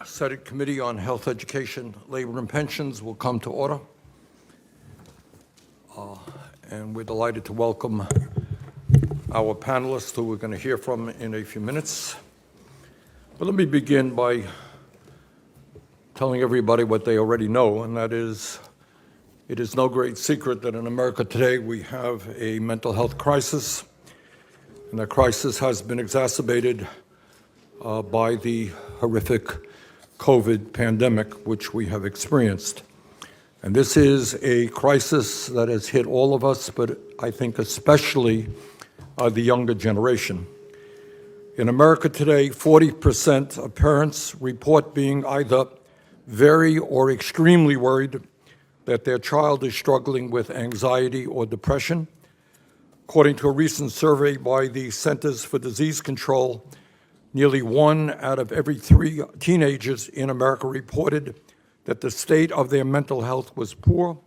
Senate Committee on Health, Education, Labor, and Pensions will come to order. And we're delighted to welcome our panelists who we're going to hear from in a few minutes. But let me begin by telling everybody what they already know, and that is, it is no great secret that in America today we have a mental health crisis, and that crisis has been exacerbated by the horrific COVID pandemic which we have experienced. And this is a crisis that has hit all of us, but I think especially the younger generation. In America today, 40% of parents report being either very or extremely worried that their child is struggling with anxiety or depression. According to a recent survey by the Centers for Disease Control, nearly 1 out of every 3 teenagers in America reported that the state of their mental health was poor.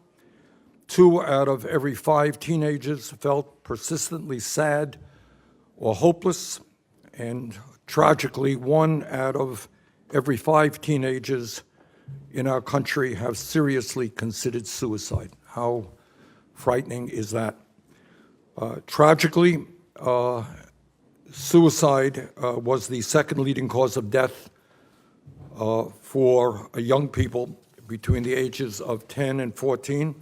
2 out of every 5 teenagers felt persistently sad or hopeless. And tragically, 1 out of every 5 teenagers in our country have seriously considered suicide. How frightening is that? Tragically, suicide was the second leading cause of death for young people between the ages of 10 and 14,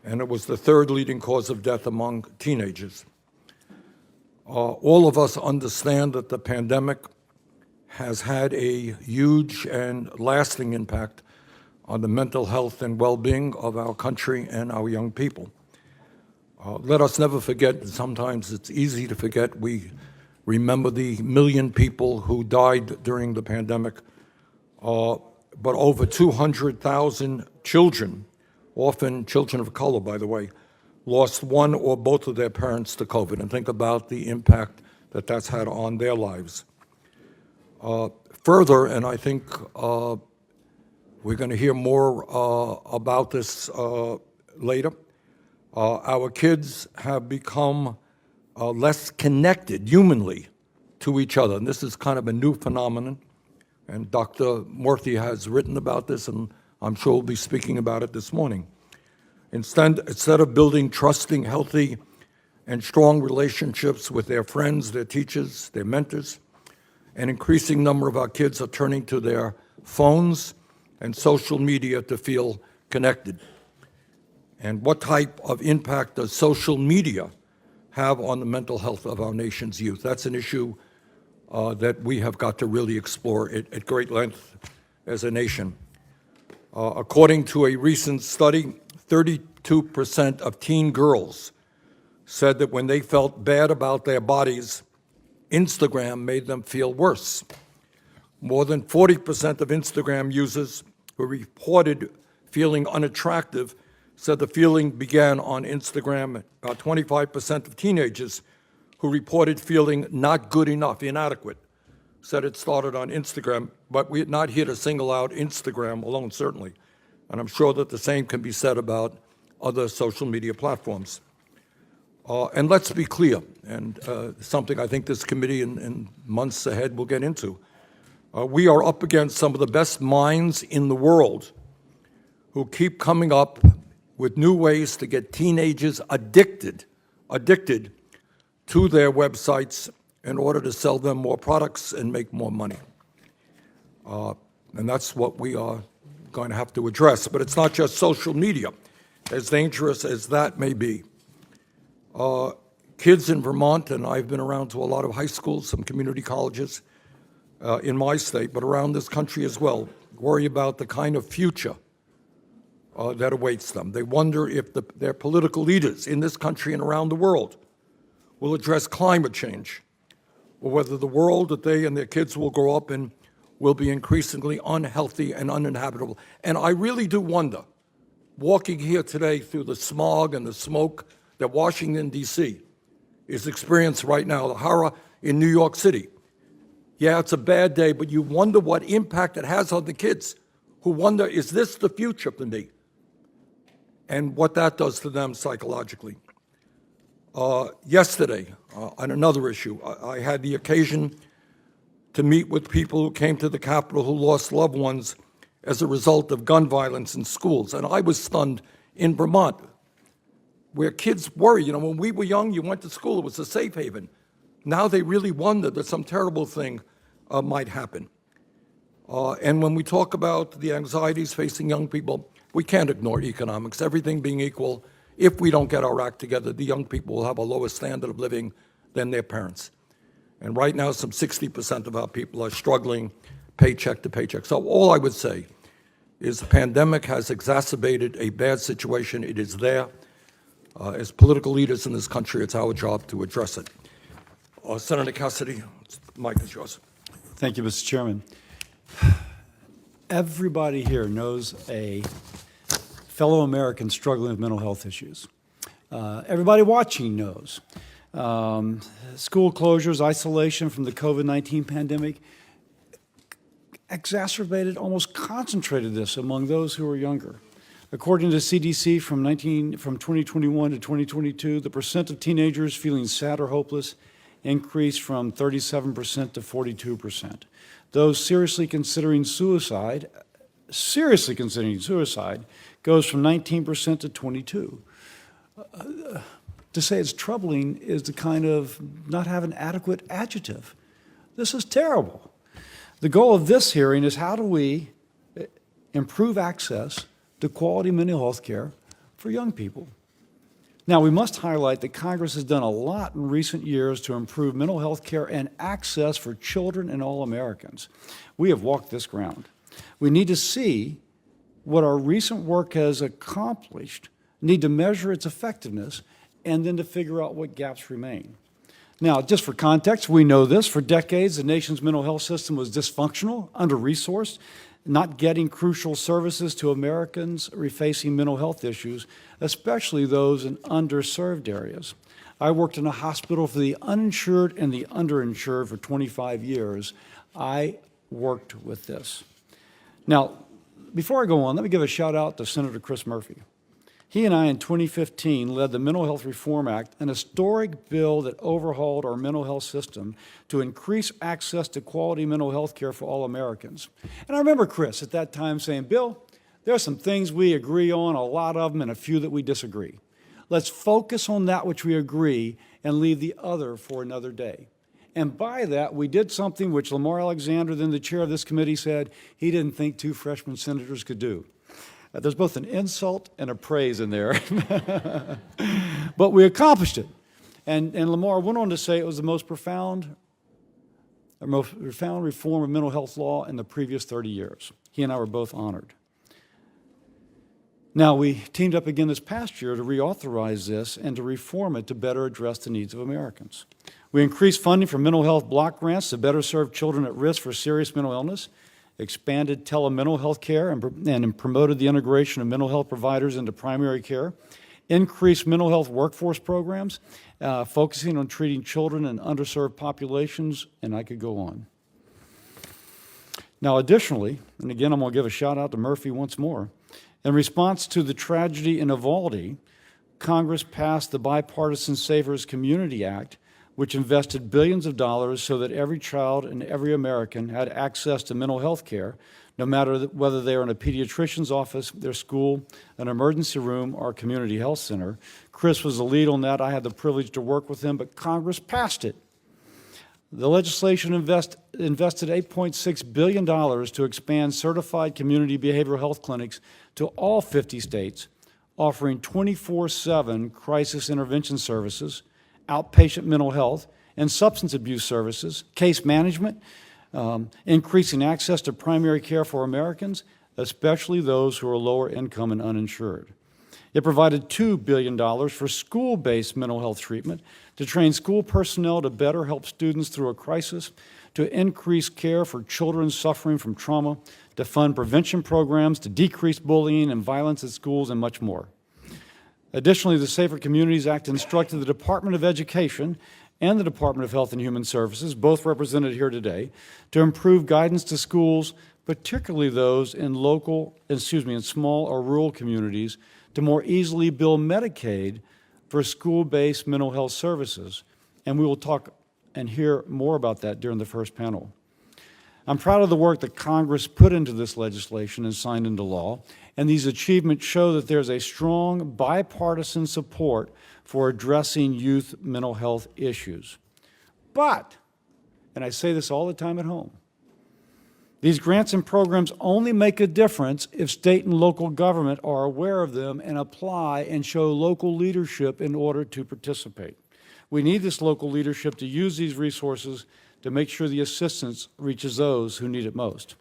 and it was the third leading cause of death among teenagers. All of us understand that the pandemic has had a huge and lasting impact on the mental health and well-being of our country and our young people. Let us never forget, sometimes it's easy to forget, we remember the 1 million people who died during the pandemic, but over 200,000 children, often children of color, by the way, lost one or both of their parents to COVID. And think about the impact that that's had on their lives. Further, and I think we're going to hear more about this later, our kids have become less connected humanly to each other. And this is kind of a new phenomenon. And Dr. Murthy has written about this, and I'm sure we'll be speaking about it this morning. Instead of building trusting, healthy, and strong relationships with their friends, their teachers, their mentors, an increasing number of our kids are turning to their phones and social media to feel connected. And what type of impact does social media have on the mental health of our nation's youth? That's an issue that we have got to really explore at great length as a nation. According to a recent study, 32% of teen girls said that when they felt bad about their bodies, Instagram made them feel worse. More than 40% of Instagram users who reported feeling unattractive said the feeling began on Instagram. About 25% of teenagers who reported feeling not good enough, inadequate, said it started on Instagram, but we're not here to single out Instagram alone, certainly. And I'm sure that the same can be said about other social media platforms. And let's be clear, and something I think this committee in months ahead will get into. We are up against some of the best minds in the world who keep coming up with new ways to get teenagers addicted to their websites in order to sell them more products and make more money. And that's what we are going to have to address. But it's not just social media, as dangerous as that may be. Kids in Vermont, and I've been around to a lot of high schools, some community colleges in my state, but around this country as well, worry about the kind of future that awaits them. They wonder if their political leaders in this country and around the world will address climate change, or whether the world that they and their kids will grow up in will be increasingly unhealthy and uninhabitable. And I really do wonder, walking here today through the smog and the smoke that Washington, D.C. is experiencing right now, the horror in New York City. Yeah, it's a bad day, but you wonder what impact it has on the kids who wonder, is this the future for me? And what that does to them psychologically. Yesterday, on another issue, I had the occasion to meet with people who came to the Capitol who lost loved ones as a result of gun violence in schools. And I was stunned in Vermont, where kids worry. When we were young, you went to school, it was a safe haven. Now they really wonder that some terrible thing might happen. And when we talk about the anxieties facing young people, we can't ignore economics. Everything being equal, if we don't get our act together, the young people will have a lower standard of living than their parents. And right now, some 60% of our people are struggling paycheck to paycheck. So all I would say is the pandemic has exacerbated a bad situation. It is there. As political leaders in this country, it's our job to address it. Senator Cassidy, the mic is yours. Thank you, Mr. Chairman. Everybody here knows a fellow American struggling with mental health issues. Everybody watching knows. School closures, isolation from the COVID-19 pandemic exacerbated, almost concentrated this among those who are younger. According to CDC, from 2021 to 2022, the percent of teenagers feeling sad or hopeless increased from 37% to 42%. Those seriously considering suicide goes from 19% to 22%. To say it's troubling is to kind of not have an adequate adjective. This is terrible. The goal of this hearing is how do we improve access to quality mental health care for young people. Now, we must highlight that Congress has done a lot in recent years to improve mental health care and access for children and all Americans. We have walked this ground. We need to see what our recent work has accomplished, need to measure its effectiveness, and then to figure out what gaps remain. Now, just for context, we know this. For decades, the nation's mental health system was dysfunctional, under-resourced, not getting crucial services to Americans facing mental health issues, especially those in underserved areas. I worked in a hospital for the uninsured and the underinsured for 25 years. I worked with this. Now, before I go on, let me give a shout out to Senator Chris Murphy. He and I in 2015 led the Mental Health Reform Act, an historic bill that overhauled our mental health system to increase access to quality mental health care for all Americans. And I remember Chris at that time saying, Bill, there are some things we agree on, a lot of them, and a few that we disagree. Let's focus on that which we agree and leave the other for another day. And by that, we did something which Lamar Alexander, then the chair of this committee, said he didn't think two freshman senators could do. There's both an insult and a praise in there. But we accomplished it. And Lamar went on to say it was the most profound reform of mental health law in the previous 30 years. He and I were both honored. Now, we teamed up again this past year to reauthorize this and to reform it to better address the needs of Americans. We increased funding for mental health block grants to better serve children at risk for serious mental illness, expanded telemental health care and promoted the integration of mental health providers into primary care, increased mental health workforce programs, focusing on treating children in underserved populations, and I could go on. Now, additionally, and again, I'm going to give a shout out to Murphy once more, in response to the tragedy in Uvalde, Congress passed the Bipartisan Savers Community Act, which invested billions of dollars so that every child and every American had access to mental health care, no matter whether they are in a pediatrician's office, their school, an emergency room, or a community health center. Chris was the lead on that. I had the privilege to work with him, but Congress passed it. The legislation invested $8.6 billion to expand certified community behavioral health clinics to all 50 states, offering 24/7 crisis intervention services, outpatient mental health, and substance abuse services, case management, increasing access to primary care for Americans, especially those who are lower income and uninsured. It provided $2 billion for school-based mental health treatment, to train school personnel to better help students through a crisis, to increase care for children suffering from trauma, to fund prevention programs, to decrease bullying and violence at schools, and much more. Additionally, the Safer Communities Act instructed the Department of Education and the Department of Health and Human Services, both represented here today, to improve guidance to schools, particularly those in small or rural communities, to more easily bill Medicaid for school-based mental health services. And we will talk and hear more about that during the first panel. I'm proud of the work that Congress put into this legislation and signed into law, and these achievements show that there's a strong bipartisan support for addressing youth mental health issues. But, and I say this all the time at home, these grants and programs only make a difference if state and local government are aware of them and apply and show local leadership in order to participate. We need this local leadership to use these resources to make sure the assistance reaches those who need it most.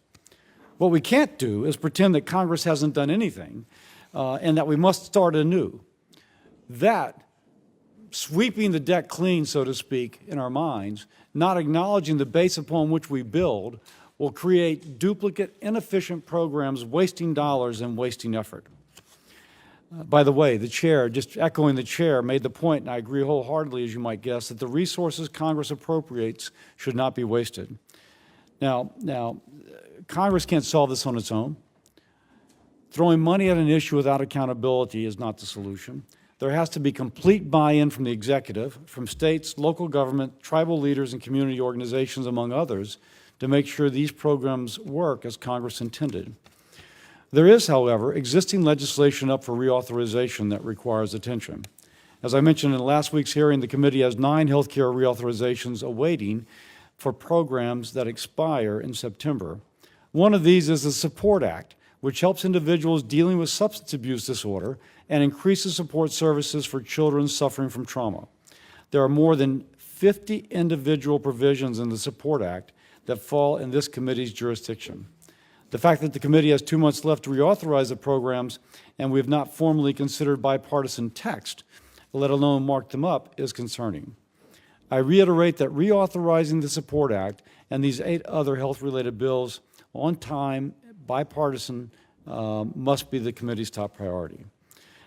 What we can't do is pretend that Congress hasn't done anything and that we must start anew. That, sweeping the deck clean, so to speak, in our minds, not acknowledging the base upon which we build, will create duplicate, inefficient programs, wasting dollars and wasting effort. By the way, the chair, just echoing the chair, made the point, and I agree wholeheartedly, as you might guess, that the resources Congress appropriates should not be wasted. Now, Congress can't solve this on its own. Throwing money at an issue without accountability is not the solution. There has to be complete buy-in from the executive, from states, local government, tribal leaders, and community organizations, among others, to make sure these programs work as Congress intended. There is, however, existing legislation up for reauthorization that requires attention. As I mentioned in last week's hearing, the committee has 9 healthcare reauthorizations awaiting for programs that expire in September. One of these is the Support Act, which helps individuals dealing with substance abuse disorder and increases support services for children suffering from trauma. There are more than 50 individual provisions in the Support Act that fall in this committee's jurisdiction. The fact that the committee has 2 months left to reauthorize the programs and we have not formally considered bipartisan text, let alone marked them up, is concerning. I reiterate that reauthorizing the Support Act and these 8 other health-related bills on time, bipartisan, must be the committee's top priority.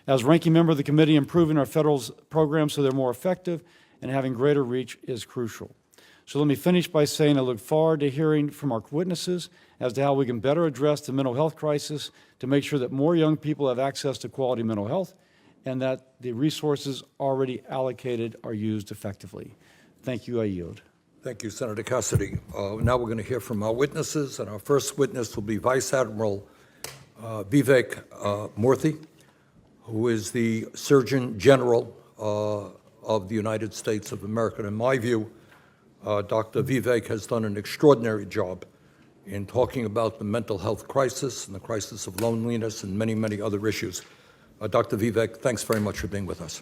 As ranking member of the committee, improving our federal programs so they're more effective and having greater reach is crucial. So let me finish by saying I look forward to hearing from our witnesses as to how we can better address the mental health crisis to make sure that more young people have access to quality mental health and that the resources already allocated are used effectively. Thank you. I yield. Thank you, Senator Cassidy. Now we're going to hear from our witnesses, and our first witness will be Vice Admiral Vivek Murthy, who is the Surgeon General of the United States of America. And in my view, Dr. Vivek has done an extraordinary job in talking about the mental health crisis and the crisis of loneliness and many, many other issues. Dr. Vivek, thanks very much for being with us.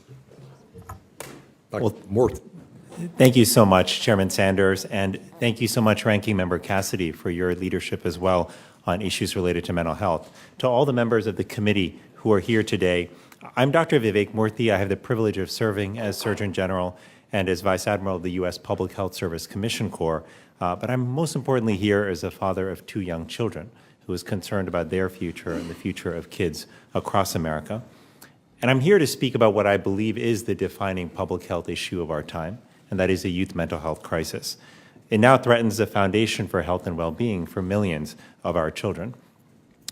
Dr. Murthy. Thank you so much, Chairman Sanders, and thank you so much, Ranking Member Cassidy, for your leadership as well on issues related to mental health. To all the members of the committee who are here today, I'm Dr. Vivek Murthy. I have the privilege of serving as Surgeon General and as Vice Admiral of the U.S. Public Health Service Commission Corps, but I'm most importantly here as a father of 2 young children who is concerned about their future and the future of kids across America. And I'm here to speak about what I believe is the defining public health issue of our time, and that is the youth mental health crisis. It now threatens the foundation for health and well-being for millions of our children.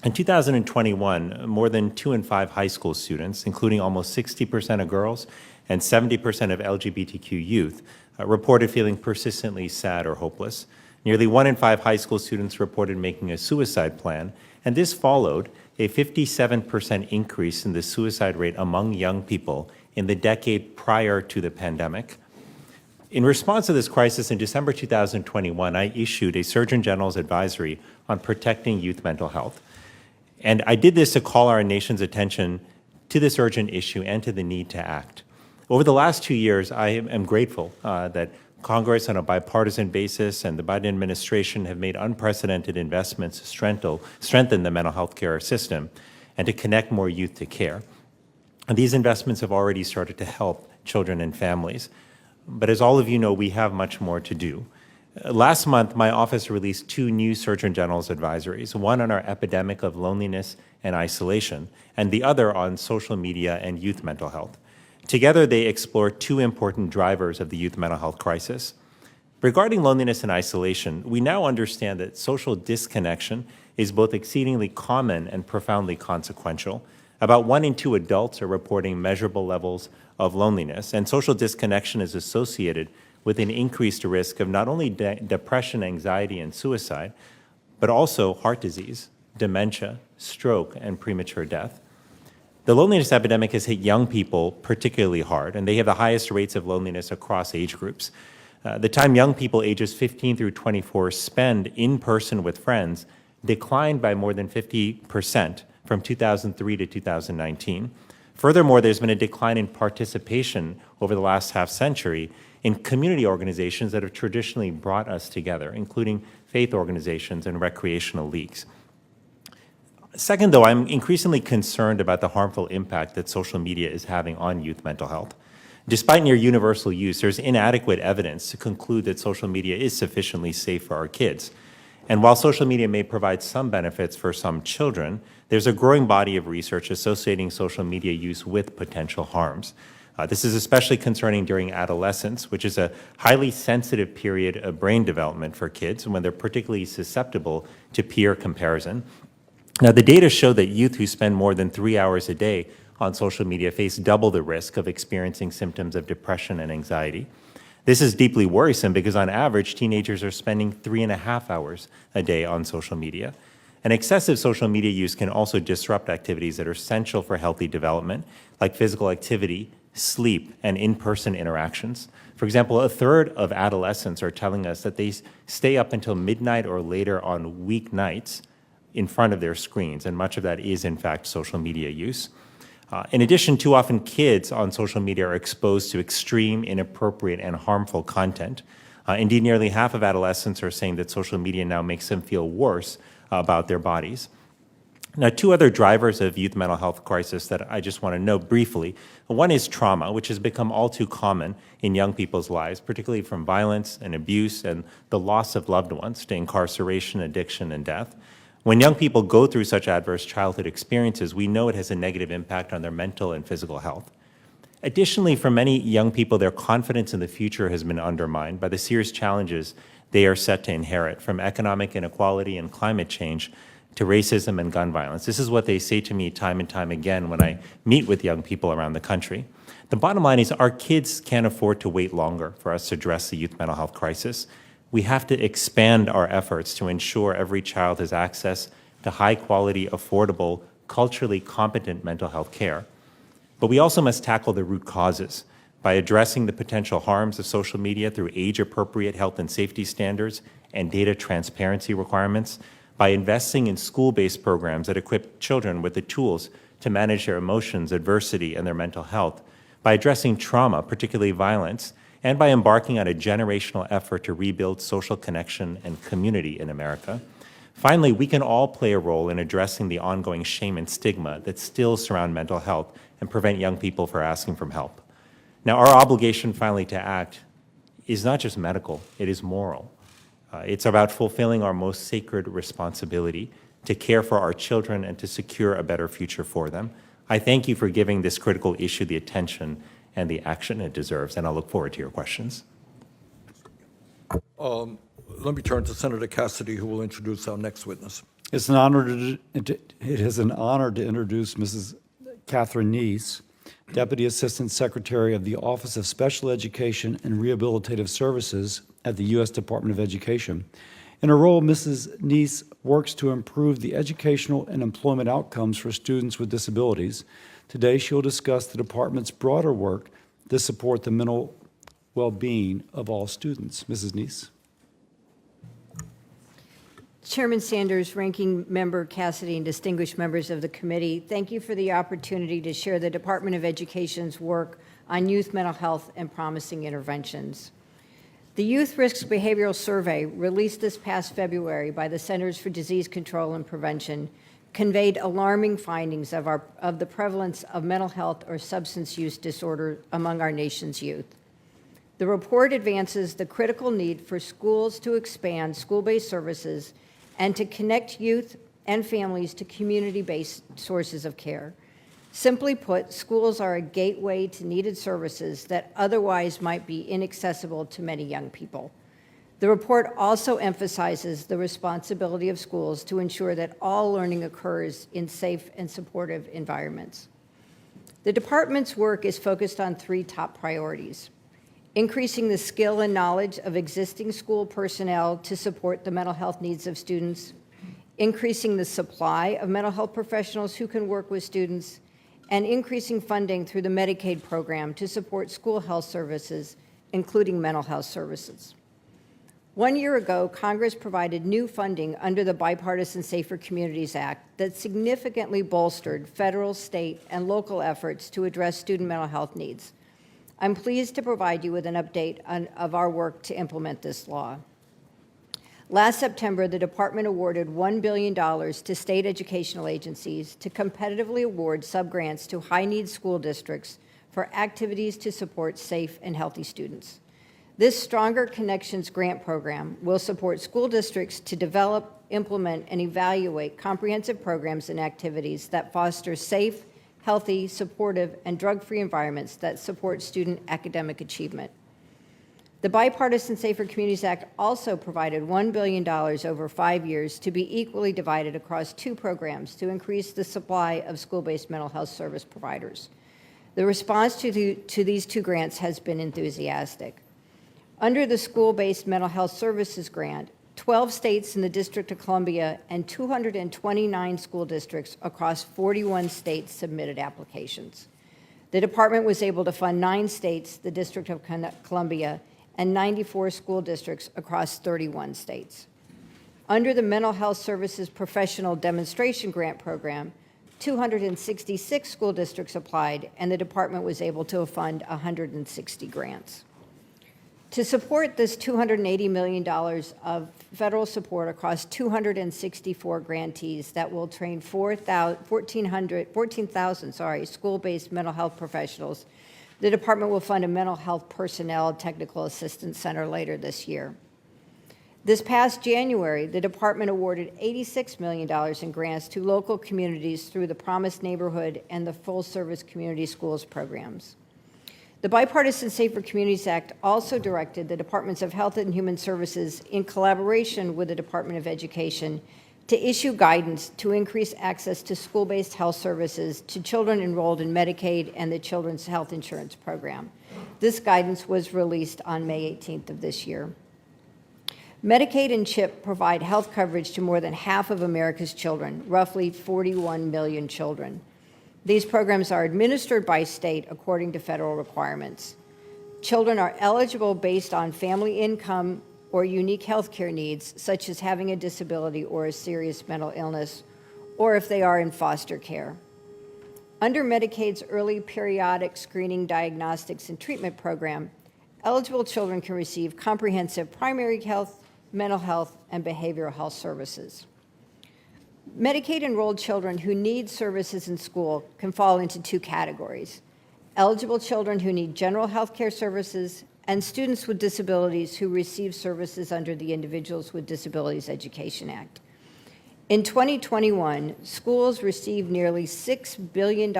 In 2021, more than 2 in 5 high school students, including almost 60% of girls and 70% of LGBTQ youth, reported feeling persistently sad or hopeless. Nearly 1 in 5 high school students reported making a suicide plan, and this followed a 57% increase in the suicide rate among young people in the decade prior to the pandemic. In response to this crisis, in December 2021, I issued a Surgeon General's advisory on protecting youth mental health. And I did this to call our nation's attention to this urgent issue and to the need to act. Over the last 2 years, I am grateful that Congress on a bipartisan basis and the Biden administration have made unprecedented investments to strengthen the mental health care system and to connect more youth to care. And these investments have already started to help children and families. But as all of you know, we have much more to do. Last month, my office released 2 new Surgeon General's advisories, one on our epidemic of loneliness and isolation, and the other on social media and youth mental health. Together, they explore 2 important drivers of the youth mental health crisis. Regarding loneliness and isolation, we now understand that social disconnection is both exceedingly common and profoundly consequential. About 1 in 2 adults are reporting measurable levels of loneliness, and social disconnection is associated with an increased risk of not only depression, anxiety, and suicide, but also heart disease, dementia, stroke, and premature death. The loneliness epidemic has hit young people particularly hard, and they have the highest rates of loneliness across age groups. The time young people ages 15 through 24 spend in person with friends declined by more than 50% from 2003 to 2019. Furthermore, there's been a decline in participation over the last half century in community organizations that have traditionally brought us together, including faith organizations and recreational leagues. Second, though, I'm increasingly concerned about the harmful impact that social media is having on youth mental health. Despite near universal use, there's inadequate evidence to conclude that social media is sufficiently safe for our kids. And while social media may provide some benefits for some children, there's a growing body of research associating social media use with potential harms. This is especially concerning during adolescence, which is a highly sensitive period of brain development for kids when they're particularly susceptible to peer comparison. Now, the data show that youth who spend more than 3 hours a day on social media face double the risk of experiencing symptoms of depression and anxiety. This is deeply worrisome because on average, teenagers are spending 3.5 hours a day on social media. And excessive social media use can also disrupt activities that are essential for healthy development, like physical activity, sleep, and in-person interactions. For example, a third of adolescents are telling us that they stay up until midnight or later on weeknights in front of their screens, and much of that is, in fact, social media use. In addition, too often kids on social media are exposed to extreme, inappropriate, and harmful content. Indeed, nearly half of adolescents are saying that social media now makes them feel worse about their bodies. Now, two other drivers of youth mental health crisis that I just want to note briefly. One is trauma, which has become all too common in young people's lives, particularly from violence and abuse and the loss of loved ones to incarceration, addiction, and death. When young people go through such adverse childhood experiences, we know it has a negative impact on their mental and physical health. Additionally, for many young people, their confidence in the future has been undermined by the serious challenges they are set to inherit, from economic inequality and climate change to racism and gun violence. This is what they say to me time and time again when I meet with young people around the country. The bottom line is our kids can't afford to wait longer for us to address the youth mental health crisis. We have to expand our efforts to ensure every child has access to high-quality, affordable, culturally competent mental health care. But we also must tackle the root causes by addressing the potential harms of social media through age-appropriate health and safety standards and data transparency requirements, by investing in school-based programs that equip children with the tools to manage their emotions, adversity, and their mental health, by addressing trauma, particularly violence, and by embarking on a generational effort to rebuild social connection and community in America. Finally, we can all play a role in addressing the ongoing shame and stigma that still surround mental health and prevent young people from asking for help. Now, our obligation finally to act is not just medical, it is moral. It's about fulfilling our most sacred responsibility to care for our children and to secure a better future for them. I thank you for giving this critical issue the attention and the action it deserves, and I look forward to your questions. Let me turn to Senator Cassidy, who will introduce our next witness. It is an honor to introduce Mrs. Catherine Neese, Deputy Assistant Secretary of the Office of Special Education and Rehabilitative Services at the U.S. Department of Education. In her role, Mrs. Neese works to improve the educational and employment outcomes for students with disabilities. Today, she'll discuss the department's broader work to support the mental well-being of all students. Mrs. Neese. Chairman Sanders, Ranking Member Cassidy, and distinguished members of the committee, thank you for the opportunity to share the Department of Education's work on youth mental health and promising interventions. The Youth Risk Behavioral Survey, released this past February by the Centers for Disease Control and Prevention, conveyed alarming findings of the prevalence of mental health or substance use disorder among our nation's youth. The report advances the critical need for schools to expand school-based services and to connect youth and families to community-based sources of care. Simply put, schools are a gateway to needed services that otherwise might be inaccessible to many young people. The report also emphasizes the responsibility of schools to ensure that all learning occurs in safe and supportive environments. The department's work is focused on three top priorities: increasing the skill and knowledge of existing school personnel to support the mental health needs of students, increasing the supply of mental health professionals who can work with students, and increasing funding through the Medicaid program to support school health services, including mental health services. 1 year ago, Congress provided new funding under the Bipartisan Safer Communities Act that significantly bolstered federal, state, and local efforts to address student mental health needs. I'm pleased to provide you with an update of our work to implement this law. Last September, the department awarded $1 billion to state educational agencies to competitively award subgrants to high-need school districts for activities to support safe and healthy students. This Stronger Connections grant program will support school districts to develop, implement, and evaluate comprehensive programs and activities that foster safe, healthy, supportive, and drug-free environments that support student academic achievement. The Bipartisan Safer Communities Act also provided $1 billion over 5 years to be equally divided across 2 programs to increase the supply of school-based mental health service providers. The response to these 2 grants has been enthusiastic. Under the School-Based Mental Health Services Grant, 12 states in the District of Columbia and 229 school districts across 41 states submitted applications. The department was able to fund 9 states, the District of Columbia, and 94 school districts across 31 states. Under the Mental Health Services Professional Demonstration Grant Program, 266 school districts applied, and the department was able to fund 160 grants. To support this $280 million of federal support across 264 grantees that will train 14,000 school-based mental health professionals, the department will fund a mental health personnel technical assistance center later this year. This past January, the department awarded $86 million in grants to local communities through the Promised Neighborhood and the Full Service Community Schools programs. The Bipartisan Safer Communities Act also directed the Departments of Health and Human Services, in collaboration with the Department of Education, to issue guidance to increase access to school-based health services to children enrolled in Medicaid and the Children's Health Insurance Program. This guidance was released on May 18th of this year. Medicaid and CHIP provide health coverage to more than half of America's children, roughly 41 million children. These programs are administered by state according to federal requirements. Children are eligible based on family income or unique health care needs, such as having a disability or a serious mental illness, or if they are in foster care. Under Medicaid's early periodic screening, diagnostics, and treatment program, eligible children can receive comprehensive primary health, mental health, and behavioral health services. Medicaid-enrolled children who need services in school can fall into 2 categories: eligible children who need general health care services, and students with disabilities who receive services under the Individuals with Disabilities Education Act. In 2021, schools received nearly $6 billion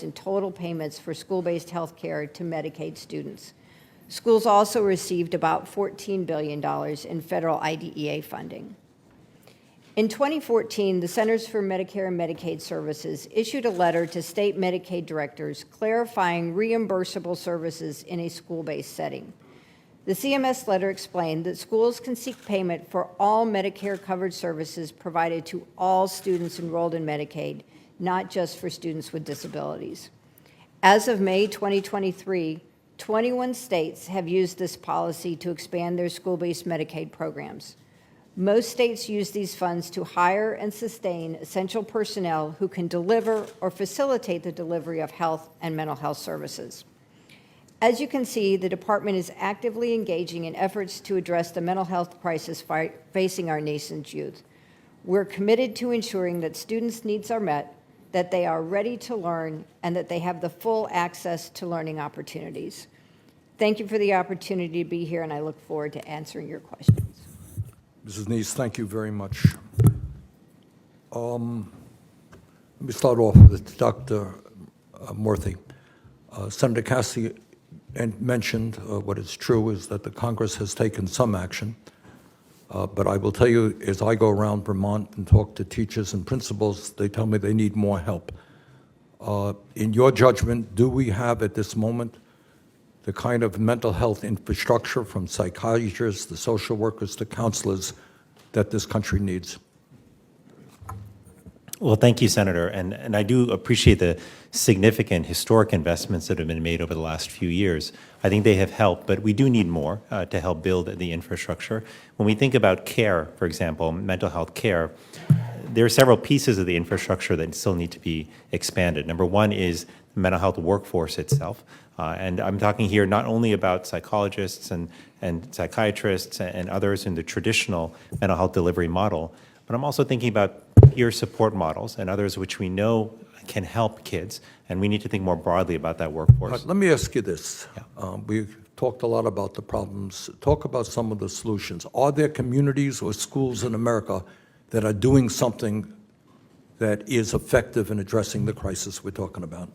in total payments for school-based health care to Medicaid students. Schools also received about $14 billion in federal IDEA funding. In 2014, the Centers for Medicare and Medicaid Services issued a letter to state Medicaid directors clarifying reimbursable services in a school-based setting. The CMS letter explained that schools can seek payment for all Medicare-covered services provided to all students enrolled in Medicaid, not just for students with disabilities. As of May 2023, 21 states have used this policy to expand their school-based Medicaid programs. Most states use these funds to hire and sustain essential personnel who can deliver or facilitate the delivery of health and mental health services. As you can see, the department is actively engaging in efforts to address the mental health crisis facing our nation's youth. We're committed to ensuring that students' needs are met, that they are ready to learn, and that they have the full access to learning opportunities. Thank you for the opportunity to be here, and I look forward to answering your questions. Mrs. Neese, thank you very much. Let me start off with Dr. Murthy. Senator Cassidy mentioned what is true is that the Congress has taken some action, but I will tell you, as I go around Vermont and talk to teachers and principals, they tell me they need more help. In your judgment, do we have at this moment the kind of mental health infrastructure from psychiatrists to social workers to counselors that this country needs. Well, thank you, Senator. And I do appreciate the significant historic investments that have been made over the last few years. I think they have helped, but we do need more to help build the infrastructure. When we think about care, for example, mental health care, there are several pieces of the infrastructure that still need to be expanded. Number one is the mental health workforce itself. And I'm talking here not only about psychologists and psychiatrists and others in the traditional mental health delivery model, but I'm also thinking about peer support models and others which we know can help kids, and we need to think more broadly about that workforce. Let me ask you this. We've talked a lot about the problems. Talk about some of the solutions. Are there communities or schools in America that are doing something that is effective in addressing the crisis we're talking about?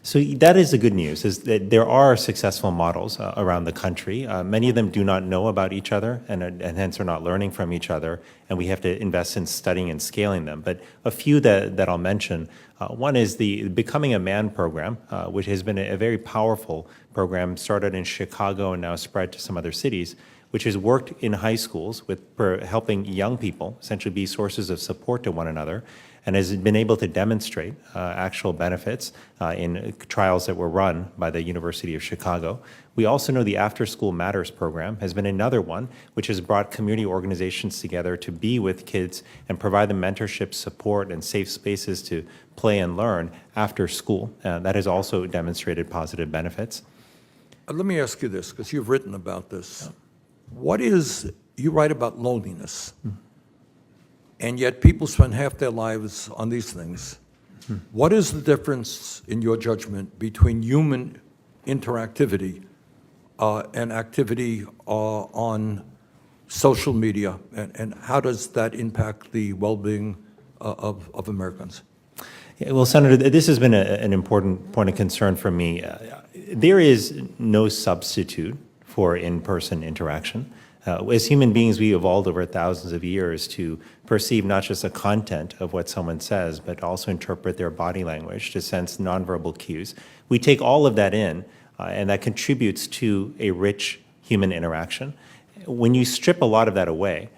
So that is the good news, is that there are successful models around the country. Many of them do not know about each other and hence are not learning from each other, and we have to invest in studying and scaling them. But a few that I'll mention, one is the Becoming a Man program, which has been a very powerful program, started in Chicago and now spread to some other cities, which has worked in high schools with helping young people essentially be sources of support to one another, and has been able to demonstrate actual benefits in trials that were run by the University of Chicago. We also know the After School Matters program has been another one which has brought community organizations together to be with kids and provide them mentorship, support, and safe spaces to play and learn after school. That has also demonstrated positive benefits. Let me ask you this, because you've written about this. You write about loneliness. And yet people spend half their lives on these things. What is the difference, in your judgment, between human interactivity and activity on social media, and how does that impact the well-being of Americans? Yeah, well, Senator, this has been an important point of concern for me. There is no substitute for in-person interaction. As human beings, we evolved over thousands of years to perceive not just the content of what someone says, but also interpret their body language, to sense nonverbal cues. We take all of that in, and that contributes to a rich human interaction. When you strip a lot of that away,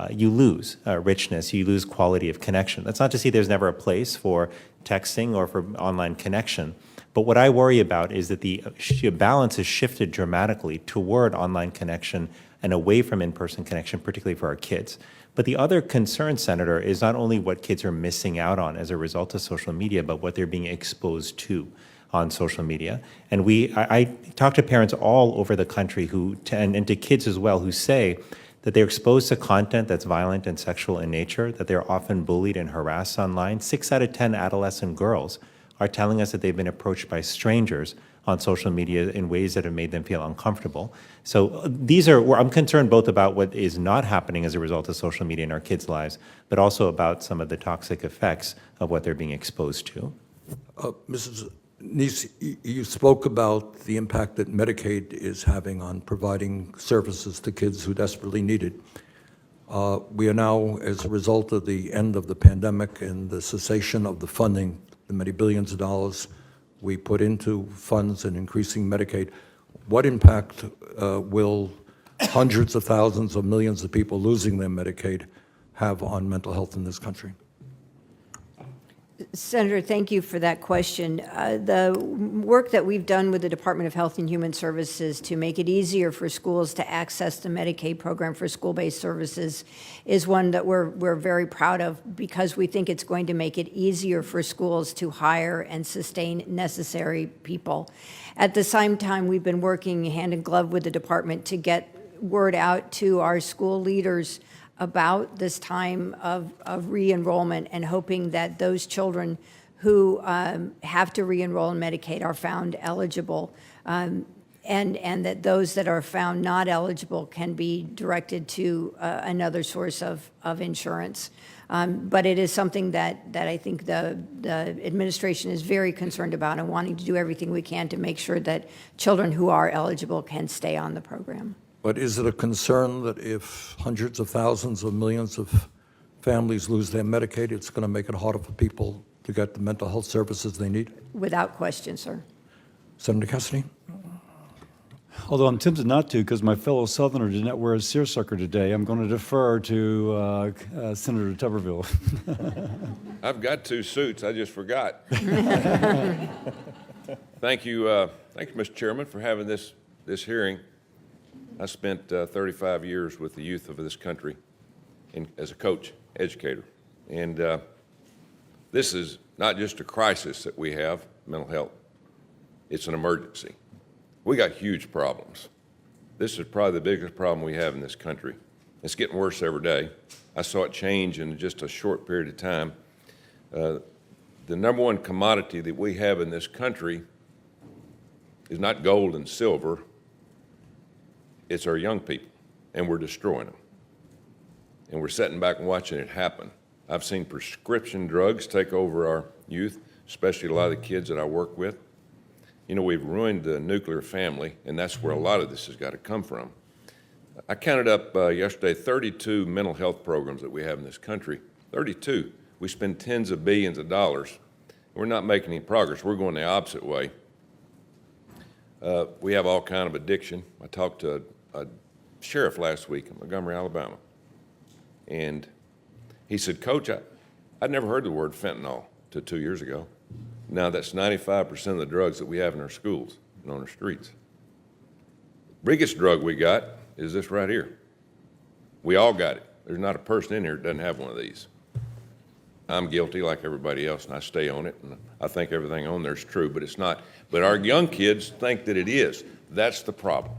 you lose richness, you lose quality of connection. That's not to say there's never a place for texting or for online connection, but what I worry about is that the balance has shifted dramatically toward online connection and away from in-person connection, particularly for our kids. But the other concern, Senator, is not only what kids are missing out on as a result of social media, but what they're being exposed to on social media. And I talk to parents all over the country and to kids as well, who say that they're exposed to content that's violent and sexual in nature, that they're often bullied and harassed online. 6 out of 10 adolescent girls are telling us that they've been approached by strangers on social media in ways that have made them feel uncomfortable. So I'm concerned both about what is not happening as a result of social media in our kids' lives, but also about some of the toxic effects of what they're being exposed to. Mrs. Neese, you spoke about the impact that Medicaid is having on providing services to kids who desperately need it. We are now, as a result of the end of the pandemic and the cessation of the funding, the many billions of dollars we put into funds and increasing Medicaid, what impact will hundreds of thousands or millions of people losing their Medicaid have on mental health in this country? Senator, thank you for that question. The work that we've done with the Department of Health and Human Services to make it easier for schools to access the Medicaid program for school-based services is one that we're very proud of, because we think it's going to make it easier for schools to hire and sustain necessary people. At the same time, we've been working hand in glove with the department to get word out to our school leaders about this time of re-enrollment, and hoping that those children who have to re-enroll in Medicaid are found eligible, and that those that are found not eligible can be directed to another source of insurance. But it is something that I think the administration is very concerned about, and wanting to do everything we can to make sure that children who are eligible can stay on the program. But is it a concern that if hundreds of thousands or millions of families lose their Medicaid, it's going to make it harder for people to get the mental health services they need? Without question, sir. Senator Cassidy? Although I'm tempted not to because my fellow Southerner did not wear a seersucker today, I'm going to defer to Senator Tuberville. I've got 2 suits. I just forgot. Thank you, Mr. Chairman, for having this hearing. I spent 35 years with the youth of this country as a coach, educator. And this is not just a crisis that we have, mental health. It's an emergency. We got huge problems. This is probably the biggest problem we have in this country. It's getting worse every day. I saw it change in just a short period of time. The number one commodity that we have in this country is not gold and silver, it's our young people, and we're destroying them. And we're sitting back and watching it happen. I've seen prescription drugs take over our youth, especially a lot of the kids that I work with. You know, we've ruined the nuclear family, and that's where a lot of this has got to come from. I counted up yesterday 32 mental health programs that we have in this country. 32. We spend tens of billions of dollars. We're not making any progress. We're going the opposite way. We have all kind of addiction. I talked to a sheriff last week in Montgomery, Alabama, and he said, Coach, I'd never heard the word fentanyl till 2 years ago. Now that's 95% of the drugs that we have in our schools and on our streets. Biggest drug we got is this right here. We all got it. There's not a person in here that doesn't have one of these. I'm guilty like everybody else, and I stay on it, and I think everything on there is true, but it's not. But our young kids think that it is. That's the problem.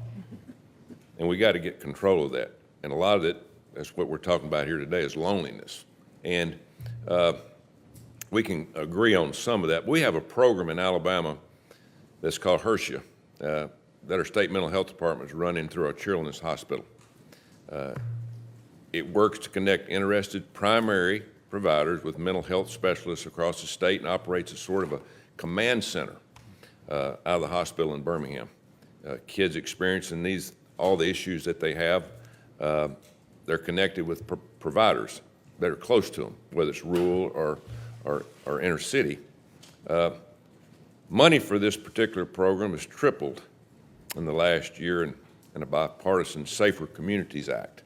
And we got to get control of that. And a lot of it, that's what we're talking about here today, is loneliness. And we can agree on some of that. We have a program in Alabama that's called HERSHA that our state mental health department is running through our children's hospital. It works to connect interested primary providers with mental health specialists across the state and operates as sort of a command center out of the hospital in Birmingham. Kids experiencing all the issues that they have, they're connected with providers that are close to them, whether it's rural or inner city. Money for this particular program has tripled in the last year in a bipartisan Safer Communities Act.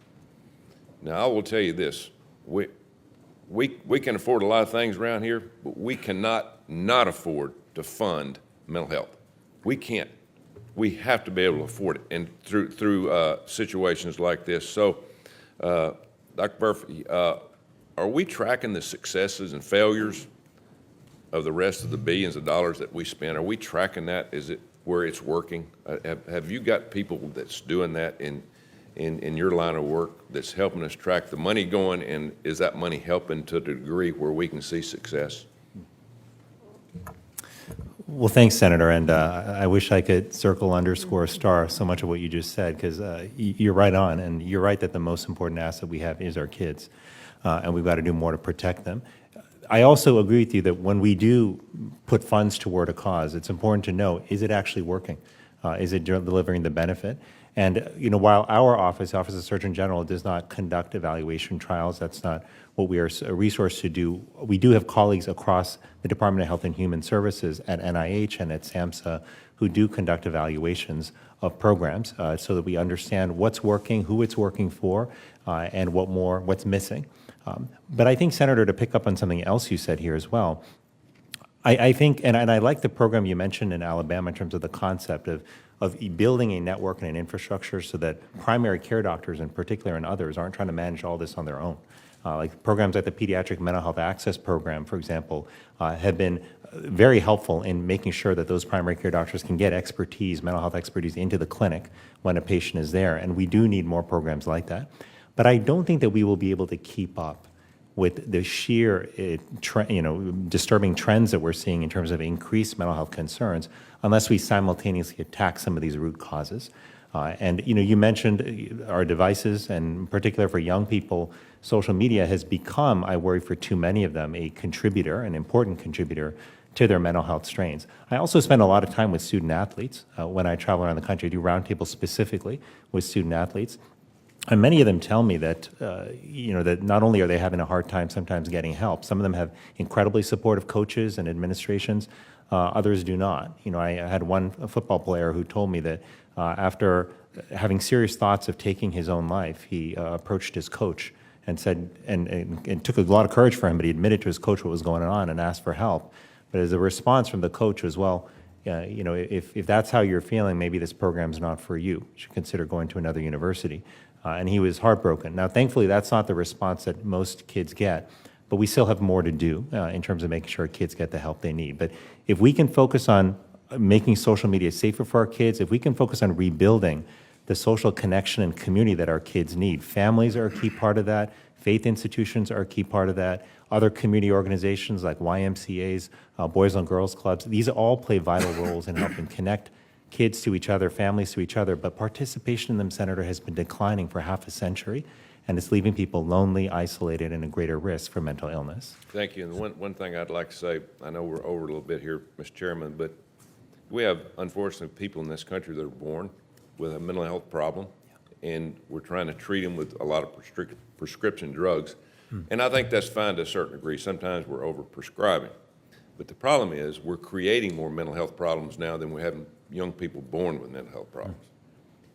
Now, I will tell you this. We can afford a lot of things around here, but we cannot not afford to fund mental health. We can't. We have to be able to afford it, and through situations like this. So, Dr. Murphy, are we tracking the successes and failures of the rest of the billions of dollars that we spend? Are we tracking that? Is it where it's working? Have you got people that's doing that in your line of work that's helping us track the money going, and is that money helping to the degree where we can see success? Well, thanks, Senator, and I wish I could circle, underscore, star so much of what you just said, because you're right on, and you're right that the most important asset we have is our kids, and we've got to do more to protect them. I also agree with you that when we do put funds toward a cause, it's important to know, is it actually working? Is it delivering the benefit? And while our office, Office of Surgeon General, does not conduct evaluation trials, that's not what we are a resource to do. We do have colleagues across the Department of Health and Human Services at NIH and at SAMHSA who do conduct evaluations of programs so that we understand what's working, who it's working for, and what's missing. But I think, Senator, to pick up on something else you said here as well, I think, and I like the program you mentioned in Alabama in terms of the concept of building a network and an infrastructure so that primary care doctors in particular and others aren't trying to manage all this on their own. Like programs like the Pediatric Mental Health Access Program, for example, have been very helpful in making sure that those primary care doctors can get expertise, mental health expertise, into the clinic when a patient is there. And we do need more programs like that. But I don't think that we will be able to keep up with the sheer disturbing trends that we're seeing in terms of increased mental health concerns unless we simultaneously attack some of these root causes. And you mentioned our devices, and in particular for young people, social media has become, I worry for too many of them, a contributor, an important contributor to their mental health strains. I also spend a lot of time with student athletes. When I travel around the country, I do roundtables specifically with student athletes. And many of them tell me that, that not only are they having a hard time sometimes getting help, some of them have incredibly supportive coaches and administrations, others do not. I had one football player who told me that After having serious thoughts of taking his own life, he approached his coach and said, and it took a lot of courage for him, but he admitted to his coach what was going on and asked for help. But as a response from the coach was, well, you know, if that's how you're feeling, maybe this program's not for you. You should consider going to another university. And he was heartbroken. Now, thankfully, that's not the response that most kids get, but we still have more to do in terms of making sure kids get the help they need. But if we can focus on making social media safer for our kids, if we can focus on rebuilding the social connection and community that our kids need, families are a key part of that, faith institutions are a key part of that, other community organizations like YMCAs, Boys and Girls Clubs, these all play vital roles in helping connect kids to each other, families to each other, but participation in them, Senator, has been declining for half a century, and it's leaving people lonely, isolated, and at greater risk for mental illness. Thank you. And one thing I'd like to say, I know we're over a little bit here, Mr. Chairman, but we have, unfortunately, people in this country that are born with a mental health problem, and we're trying to treat them with a lot of prescription drugs. And I think that's fine to a certain degree. Sometimes we're over-prescribing. But the problem is we're creating more mental health problems now than we have young people born with mental health problems.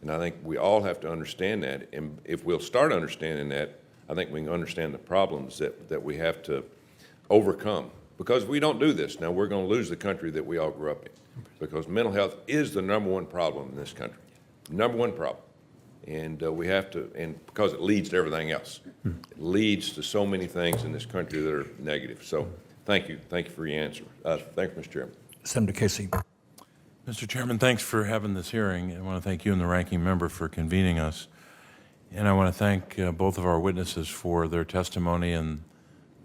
And I think we all have to understand that. And if we'll start understanding that, I think we can understand the problems that we have to overcome. Because if we don't do this, now we're going to lose the country that we all grew up in. Because mental health is the #1 problem in this country. #1 problem. And we have to, and because it leads to everything else. It leads to so many things in this country that are negative. So thank you. Thank you for your answer. Thank you, Mr. Chairman. Senator Casey. Mr. Chairman, thanks for having this hearing. I want to thank you and the ranking member for convening us. And I want to thank both of our witnesses for their testimony and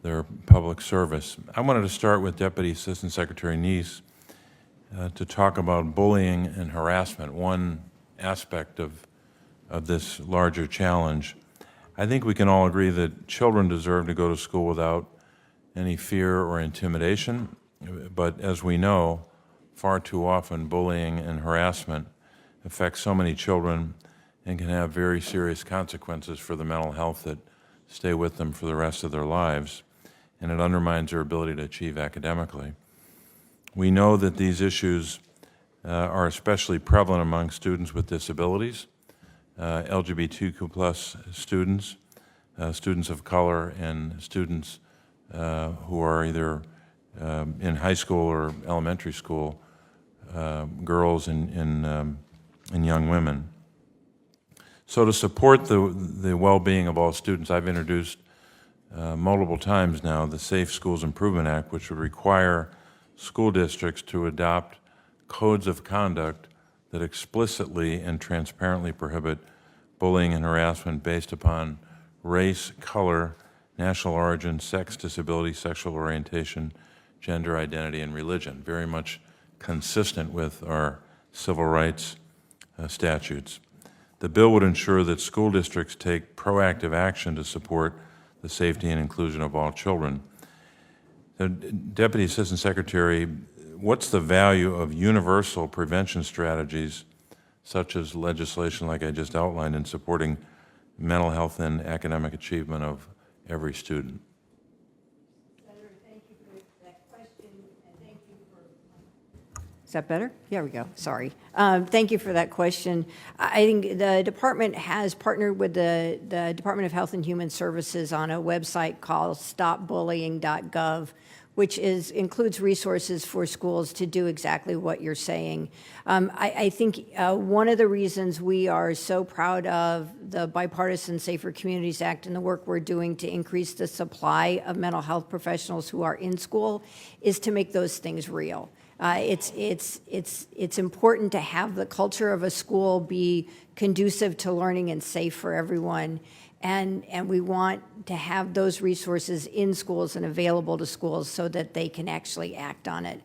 their public service. I wanted to start with Deputy Assistant Secretary Neese to talk about bullying and harassment, one aspect of this larger challenge. I think we can all agree that children deserve to go to school without any fear or intimidation, but as we know, far too often bullying and harassment affect so many children and can have very serious consequences for the mental health that stay with them for the rest of their lives, and it undermines their ability to achieve academically. We know that these issues are especially prevalent among students with disabilities, LGBTQ plus students, students of color, and students who are either in high school or elementary school, girls and young women. So to support the well-being of all students, I've introduced multiple times now the Safe Schools Improvement Act, which would require school districts to adopt codes of conduct that explicitly and transparently prohibit bullying and harassment based upon race, color, national origin, sex, disability, sexual orientation, gender identity, and religion, very much consistent with our civil rights statutes. The bill would ensure that school districts take proactive action to support the safety and inclusion of all children. Deputy Assistant Secretary, what's the value of universal prevention strategies such as legislation like I just outlined in supporting mental health and academic achievement of every student? Senator, thank you for that question, and thank you for... Is that better? There we go. Sorry. Thank you for that question. I think the department has partnered with the Department of Health and Human Services on a website called stopbullying.gov, which includes resources for schools to do exactly what you're saying. I think one of the reasons we are so proud of the Bipartisan Safer Communities Act and the work we're doing to increase the supply of mental health professionals who are in school is to make those things real. It's important to have the culture of a school be conducive to learning and safe for everyone. And we want to have those resources in schools and available to schools so that they can actually act on it.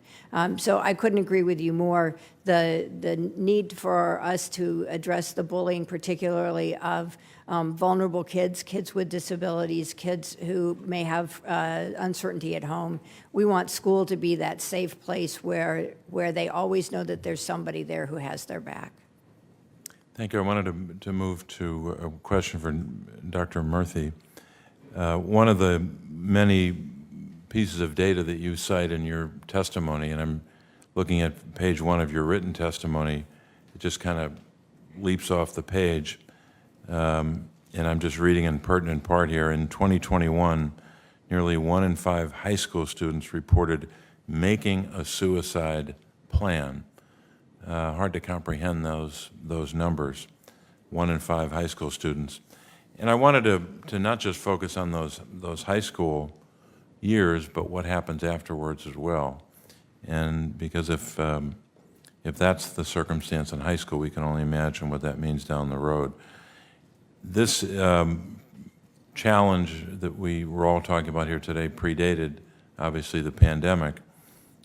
So I couldn't agree with you more. The need for us to address the bullying, particularly of vulnerable kids, kids with disabilities, kids who may have uncertainty at home. We want school to be that safe place where they always know that there's somebody there who has their back. Thank you. I wanted to move to a question for Dr. Murthy. One of the many pieces of data that you cite in your testimony, and I'm looking at page 1 of your written testimony, it just kind of leaps off the page, and I'm just reading in pertinent part here. In 2021, nearly 1 in 5 high school students reported making a suicide plan. Hard to comprehend those numbers, 1 in 5 high school students. And I wanted to not just focus on those high school years, but what happens afterwards as well. And because if that's the circumstance in high school, we can only imagine what that means down the road. This challenge that we were all talking about here today predated, obviously, the pandemic,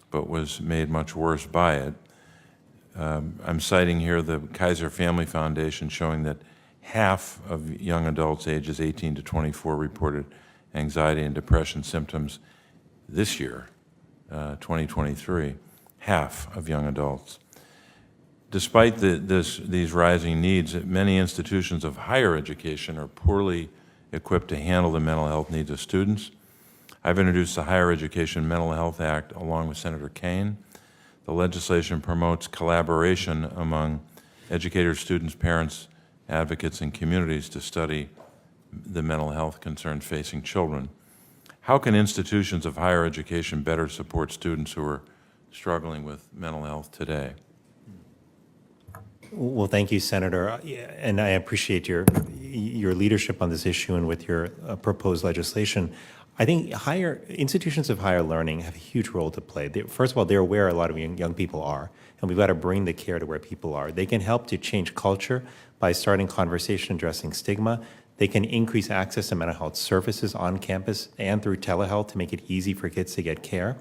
but was made much worse by it. I'm citing here the Kaiser Family Foundation showing that half of young adults ages 18 to 24 reported anxiety and depression symptoms this year, 2023, half of young adults. Despite these rising needs, many institutions of higher education are poorly equipped to handle the mental health needs of students. I've introduced the Higher Education Mental Health Act along with Senator Kaine. The legislation promotes collaboration among educators, students, parents, advocates, and communities to study the mental health concerns facing children. How can institutions of higher education better support students who are struggling with mental health today? Well, thank you, Senator, and I appreciate your leadership on this issue and with your proposed legislation. I think institutions of higher learning have a huge role to play. First of all, they're aware a lot of young people are, and we've got to bring the care to where people are. They can help to change culture by starting conversation addressing stigma. They can increase access to mental health services on campus and through telehealth to make it easy for kids to get care.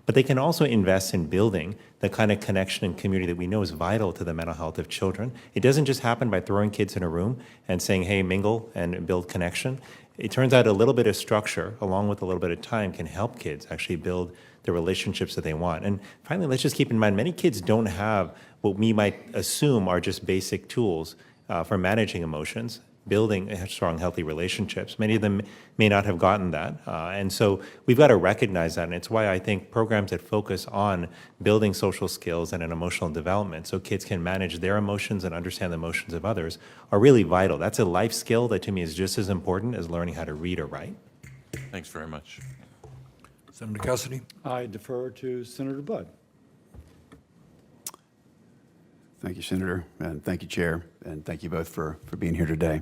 But they can also invest in building the kind of connection and community that we know is vital to the mental health of children. It doesn't just happen by throwing kids in a room and saying, hey, mingle and build connection. It turns out a little bit of structure, along with a little bit of time, can help kids actually build the relationships that they want. And finally, let's just keep in mind, many kids don't have what we might assume are just basic tools for managing emotions, building strong, healthy relationships. Many of them may not have gotten that. And so we've got to recognize that. And it's why I think programs that focus on building social skills and an emotional development so kids can manage their emotions and understand the emotions of others are really vital. That's a life skill that to me is just as important as learning how to read or write. Thanks very much. Senator Cassidy? I defer to Senator Budd. Thank you, Senator, and thank you, Chair, and thank you both for being here today.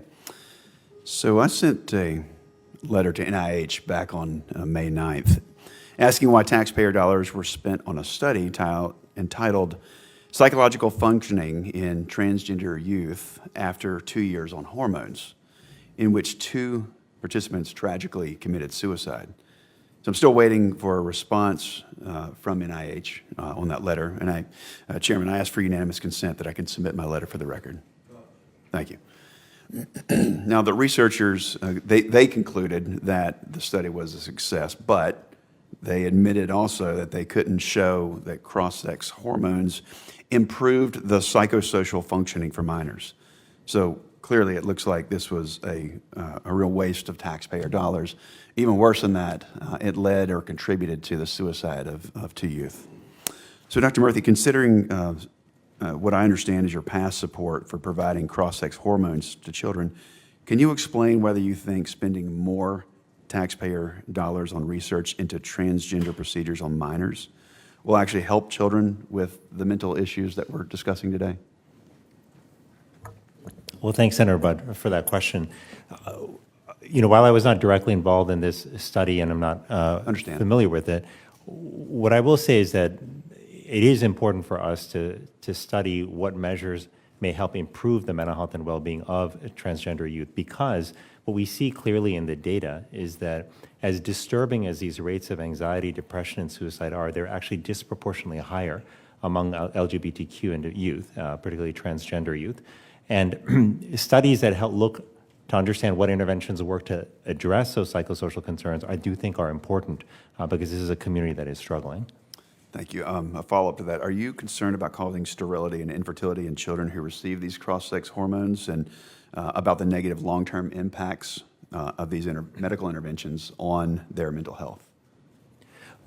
So I sent a letter to NIH back on May 9th asking why taxpayer dollars were spent on a study entitled Psychological Functioning in Transgender Youth After 2 Years on Hormones, in which 2 participants tragically committed suicide. So I'm still waiting for a response from NIH on that letter. And Chairman, I ask for unanimous consent that I can submit my letter for the record. Thank you. Now, the researchers, they concluded that the study was a success, but they admitted also that they couldn't show that cross-sex hormones improved the psychosocial functioning for minors. So clearly, it looks like this was a real waste of taxpayer dollars. Even worse than that, it led or contributed to the suicide of 2 youth. So, Dr. Murthy, considering what I understand is your past support for providing cross-sex hormones to children, can you explain whether you think spending more taxpayer dollars on research into transgender procedures on minors will actually help children with the mental issues that we're discussing today? Well, thanks, Senator Budd, for that question. While I was not directly involved in this study and I'm not familiar with it, what I will say is that it is important for us to study what measures may help improve the mental health and well-being of transgender youth, because what we see clearly in the data is that as disturbing as these rates of anxiety, depression, and suicide are, they're actually disproportionately higher among LGBTQ and youth, particularly transgender youth. And studies that help look to understand what interventions work to address those psychosocial concerns, I do think are important because this is a community that is struggling. Thank you. A follow-up to that, are you concerned about causing sterility and infertility in children who receive these cross-sex hormones, and about the negative long-term impacts of these medical interventions on their mental health?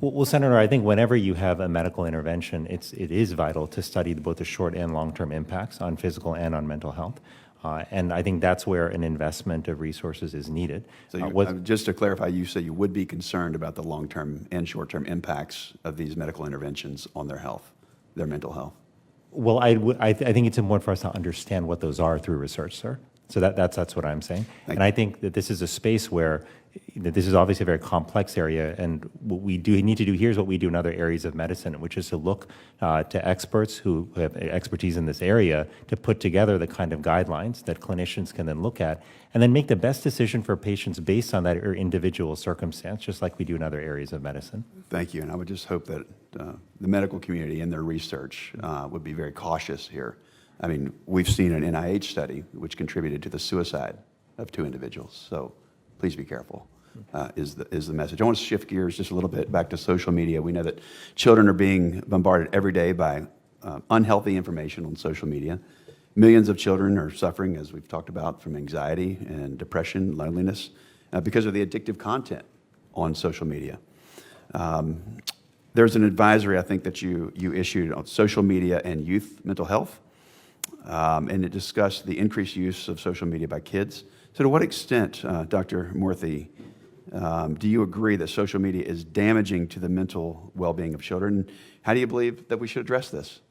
Well, Senator, I think whenever you have a medical intervention, it is vital to study both the short and long-term impacts on physical and on mental health. And I think that's where an investment of resources is needed. So just to clarify, you say you would be concerned about the long-term and short-term impacts of these medical interventions on their health, their mental health. Well, I think it's important for us to understand what those are through research, sir. So that's what I'm saying. And I think that this is a space where that this is obviously a very complex area, and what we need to do here is what we do in other areas of medicine, which is to look to experts who have expertise in this area to put together the kind of guidelines that clinicians can then look at and then make the best decision for patients based on that individual circumstance, just like we do in other areas of medicine. Thank you, and I would just hope that the medical community in their research would be very cautious here. I mean, we've seen an NIH study which contributed to the suicide of 2 individuals, so please be careful, is the message. I want to shift gears just a little bit back to social media. We know that children are being bombarded every day by unhealthy information on social media. Millions of children are suffering, as we've talked about, from anxiety and depression, loneliness, because of the addictive content on social media. There's an advisory, I think, that you issued on social media and youth mental health, and it discussed the increased use of social media by kids. So to what extent, Dr. Murthy, do you agree that social media is damaging to the mental well-being of children? How do you believe that we should address this?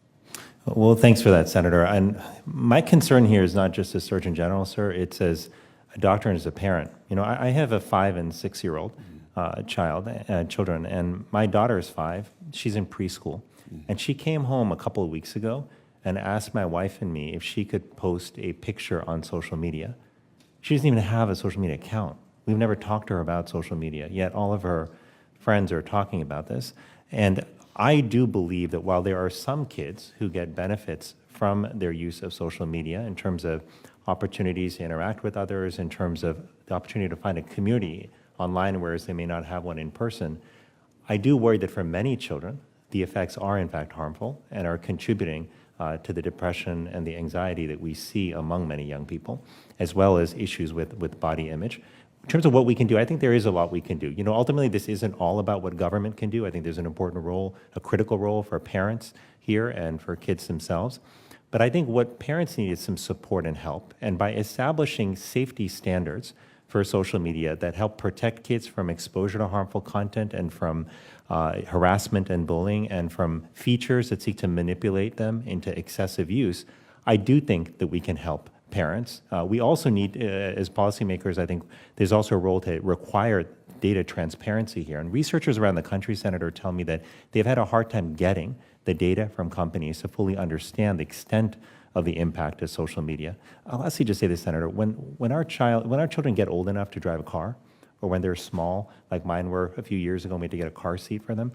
Well, thanks for that, Senator. And my concern here is not just as Surgeon General, sir. It's as a doctor and as a parent. You know, I have a 5 and 6-year-old children, and my daughter is 5. She's in preschool, and she came home a couple of weeks ago and asked my wife and me if she could post a picture on social media. She doesn't even have a social media account. We've never talked to her about social media, yet all of her friends are talking about this. And I do believe that while there are some kids who get benefits from their use of social media in terms of opportunities to interact with others, in terms of the opportunity to find a community online, whereas they may not have one in person, I do worry that for many children, the effects are in fact harmful and are contributing to the depression and the anxiety that we see among many young people, as well as issues with body image. In terms of what we can do, I think there is a lot we can do. You know, ultimately, this isn't all about what government can do. I think there's an important role, a critical role for parents here and for kids themselves. But I think what parents need is some support and help. And by establishing safety standards for social media that help protect kids from exposure to harmful content and from harassment and bullying and from features that seek to manipulate them into excessive use, I do think that we can help parents. We also need, as policymakers, I think there's also a role to require data transparency here. And researchers around the country, Senator, tell me that they've had a hard time getting the data from companies to fully understand the extent of the impact of social media. I'll actually just say this, Senator, when our children get old enough to drive a car, or when they're small, like mine were a few years ago, we had to get a car seat for them,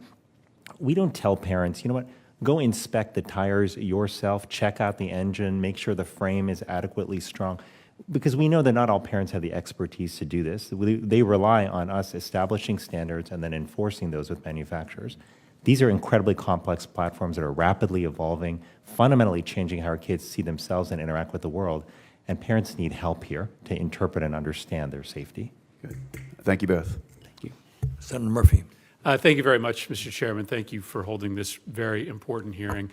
we don't tell parents, you know what, go inspect the tires yourself, check out the engine, make sure the frame is adequately strong, because we know that not all parents have the expertise to do this. They rely on us establishing standards and then enforcing those with manufacturers. These are incredibly complex platforms that are rapidly evolving, fundamentally changing how our kids see themselves and interact with the world, and parents need help here to interpret and understand their safety. Good. Thank you both. Thank you. Senator Murphy. Thank you very much, Mr. Chairman. Thank you for holding this very important hearing.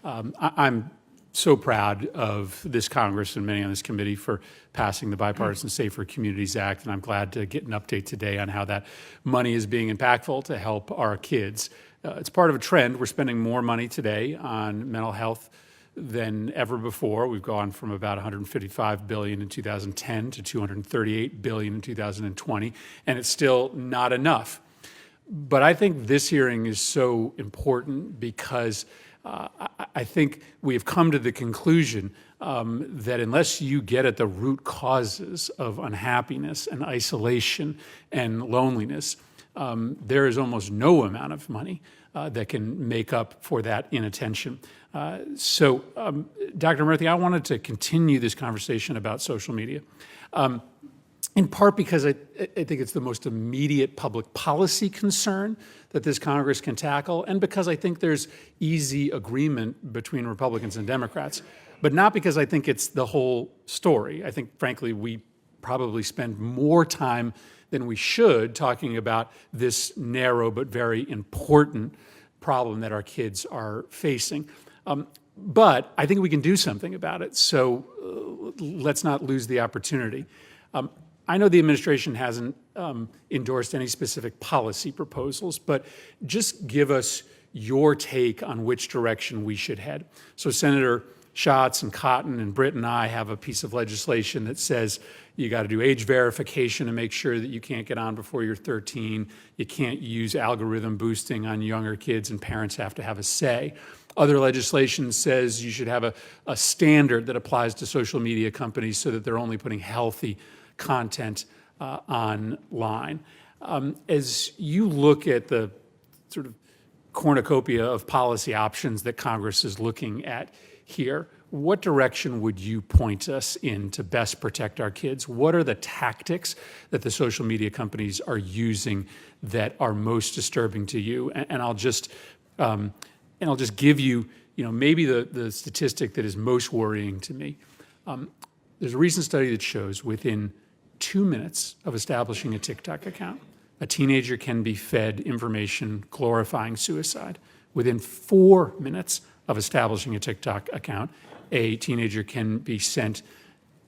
I'm so proud of this Congress and many on this committee for passing the Bipartisan Safer Communities Act, and I'm glad to get an update today on how that money is being impactful to help our kids. It's part of a trend. We're spending more money today on mental health than ever before. We've gone from about $155 billion in 2010 to $238 billion in 2020, and it's still not enough. But I think this hearing is so important because I think we have come to the conclusion that unless you get at the root causes of unhappiness and isolation and loneliness, there is almost no amount of money that can make up for that inattention. So, Dr. Murthy, I wanted to continue this conversation about social media, in part because I think it's the most immediate public policy concern that this Congress can tackle, and because I think there's easy agreement between Republicans and Democrats, but not because I think it's the whole story. I think, frankly, we probably spend more time than we should talking about this narrow but very important problem that our kids are facing. But I think we can do something about it, so let's not lose the opportunity. I know the administration hasn't endorsed any specific policy proposals, but just give us your take on which direction we should head. So Senator Schatz and Cotton and Britt and I have a piece of legislation that says you got to do age verification to make sure that you can't get on before you're 13. You can't use algorithm boosting on younger kids, and parents have to have a say. Other legislation says you should have a standard that applies to social media companies so that they're only putting healthy content online. As you look at the sort of cornucopia of policy options that Congress is looking at here, what direction would you point us in to best protect our kids? What are the tactics that the social media companies are using that are most disturbing to you? And I'll just give you, maybe the statistic that is most worrying to me. There's a recent study that shows within 2 minutes of establishing a TikTok account, a teenager can be fed information glorifying suicide. Within 4 minutes of establishing a TikTok account, a teenager can be sent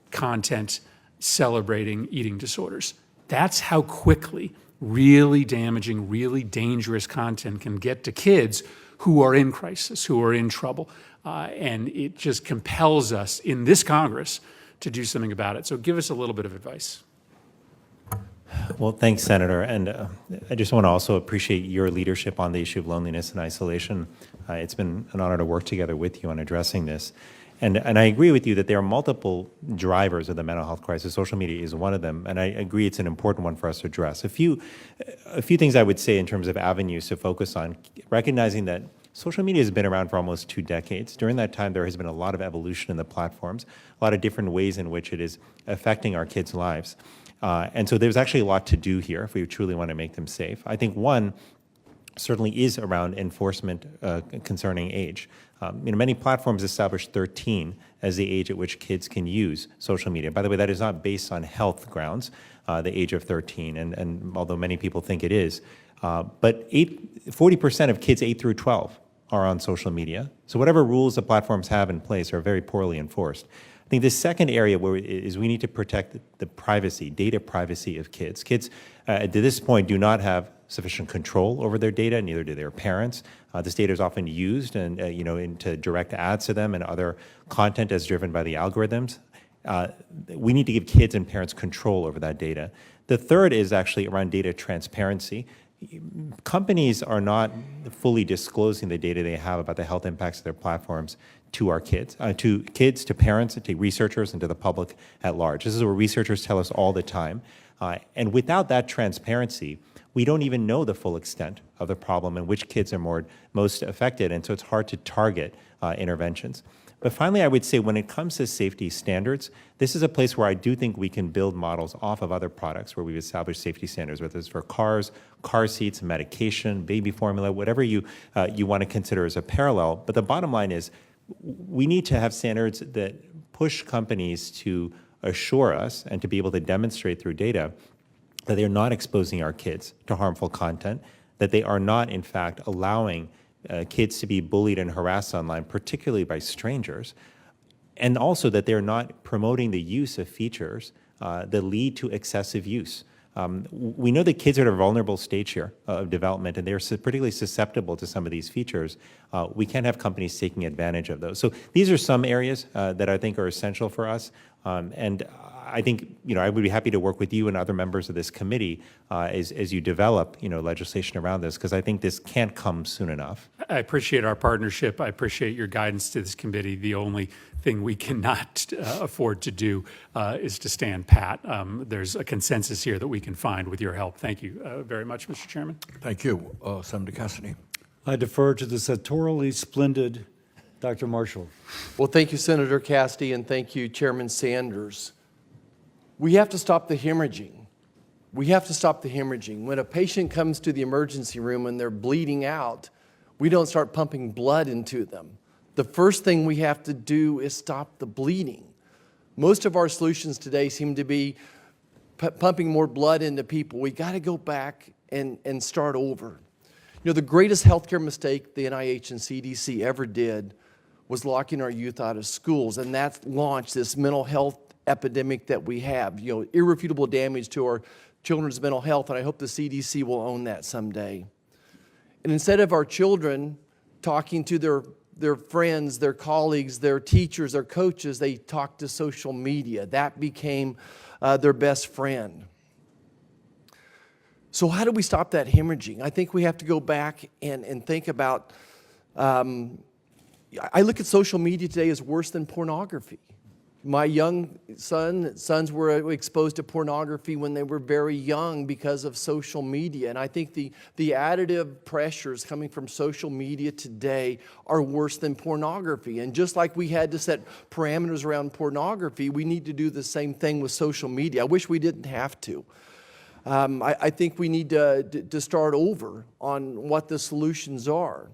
content celebrating eating disorders. That's how quickly really damaging, really dangerous content can get to kids who are in crisis, who are in trouble. And it just compels us in this Congress to do something about it. So give us a little bit of advice. Well, thanks, Senator. And I just want to also appreciate your leadership on the issue of loneliness and isolation. It's been an honor to work together with you on addressing this. And I agree with you that there are multiple drivers of the mental health crisis. Social media is one of them, and I agree it's an important one for us to address. A few things I would say in terms of avenues to focus on, recognizing that social media has been around for almost 2 decades. During that time, there has been a lot of evolution in the platforms, a lot of different ways in which it is affecting our kids' lives. And so there's actually a lot to do here if we truly want to make them safe. I think one certainly is around enforcement concerning age. Many platforms establish 13 as the age at which kids can use social media. By the way, that is not based on health grounds, the age of 13, and although many people think it is. But 40% of kids 8 through 12 are on social media. So whatever rules the platforms have in place are very poorly enforced. I think the second area is we need to protect the privacy, data privacy of kids. Kids, at this point, do not have sufficient control over their data, neither do their parents. This data is often used into direct ads to them and other content as driven by the algorithms. We need to give kids and parents control over that data. The third is actually around data transparency. Companies are not fully disclosing the data they have about the health impacts of their platforms to our kids, to parents, to researchers, and to the public at large. This is what researchers tell us all the time. And without that transparency, we don't even know the full extent of the problem and which kids are most affected, and so it's hard to target interventions. But finally, I would say when it comes to safety standards, this is a place where I do think we can build models off of other products where we've established safety standards, whether it's for cars, car seats, medication, baby formula, whatever you want to consider as a parallel. But the bottom line is we need to have standards that push companies to assure us and to be able to demonstrate through data that they're not exposing our kids to harmful content, that they are not, in fact, allowing kids to be bullied and harassed online, particularly by strangers, and also that they're not promoting the use of features that lead to excessive use. We know that kids are at a vulnerable stage here of development, and they're particularly susceptible to some of these features. We can't have companies taking advantage of those. So these are some areas that I think are essential for us. And I think I would be happy to work with you and other members of this committee as you develop legislation around this, because I think this can't come soon enough. I appreciate our partnership. I appreciate your guidance to this committee. The only thing we cannot afford to do is to stand pat. There's a consensus here that we can find with your help. Thank you very much, Mr. Chairman. Thank you, Senator Cassidy. I defer to the senatorially splendid Dr. Marshall. Well, thank you, Senator Cassidy, and thank you, Chairman Sanders. We have to stop the hemorrhaging. We have to stop the hemorrhaging. When a patient comes to the emergency room and they're bleeding out, we don't start pumping blood into them. The first thing we have to do is stop the bleeding. Most of our solutions today seem to be pumping more blood into people. We got to go back and start over. You know, the greatest healthcare mistake the NIH and CDC ever did was locking our youth out of schools, and that launched this mental health epidemic that we have. You know, irrefutable damage to our children's mental health, and I hope the CDC will own that someday. And instead of our children talking to their friends, their colleagues, their teachers, their coaches, they talk to social media. That became their best friend. So how do we stop that hemorrhaging? I think we have to go back and think about, I look at social media today as worse than pornography. My young sons were exposed to pornography when they were very young because of social media. And I think the additive pressures coming from social media today are worse than pornography. And just like we had to set parameters around pornography, we need to do the same thing with social media. I wish we didn't have to. I think we need to start over on what the solutions are.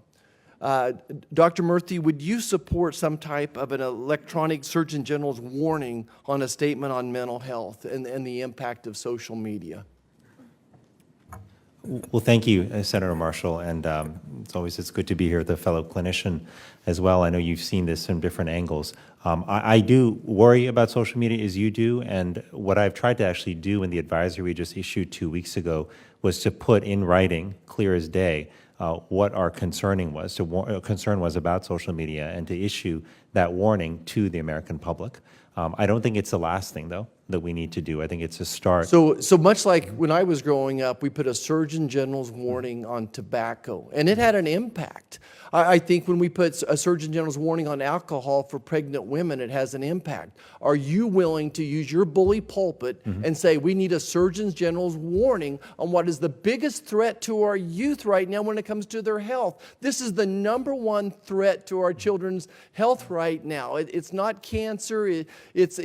Dr. Murthy, would you support some type of an electronic Surgeon General's warning on a statement on mental health and the impact of social media? Well, thank you, Senator Marshall, and it's good to be here with a fellow clinician as well. I know you've seen this from different angles. I do worry about social media as you do, and what I've tried to actually do in the advisory we just issued 2 weeks ago was to put in writing, clear as day, what our concern was about social media, and to issue that warning to the American public. I don't think it's the last thing, though, that we need to do. I think it's a start. So much like when I was growing up, we put a Surgeon General's warning on tobacco, and it had an impact. I think when we put a Surgeon General's warning on alcohol for pregnant women, it has an impact. Are you willing to use your bully pulpit and say we need a Surgeon General's warning on what is the biggest threat to our youth right now when it comes to their health? This is the #1 threat to our children's health right now. It's not cancer. It's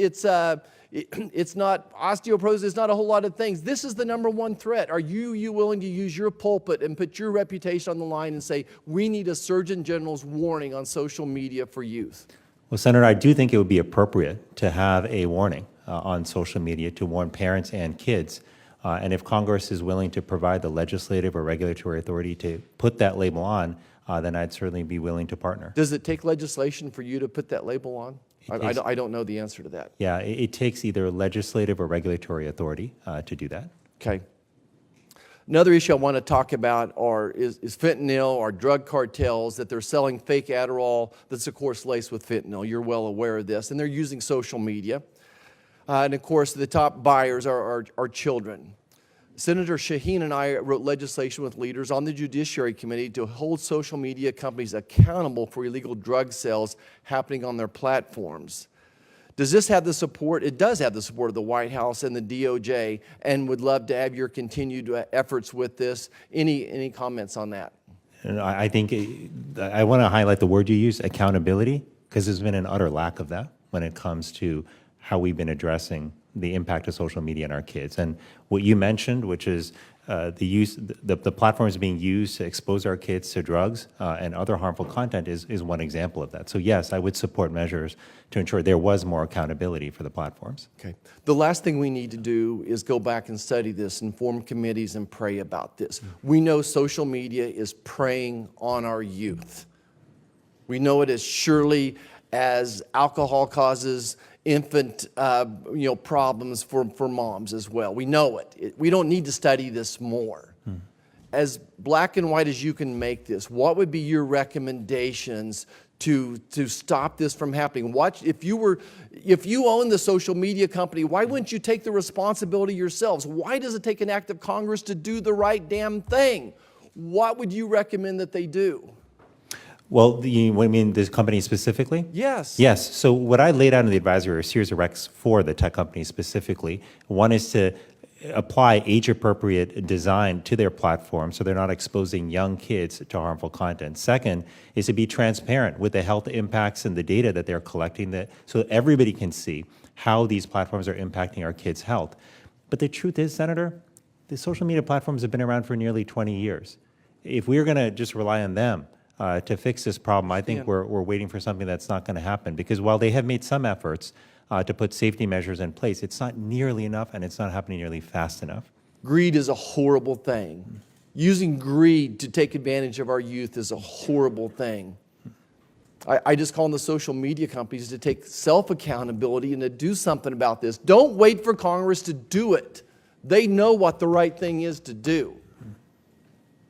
not osteoporosis. It's not a whole lot of things. This is the #1 threat. Are you willing to use your pulpit and put your reputation on the line and say, we need a Surgeon General's warning on social media for youth? Well, Senator, I do think it would be appropriate to have a warning on social media to warn parents and kids. And if Congress is willing to provide the legislative or regulatory authority to put that label on, then I'd certainly be willing to partner. Does it take legislation for you to put that label on? I don't know the answer to that. Yeah, it takes either legislative or regulatory authority to do that. Okay. Another issue I want to talk about is fentanyl or drug cartels, that they're selling fake Adderall that's, of course, laced with fentanyl. You're well aware of this. And they're using social media. And, of course, the top buyers are children. Senator Shaheen and I wrote legislation with leaders on the Judiciary Committee to hold social media companies accountable for illegal drug sales happening on their platforms. Does this have the support? It does have the support of the White House and the DOJ, and would love to have your continued efforts with this. Any comments on that? And I think I want to highlight the word you use, accountability, because there's been an utter lack of that when it comes to how we've been addressing the impact of social media on our kids. And what you mentioned, which is the platforms being used to expose our kids to drugs and other harmful content is one example of that. So yes, I would support measures to ensure there was more accountability for the platforms. Okay. The last thing we need to do is go back and study this and form committees and pray about this. We know social media is preying on our youth. We know it as surely as alcohol causes infant problems for moms as well. We know it. We don't need to study this more. As black and white as you can make this, what would be your recommendations to stop this from happening? If you own the social media company, why wouldn't you take the responsibility yourselves? Why does it take an act of Congress to do the right damn thing? What would you recommend that they do? Well, what do you mean, this company specifically? Yes. Yes. So what I laid out in the advisory are a series of recs for the tech companies specifically. One is to apply age-appropriate design to their platform so they're not exposing young kids to harmful content. Second is to be transparent with the health impacts and the data that they're collecting so that everybody can see how these platforms are impacting our kids' health. But the truth is, Senator, the social media platforms have been around for nearly 20 years. If we're going to just rely on them to fix this problem, I think we're waiting for something that's not going to happen. Because while they have made some efforts, to put safety measures in place. It's not nearly enough, and it's not happening nearly fast enough. Greed is a horrible thing. Using greed to take advantage of our youth is a horrible thing. I just call on the social media companies to take self-accountability and to do something about this. Don't wait for Congress to do it. They know what the right thing is to do.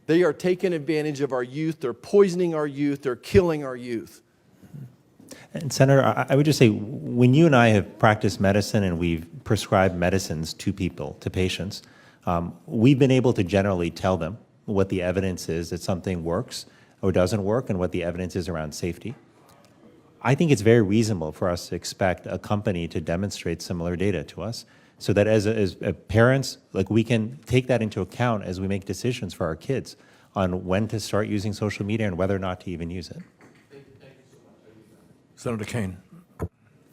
They are taking advantage of our youth. They're poisoning our youth. They're killing our youth. And Senator, I would just say, when you and I have practiced medicine and we've prescribed medicines to people, to patients, we've been able to generally tell them what the evidence is that something works or doesn't work and what the evidence is around safety. I think it's very reasonable for us to expect a company to demonstrate similar data to us so that as parents, like, we can take that into account as we make decisions for our kids on when to start using social media and whether or not to even use it. Senator Kane.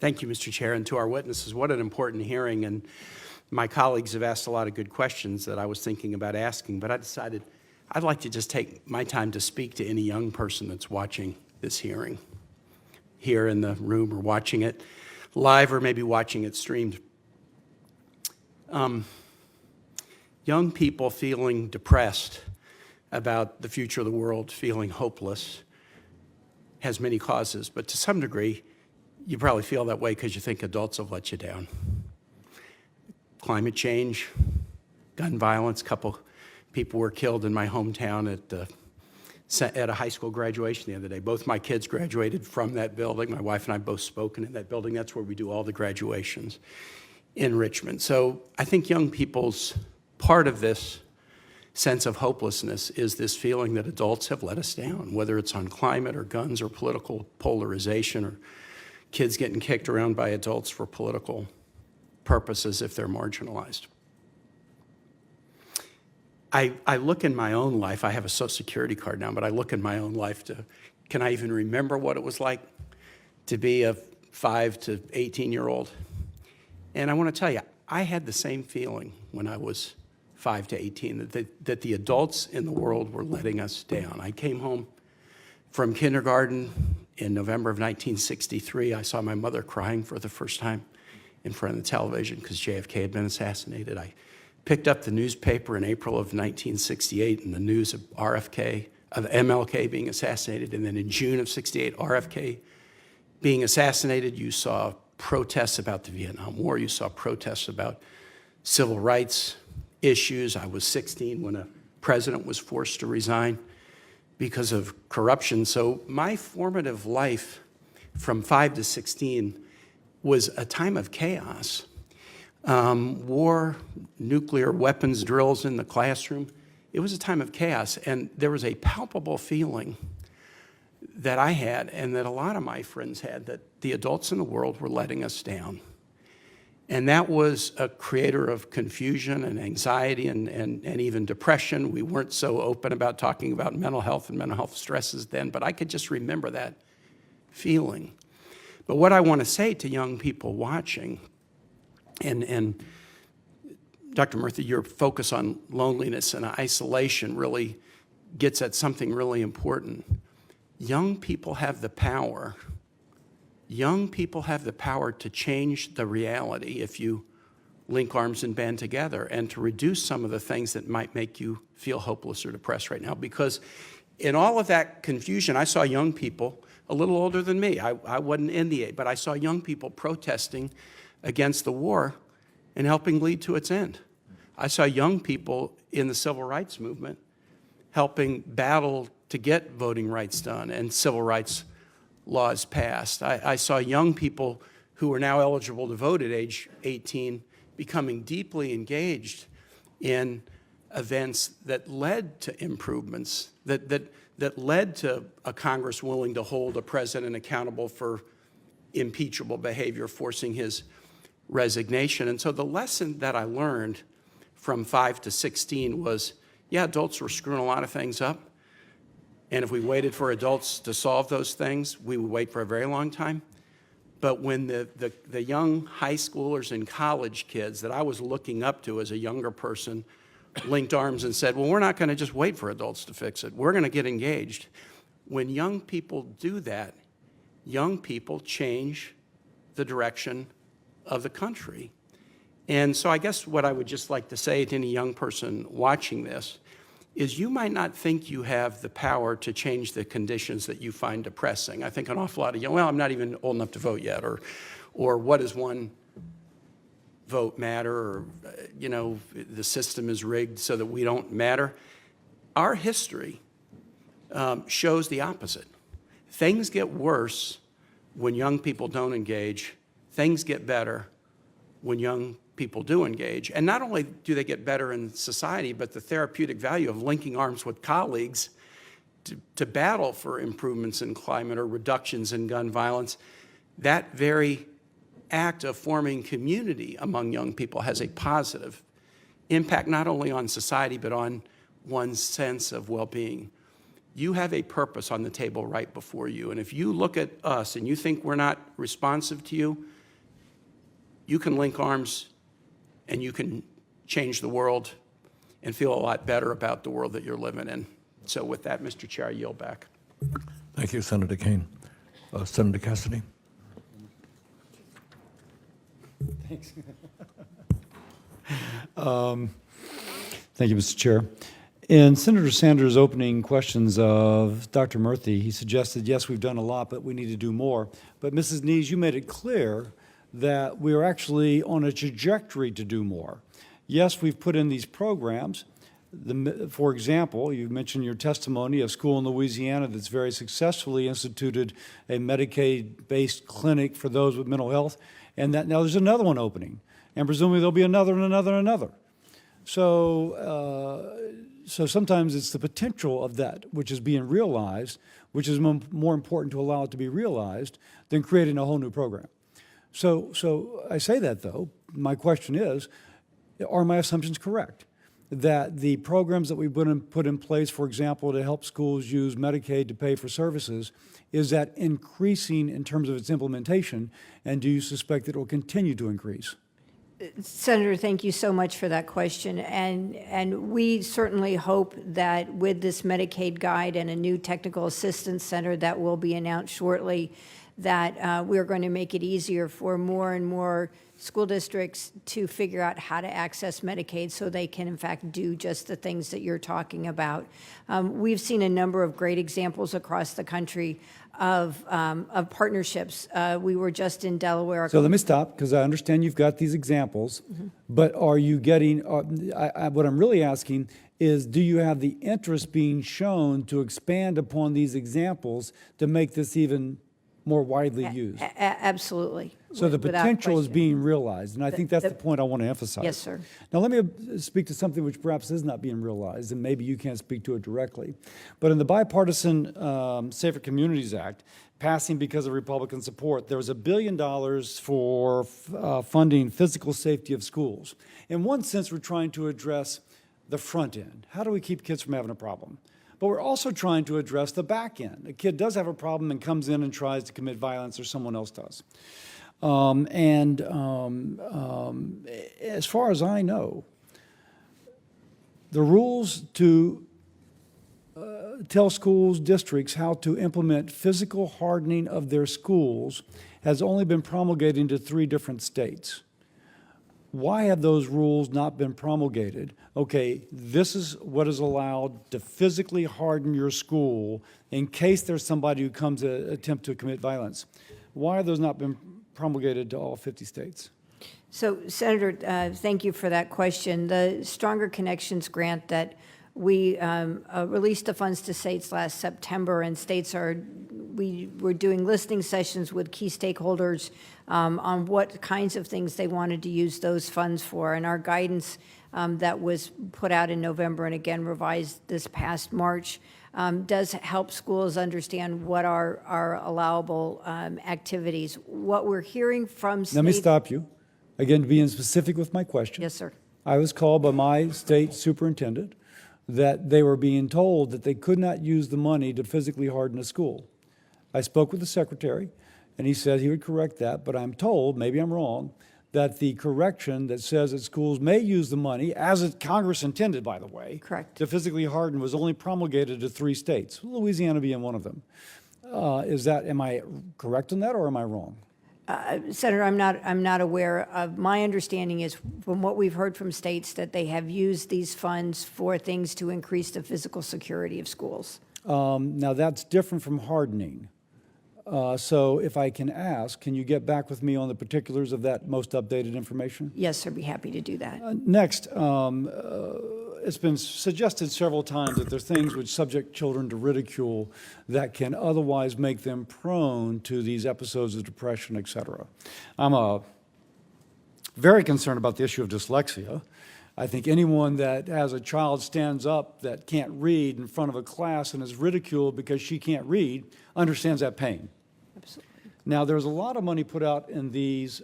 Thank you, Mr. Chair, and to our witnesses. What an important hearing, and my colleagues have asked a lot of good questions that I was thinking about asking, but I decided I'd like to just take my time to speak to any young person that's watching this hearing here in the room or watching it live or maybe watching it streamed. Young people feeling depressed about the future of the world, feeling hopeless, has many causes, but to some degree, you probably feel that way because you think adults have let you down. Climate change, gun violence, a couple people were killed in my hometown at a high school graduation the other day. Both my kids graduated from that building. My wife and I both spoken in that building. That's where we do all the graduations in Richmond. So I think young people's part of this sense of hopelessness is this feeling that adults have let us down, whether it's on climate or guns or political polarization or kids getting kicked around by adults for political purposes if they're marginalized. I look in my own life, I have a Social Security card now, but I look in my own life can I even remember what it was like to be a 5 to 18-year-old? And I want to tell you, I had the same feeling when I was 5 to 18, that the adults in the world were letting us down. I came home from kindergarten in November of 1963. I saw my mother crying for the first time in front of the television because JFK had been assassinated. I picked up the newspaper in April of 1968 and the news of MLK being assassinated. And then in June of 68, RFK being assassinated. You saw protests about the Vietnam War. You saw protests about civil rights issues. I was 16 when a president was forced to resign because of corruption. So my formative life from 5 to 16 was a time of chaos. War, nuclear weapons drills in the classroom. It was a time of chaos, and there was a palpable feeling that I had and that a lot of my friends had that the adults in the world were letting us down. And that was a creator of confusion and anxiety and even depression. We weren't so open about talking about mental health and mental health stresses then, but I could just remember that feeling. But what I want to say to young people watching, and Dr. Murthy, your focus on loneliness and isolation really gets at something really important. Young people have the power. Young people have the power to change the reality if you link arms and band together and to reduce some of the things that might make you feel hopeless or depressed right now. Because in all of that confusion, I saw young people a little older than me. I wasn't in the age, but I saw young people protesting against the war and helping lead to its end. I saw young people in the civil rights movement helping battle to get voting rights done and civil rights laws passed. I saw young people who were now eligible to vote at age 18 becoming deeply engaged in events that led to improvements, that led to a Congress willing to hold a president accountable for impeachable behavior, forcing his resignation. And so the lesson that I learned from 5 to 16 was, yeah, adults were screwing a lot of things up. And if we waited for adults to solve those things, we would wait for a very long time. But when the young high schoolers and college kids that I was looking up to as a younger person linked arms and said, well, we're not going to just wait for adults to fix it. We're going to get engaged. When young people do that, young people change the direction of the country. And so I guess what I would just like to say to any young person watching this is you might not think you have the power to change the conditions that you find depressing. I think an awful lot of young, well, I'm not even old enough to vote yet, or what does one vote matter, or, the system is rigged so that we don't matter. Our history shows the opposite. Things get worse when young people don't engage. Things get better when young people do engage. And not only do they get better in society, but the therapeutic value of linking arms with colleagues to battle for improvements in climate or reductions in gun violence, that very act of forming community among young people has a positive impact not only on society, but on one's sense of well-being. You have a purpose on the table right before you. And if you look at us and you think we're not responsive to you, you can link arms and you can change the world and feel a lot better about the world that you're living in. So with that, Mr. Chair, I yield back. Thank you, Senator Kane. Senator Cassidy. Thanks. Thank you, Mr. Chair. In Senator Sanders' opening questions of Dr. Murthy, he suggested, yes, we've done a lot, but we need to do more. But Mrs. Nees, you made it clear that we are actually on a trajectory to do more. Yes, we've put in these programs. For example, you mentioned your testimony, a school in Louisiana that's very successfully instituted a Medicaid-based clinic for those with mental health, and that now there's another one opening, and presumably there'll be another and another and another. So sometimes it's the potential of that which is being realized, which is more important to allow it to be realized than creating a whole new program. So I say that, though. My question is, are my assumptions correct? That the programs that we put in place, for example, to help schools use Medicaid to pay for services, is that increasing in terms of its implementation, and do you suspect that it will continue to increase? Senator, thank you so much for that question. And we certainly hope that with this Medicaid guide and a new technical assistance center that will be announced shortly, that we're going to make it easier for more and more school districts to figure out how to access Medicaid so they can, in fact, do just the things that you're talking about. We've seen a number of great examples across the country of partnerships. We were just in Delaware. So let me stop, because I understand you've got these examples, but are you getting, what I'm really asking is, do you have the interest being shown to expand upon these examples to make this even more widely used? Absolutely. So the Without potential is question. being realized, and I think that's the point I want to emphasize. Yes, sir. Now let me speak to something which perhaps is not being realized, and maybe you can't speak to it directly. But in the Bipartisan Safer Communities Act, passing because of Republican support, there was $1 billion for funding physical safety of schools. In one sense, we're trying to address the front end. How do we keep kids from having a problem? But we're also trying to address the back end. A kid does have a problem and comes in and tries to commit violence, or someone else does. As far as I know, the rules to tell schools, districts how to implement physical hardening of their schools has only been promulgated into 3 different states. Why have those rules not been promulgated? Okay, this is what is allowed to physically harden your school in case there's somebody who comes to attempt to commit violence. Why have those not been promulgated to all 50 states? So, Senator, thank you for that question. The Stronger Connections grant that we released the funds to states last September, and we were doing listening sessions with key stakeholders on what kinds of things they wanted to use those funds for. And our guidance that was put out in November and again revised this past March does help schools understand what are allowable activities. What we're hearing from states... Let me stop you. Again, being specific with my question. Yes, sir. I was called by my state superintendent that they were being told that they could not use the money to physically harden a school. I spoke with the secretary, and he said he would correct that, but I'm told, maybe I'm wrong, that the correction that says that schools may use the money, as Congress intended, by the way, Correct. to physically harden, was only promulgated to 3 states, Louisiana being one of them. Am I correct on that, or am I wrong? Senator, I'm not aware of. My understanding is, from what we've heard from states, that they have used these funds for things to increase the physical security of schools. Now, that's different from hardening. So if I can ask, can you get back with me on the particulars of that most updated information? Yes, sir, be happy to do that. Next, it's been suggested several times that there are things which subject children to ridicule that can otherwise make them prone to these episodes of depression, et cetera. I'm very concerned about the issue of dyslexia. I think anyone that has a child stands up that can't read in front of a class and is ridiculed because she can't read understands that pain. Absolutely. Now, there's a lot of money put out in these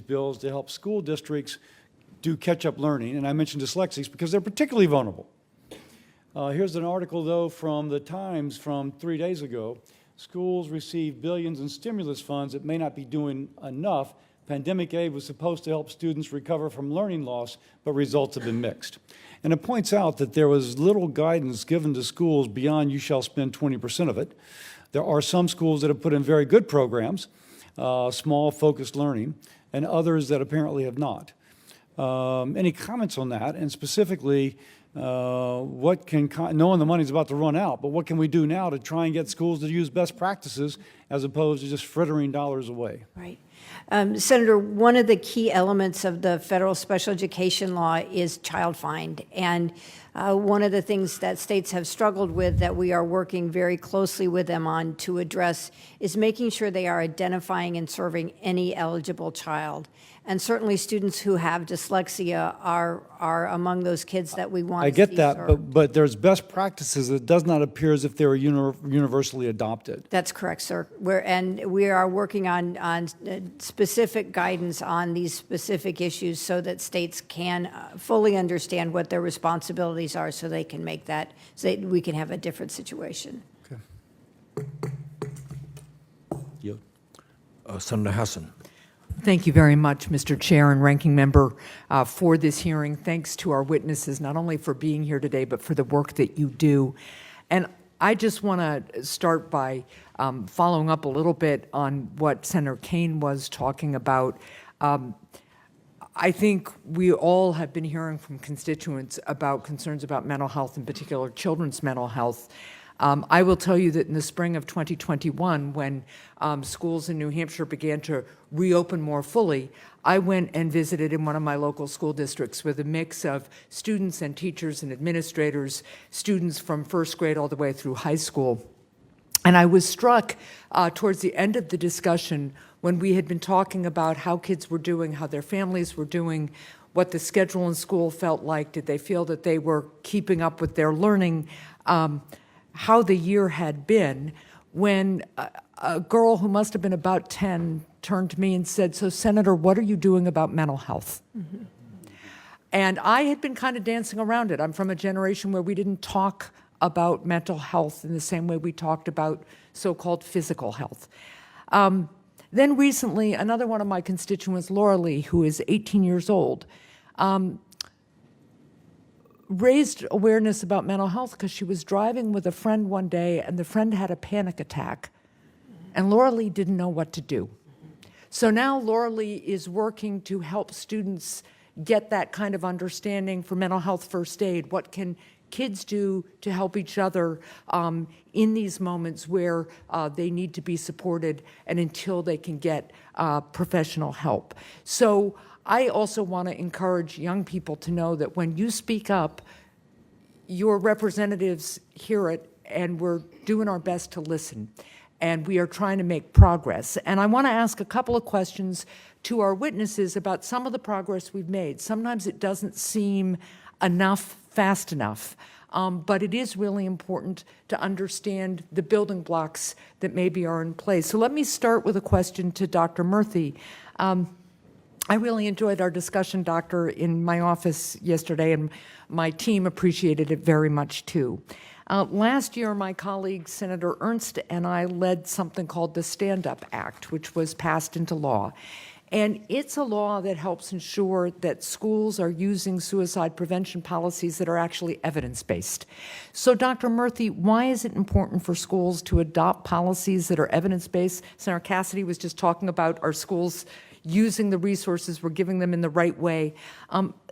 bills to help school districts do catch-up learning, and I mentioned dyslexics because they're particularly vulnerable. Here's an article, though, from the Times from 3 days ago. Schools receive billions in stimulus funds that may not be doing enough. Pandemic aid was supposed to help students recover from learning loss, but results have been mixed. And it points out that there was little guidance given to schools beyond you shall spend 20% of it. There are some schools that have put in very good programs, small focused learning, and others that apparently have not. Any comments on that? And specifically, what can, knowing the money's about to run out, but what can we do now to try and get schools to use best practices as opposed to just frittering dollars away? Right. Senator, one of the key elements of the federal special education law is child find. And one of the things that states have struggled with that we are working very closely with them on to address is making sure they are identifying and serving any eligible child. And certainly students who have dyslexia are among those kids that we want to see I get that, served. but there's best practices. It does not appear as if they were universally adopted. That's correct, sir. We are working on specific guidance on these specific issues so that states can fully understand what their responsibilities are so they can make that, so that we can have a different situation. Okay. Yield. Senator Hassan. Thank you very much, Mr. Chair and Ranking Member, for this hearing. Thanks to our witnesses, not only for being here today, but for the work that you do. And I just want to start by following up a little bit on what Senator Kaine was talking about. I think we all have been hearing from constituents about concerns about mental health, in particular children's mental health. I will tell you that in the spring of 2021, when schools in New Hampshire began to reopen more fully, I went and visited in one of my local school districts with a mix of students and teachers and administrators, students from first grade all the way through high school. And I was struck towards the end of the discussion when we had been talking about how kids were doing, how their families were doing, what the schedule in school felt like, did they feel that they were keeping up with their learning, how the year had been, when a girl who must have been about 10 turned to me and said, "So, Senator, what are you doing about mental health?" Mm-hmm. And I had been kind of dancing around it. I'm from a generation where we didn't talk about mental health in the same way we talked about so-called physical health. Then recently, another one of my constituents, Laura Lee, who is 18 years old, raised awareness about mental health because she was driving with a friend one day and the friend had a panic attack. And Laura Lee didn't know what to do. So now Laura Lee is working to help students get that kind of understanding for mental health first aid. What can kids do to help each other in these moments where they need to be supported and until they can get professional help? So I also want to encourage young people to know that when you speak up, your representatives hear it, and we're doing our best to listen, and we are trying to make progress. And I want to ask a couple of questions to our witnesses about some of the progress we've made. Sometimes it doesn't seem enough, fast enough, but it is really important to understand the building blocks that maybe are in place. So let me start with a question to Dr. Murthy. I really enjoyed our discussion, Doctor, in my office yesterday, and my team appreciated it very much, too. Last year, my colleague, Senator Ernst, and I led something called the Stand Up Act, which was passed into law. And it's a law that helps ensure that schools are using suicide prevention policies that are actually evidence-based. So, Dr. Murthy, why is it important for schools to adopt policies that are evidence-based? Senator Cassidy was just talking about our schools using the resources we're giving them in the right way.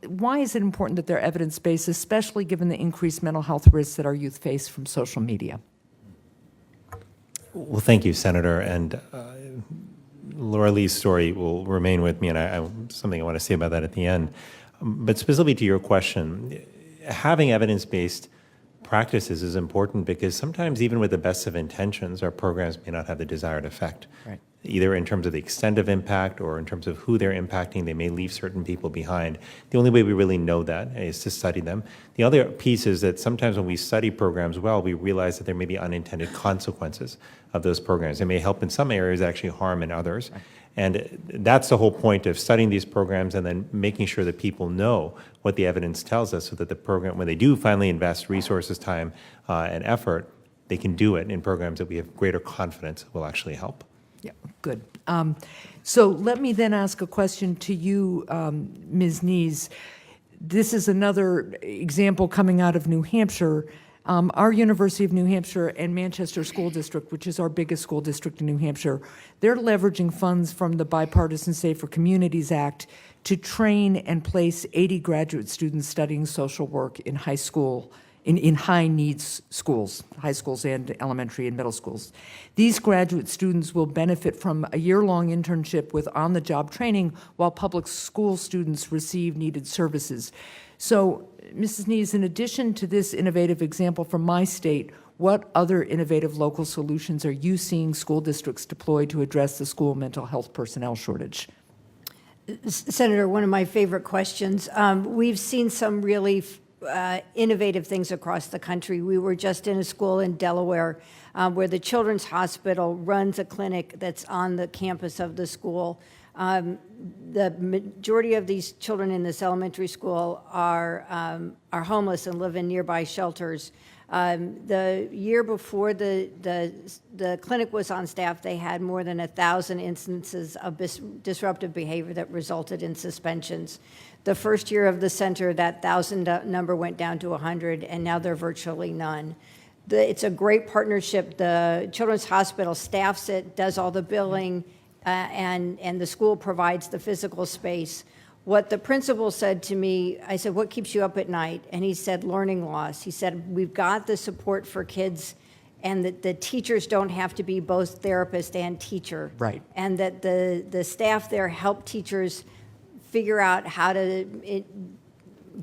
Why is it important that they're evidence-based, especially given the increased mental health risks that our youth face from social media? Well, thank you, Senator. And Laura Lee's story will remain with me, and something I want to say about that at the end. But specifically to your question, having evidence-based practices is important because sometimes even with the best of intentions, our programs may not have the desired effect. Right. Either in terms of the extent of impact or in terms of who they're impacting, they may leave certain people behind. The only way we really know that is to study them. The other piece is that sometimes when we study programs well, we realize that there may be unintended consequences of those programs. They may help in some areas, actually harm in others. Right. And that's the whole point of studying these programs and then making sure that people know what the evidence tells us so that the program, when they do finally invest resources, time, and effort, they can do it in programs that we have greater confidence will actually help. Yeah, good. So let me then ask a question to you, Ms. Nees. This is another example coming out of New Hampshire. Our University of New Hampshire and Manchester School District, which is our biggest school district in New Hampshire, they're leveraging funds from the Bipartisan Safer Communities Act to train and place 80 graduate students studying social work in high school, in high needs schools, high schools and elementary and middle schools. These graduate students will benefit from a year-long internship with on-the-job training while public school students receive needed services. So, Mrs. Nees, in addition to this innovative example from my state, what other innovative local solutions are you seeing school districts deploy to address the school mental health personnel shortage? Senator, one of my favorite questions. We've seen some really innovative things across the country. We were just in a school in Delaware where the Children's Hospital runs a clinic that's on the campus of the school. The majority of these children in this elementary school are homeless and live in nearby shelters. The year before the clinic was on staff, they had more than 1,000 instances of disruptive behavior that resulted in suspensions. The first year of the center, that 1,000 number went down to 100, and now there are virtually none. It's a great partnership. The Children's Hospital staffs it, does all the billing, and the school provides the physical space. What the principal said to me, I said, "What keeps you up at night?" And he said, "Learning loss." He said, "We've got the support for kids, and that the teachers don't have to be both therapist and teacher." Right. And that the staff there help teachers figure out how to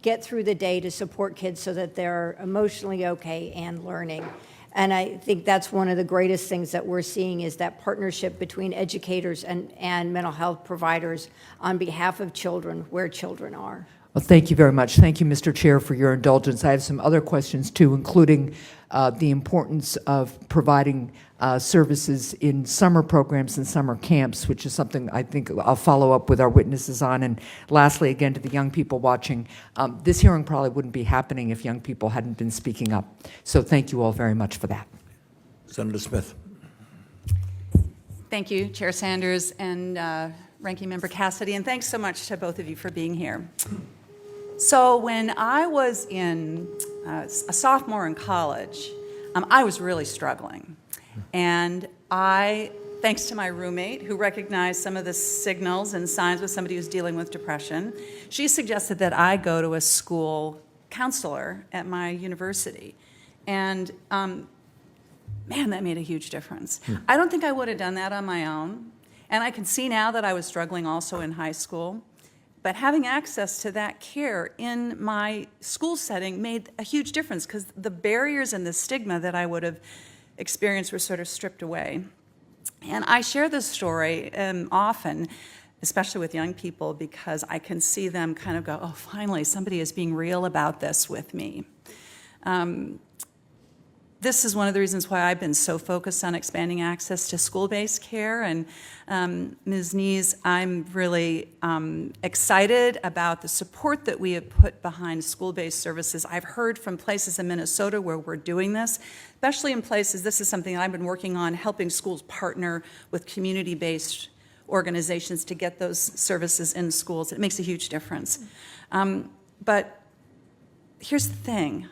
get through the day to support kids so that they're emotionally okay and learning. And I think that's one of the greatest things that we're seeing is that partnership between educators and mental health providers on behalf of children where children are. Well, thank you very much. Thank you, Mr. Chair, for your indulgence. I have some other questions, too, including the importance of providing services in summer programs and summer camps, which is something I think I'll follow up with our witnesses on. And lastly, again, to the young people watching, this hearing probably wouldn't be happening if young people hadn't been speaking up. So thank you all very much for that. Senator Smith. Thank you, Chair Sanders and Ranking Member Cassidy, and thanks so much to both of you for being here. So when I was a sophomore in college, I was really struggling. And thanks to my roommate, who recognized some of the signals and signs with somebody who's dealing with depression, she suggested that I go to a school counselor at my university. And man, that made a huge difference. I don't think I would have done that on my own. And I can see now that I was struggling also in high school. But having access to that care in my school setting made a huge difference because the barriers and the stigma that I would have experienced were sort of stripped away. And I share this story often, especially with young people, because I can see them kind of go, "Oh, finally, somebody is being real about this with me." This is one of the reasons why I've been so focused on expanding access to school-based care. And Ms. Nees, I'm really excited about the support that we have put behind school-based services. I've heard from places in Minnesota where we're doing this, especially in places, this is something I've been working on, helping schools partner with community-based organizations to get those services in schools. It makes a huge difference. But here's the thing.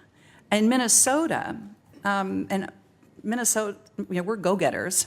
In Minnesota, we're go-getters.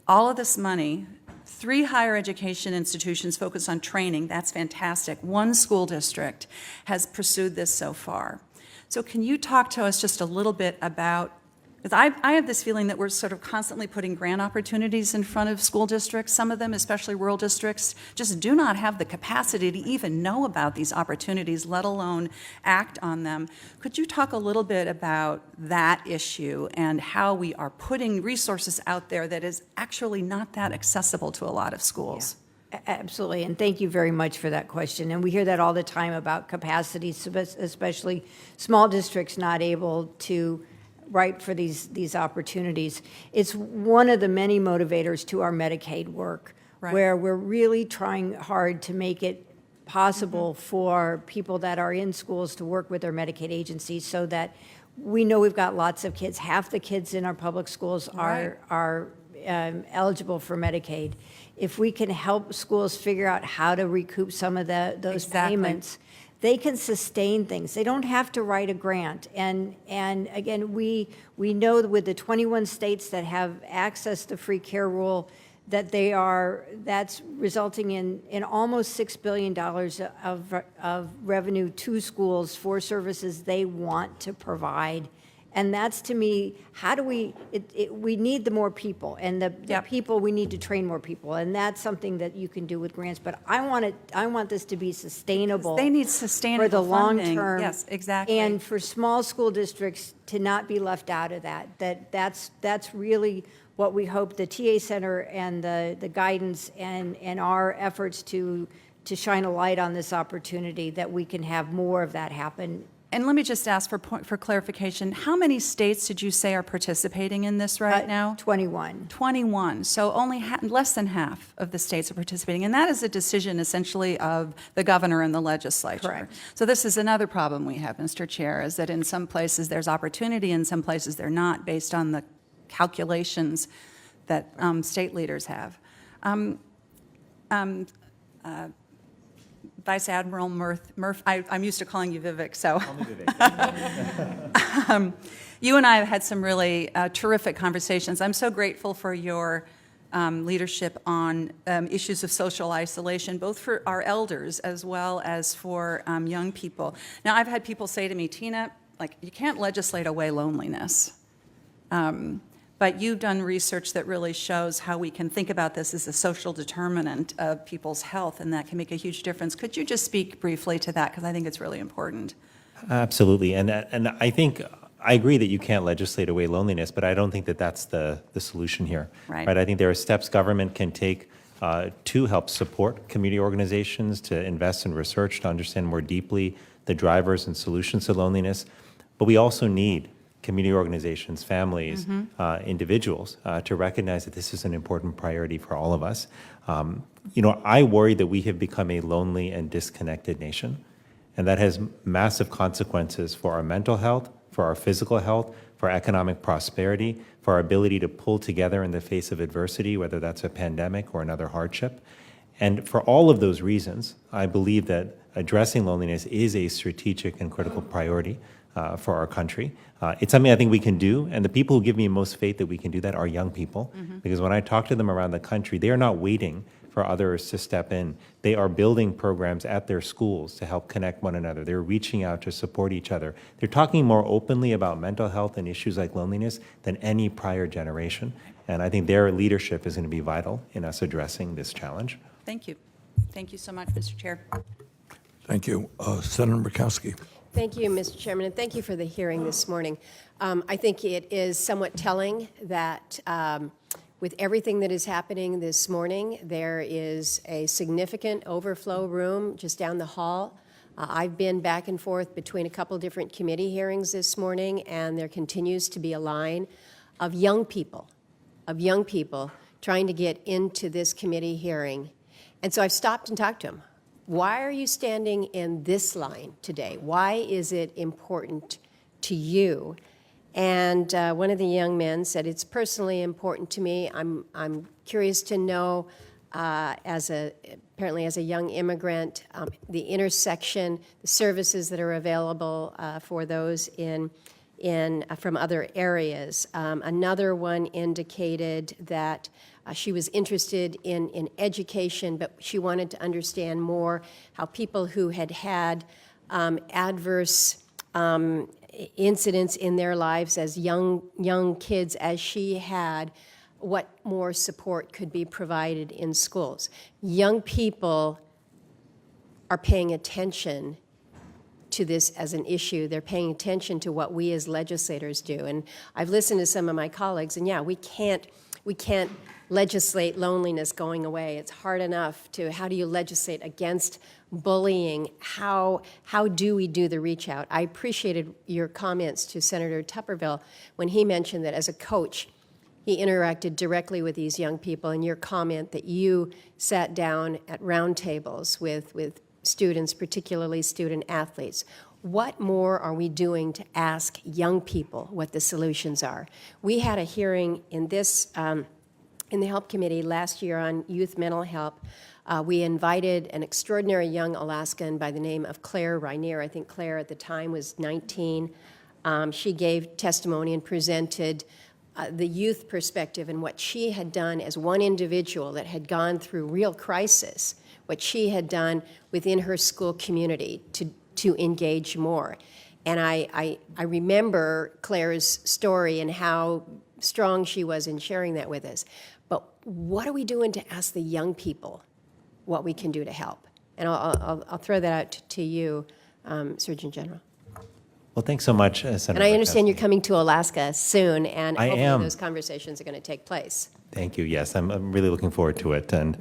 All of this money, 3 higher education institutions focus on training. That's fantastic. 1 school district has pursued this so far. So can you talk to us just a little bit about, because I have this feeling that we're sort of constantly putting grant opportunities in front of school districts. Some of them, especially rural districts, just do not have the capacity to even know about these opportunities, let alone act on them. Could you talk a little bit about that issue and how we are putting resources out there that is actually not that accessible to a lot of schools? Absolutely, and thank you very much for that question. And we hear that all the time about capacity, especially small districts not able to write for these opportunities. It's one of the many motivators to our Medicaid work, Right. where we're really trying hard to make it possible for people that are in schools to work with their Medicaid agencies, so that we know we've got lots of kids. Half the kids in our public schools are eligible for Medicaid. If we can help schools figure out how to recoup some of those payments, they can sustain things. They don't have to write a grant. And again, we know that with the 21 states that have access to free care rule, that's resulting in almost $6 billion of revenue to schools for services they want to provide. And that's, to me, how do we need the more people, and the people, we need to train more people, and that's something that you can do with grants. But I want this to be sustainable. They need sustainable for the long funding. term. Yes, exactly. And for small school districts to not be left out of that's really what we hope the TA Center and the guidance and our efforts to shine a light on this opportunity, that we can have more of that happen. And let me just ask for clarification. How many states did you say are participating in this right now? 21. 21. So only less than half of the states are participating. And that is a decision essentially of the governor and the legislature. Correct. So this is another problem we have, Mr. Chair, is that in some places there's opportunity, in some places they're not, based on the calculations that state leaders have. Vice Admiral Murphy, I'm used to calling you Vivek, so. Call me Vivek. You and I have had some really terrific conversations. I'm so grateful for your leadership on issues of social isolation, both for our elders as well as for young people. Now, I've had people say to me, Tina, like, you can't legislate away loneliness. But you've done research that really shows how we can think about this as a social determinant of people's health, and that can make a huge difference. Could you just speak briefly to that? Because I think it's really important. Absolutely. And I think I agree that you can't legislate away loneliness, but I don't think that that's the solution here. Right. I think there are steps government can take to help support community organizations, to invest in research, to understand more deeply the drivers and solutions to loneliness. But we also need community organizations, families, individuals, to recognize that this is an important priority for all of us. I worry that we have become a lonely and disconnected nation, and that has massive consequences for our mental health, for our physical health, for economic prosperity, for our ability to pull together in the face of adversity, whether that's a pandemic or another hardship. And for all of those reasons, I believe that addressing loneliness is a strategic and critical priority for our country. It's something I think we can do, and the people who give me most faith that we can do that are young people, because when I talk to them around the country, they are not waiting for others to step in. They are building programs at their schools to help connect one another. They're reaching out to support each other. They're talking more openly about mental health and issues like loneliness than any prior generation, and I think their leadership is going to be vital in us addressing this challenge. Thank you. Thank you so much, Mr. Chair. Thank you. Senator Murkowski. Thank you, Mr. Chairman, and thank you for the hearing this morning. I think it is somewhat telling that with everything that is happening this morning, there is a significant overflow room just down the hall. I've been back and forth between a couple different committee hearings this morning, and there continues to be a line of young people trying to get into this committee hearing. And so I've stopped and talked to them. Why are you standing in this line today? Why is it important to you? And one of the young men said, it's personally important to me. I'm curious to know apparently as a young immigrant, the intersection, the services that are available for those from other areas. Another one indicated that she was interested in education, but she wanted to understand more how people who had adverse incidents in their lives as young kids, as she had, what more support could be provided in schools. Young people are paying attention to this as an issue. They're paying attention to what we as legislators do. And I've listened to some of my colleagues, and yeah, we can't legislate loneliness going away. It's hard enough how do you legislate against bullying? How do we do the reach out? I appreciated your comments to Senator Tupperville when he mentioned that as a coach, he interacted directly with these young people, and your comment that you sat down at roundtables with students, particularly student athletes. What more are we doing to ask young people what the solutions are? We had a hearing in this in the Help Committee last year on youth mental health. We invited an extraordinary young Alaskan by the name of Claire Rainier. I think Claire at the time was 19. She gave testimony and presented the youth perspective and what she had done as one individual that had gone through real crisis, what she had done within her school community to engage more. And I remember Claire's story and how strong she was in sharing that with us. But what are we doing to ask the young people what we can do to help? And I'll throw that out to you, Surgeon General. Well, thanks so much, Senator. And I understand Murthy. you're coming to Alaska soon, and I hopefully am. those conversations are going to take place. Thank you. Yes, I'm really looking forward to it. And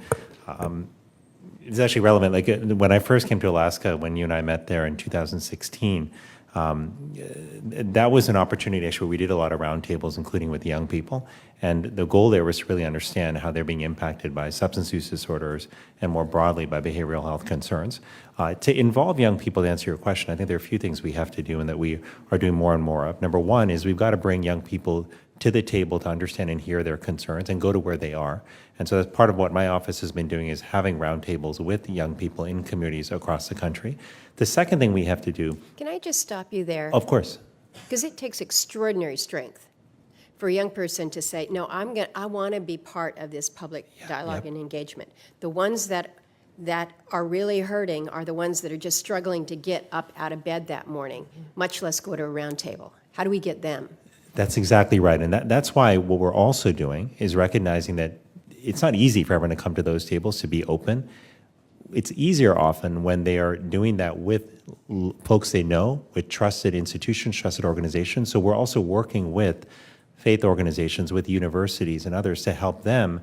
it's actually relevant. Like when I first came to Alaska, when you and I met there in 2016, that was an opportunity actually where we did a lot of roundtables, including with young people. And the goal there was to really understand how they're being impacted by substance use disorders and more broadly by behavioral health concerns. To involve young people, to answer your question, I think there are a few things we have to do and that we are doing more and more of. Number one is we've got to bring young people to the table to understand and hear their concerns and go to where they are. And so that's part of what my office has been doing is having roundtables with young people in communities across the country. The second thing we have to do... Can I just stop you there? Of course. Because it takes extraordinary strength for a young person to say, no, I want to be part of this public dialogue and engagement. The ones that are really hurting are the ones that are just struggling to get up out of bed that morning, much less go to a round table. How do we get them? That's exactly right. And that's why what we're also doing is recognizing that it's not easy for everyone to come to those tables, to be open. It's easier often when they are doing that with folks they know, with trusted institutions, trusted organizations. So we're also working with faith organizations, with universities and others to help them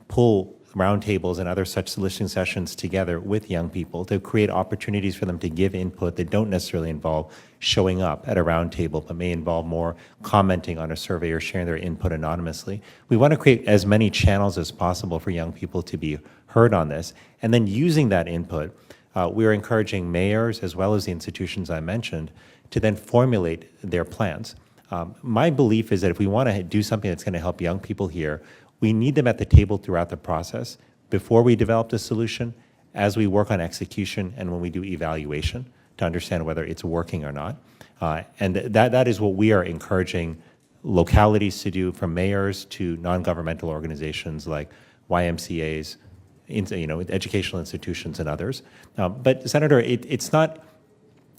pull roundtables and other such listening sessions together with young people to create opportunities for them to give input that don't necessarily involve showing up at a roundtable, but may involve more commenting on a survey or sharing their input anonymously. We want to create as many channels as possible for young people to be heard on this. And then using that input, we're encouraging mayors as well as the institutions I mentioned to then formulate their plans. My belief is that if we want to do something that's going to help young people here, we need them at the table throughout the process, before we develop the solution, as we work on execution, and when we do evaluation to understand whether it's working or not. And that is what we are encouraging localities to do, from mayors to non-governmental organizations like YMCAs, educational institutions and others. But Senator, it's not,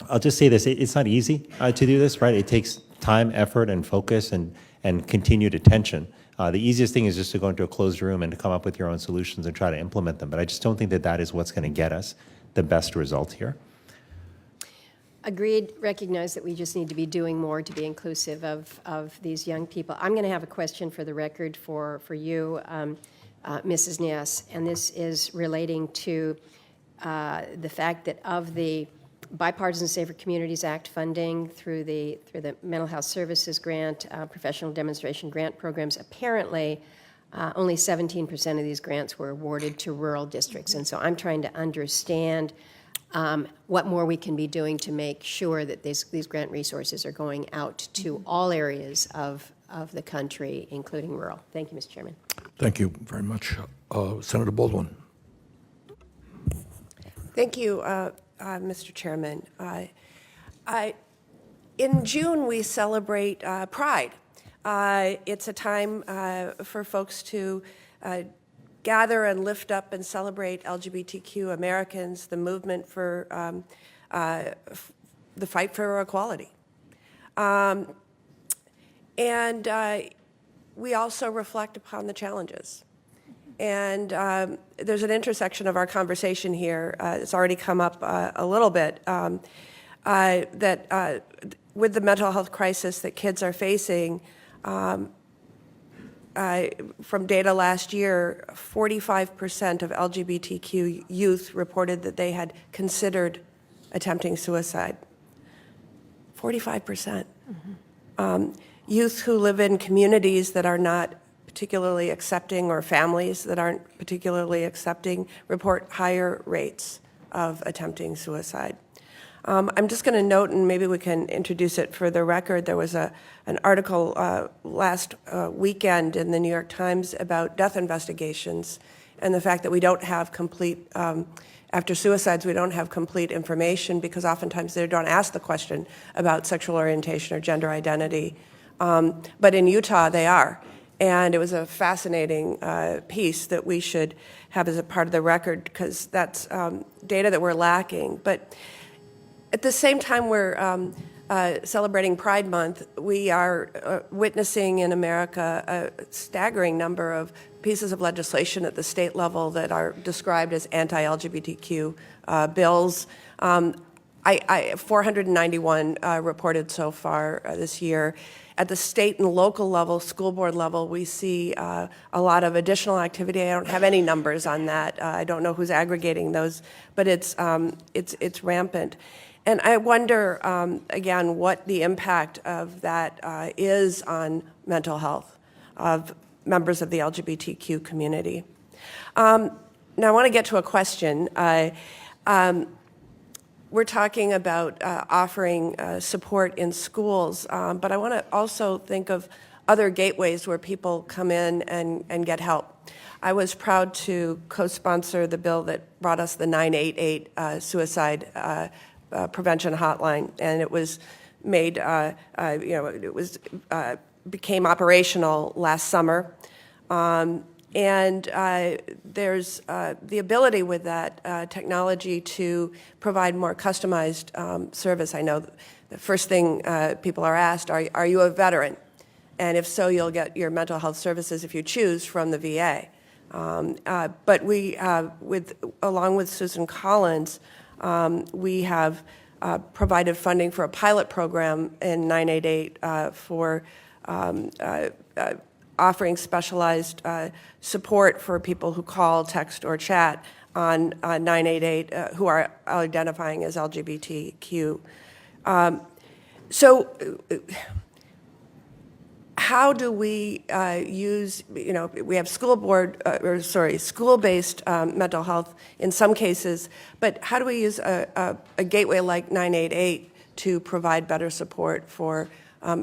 I'll just say this, it's not easy to do this, right? It takes time, effort, and focus and continued attention. The easiest thing is just to go into a closed room and to come up with your own solutions and try to implement them. But I just don't think that is what's going to get us the best result here. Agreed, recognize that we just need to be doing more to be inclusive of these young people. I'm going to have a question for the record for you, Mrs. Ness, and this is relating to the fact that of the Bipartisan Safer Communities Act funding through the Mental Health Services Grant, Professional Demonstration Grant programs, apparently only 17% of these grants were awarded to rural districts. And so I'm trying to understand what more we can be doing to make sure that these grant resources are going out to all areas of the country, including rural. Thank you, Mr. Chairman. Thank you very much. Senator Baldwin. Thank you, Mr. Chairman. In June, we celebrate Pride. It's a time for folks to gather and lift up and celebrate LGBTQ Americans, the movement for the fight for equality. And we also reflect upon the challenges. And there's an intersection of our conversation here. It's already come up a little bit, that with the mental health crisis that kids are facing, from data last year, 45% of LGBTQ youth reported that they had considered attempting suicide. 45%. Youth who live in communities that are not particularly accepting, or families that aren't particularly accepting, report higher rates of attempting suicide. I'm just going to note, and maybe we can introduce it for the record, there was an article last weekend in the New York Times about death investigations and the fact that we don't have complete, after suicides, we don't have complete information because oftentimes they don't ask the question about sexual orientation or gender identity. But in Utah, they are. And it was a fascinating piece that we should have as a part of the record, because that's data that we're lacking. But at the same time we're celebrating Pride Month, we are witnessing in America a staggering number of pieces of legislation at the state level that are described as anti-LGBTQ bills. 491 reported so far this year. At the state and local level, school board level, we see a lot of additional activity. I don't have any numbers on that. I don't know who's aggregating those, but it's rampant. And I wonder, again, what the impact of that is on mental health of members of the LGBTQ community. Now, I want to get to a question. We're talking about offering support in schools, but I want to also think of other gateways where people come in and get help. I was proud to co-sponsor the bill that brought us the 988 suicide prevention hotline, and it was made, became operational last summer. And there's the ability with that technology to provide more customized service. I know the first thing people are asked, are you a veteran? And if so, you'll get your mental health services, if you choose, from the VA. But we, along with Susan Collins, we have provided funding for a pilot program in 988 for offering specialized support for people who call, text, or chat on 988 who are identifying as LGBTQ. So how do we use, we have school-based mental health in some cases, but how do we use a gateway like 988 to provide better support for,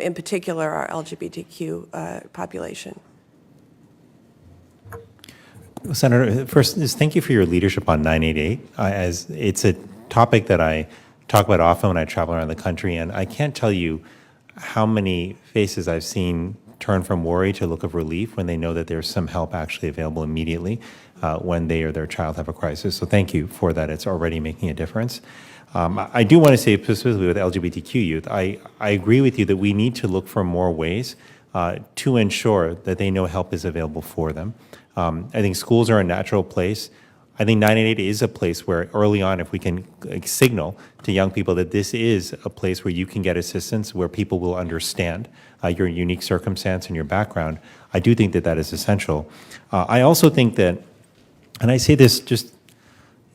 in particular, our LGBTQ population? Well, Senator, first, thank you for your leadership on 988. As it's a topic that I talk about often when I travel around the country, and I can't tell you how many faces I've seen turn from worry to a look of relief when they know that there's some help actually available immediately when they or their child have a crisis. So thank you for that. It's already making a difference. I do want to say specifically with LGBTQ youth, I agree with you that we need to look for more ways to ensure that they know help is available for them. I think schools are a natural place. I think 988 is a place where early on, if we can signal to young people that this is a place where you can get assistance, where people will understand your unique circumstance and your background, I do think that that is essential. I also think that, and I say this just,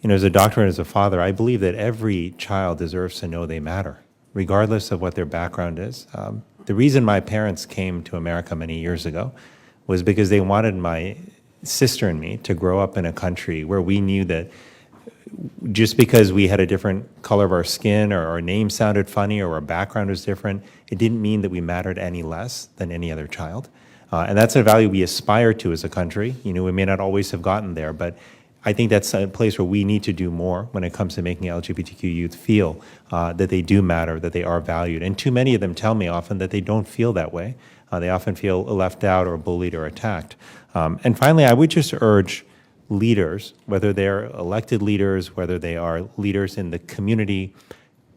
as a doctor and as a father, I believe that every child deserves to know they matter, regardless of what their background is. The reason my parents came to America many years ago was because they wanted my sister and me to grow up in a country where we knew that just because we had a different color of our skin or our name sounded funny or our background was different, it didn't mean that we mattered any less than any other child. And that's a value we aspire to as a country. You know, we may not always have gotten there, but I think that's a place where we need to do more when it comes to making LGBTQ youth feel that they do matter, that they are valued. And too many of them tell me often that they don't feel that way. They often feel left out or bullied or attacked. And finally, I would just urge leaders, whether they're elected leaders, whether they are leaders in the community,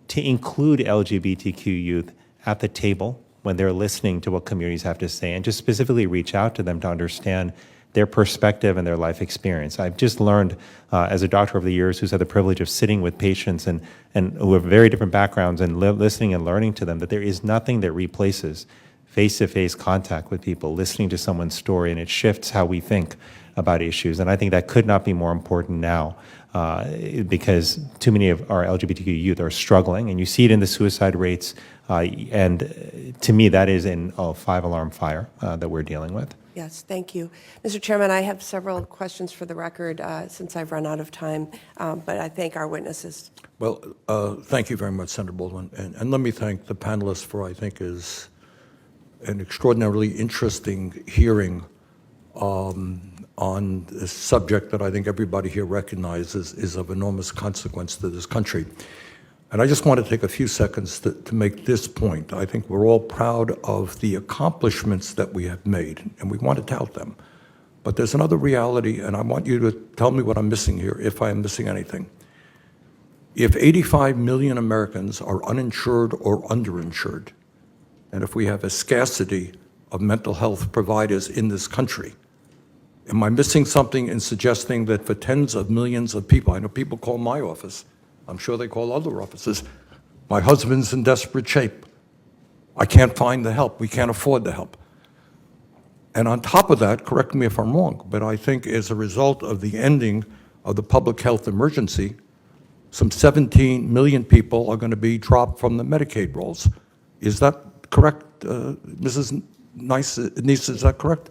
to include LGBTQ youth at the table when they're listening to what communities have to say, and just specifically reach out to them to understand their perspective and their life experience. I've just learned as a doctor over the years who's had the privilege of sitting with patients and who have very different backgrounds and listening and learning to them, that there is nothing that replaces face-to-face contact with people, listening to someone's story, and it shifts how we think about issues. And I think that could not be more important now because too many of our LGBTQ youth are struggling, and you see it in the suicide rates. And to me, that is a 5-alarm fire that we're dealing with. Yes, thank you. Mr. Chairman, I have several questions for the record since I've run out of time, but I thank our witnesses. Well, thank you very much, Senator Baldwin. And let me thank the panelists for, I think, is an extraordinarily interesting hearing on this subject that I think everybody here recognizes is of enormous consequence to this country. And I just want to take a few seconds to make this point. I think we're all proud of the accomplishments that we have made, and we want to tout them. But there's another reality, and I want you to tell me what I'm missing here, if I am missing anything. If 85 million Americans are uninsured or underinsured, and if we have a scarcity of mental health providers in this country, am I missing something in suggesting that for tens of millions of people, I know people call my office, I'm sure they call other offices, my husband's in desperate shape. I can't find the help. We can't afford the help. And on top of that, correct me if I'm wrong, but I think as a result of the ending of the public health emergency, some 17 million people are going to be dropped from the Medicaid rolls. Is that correct, Mrs. Nice, is that correct?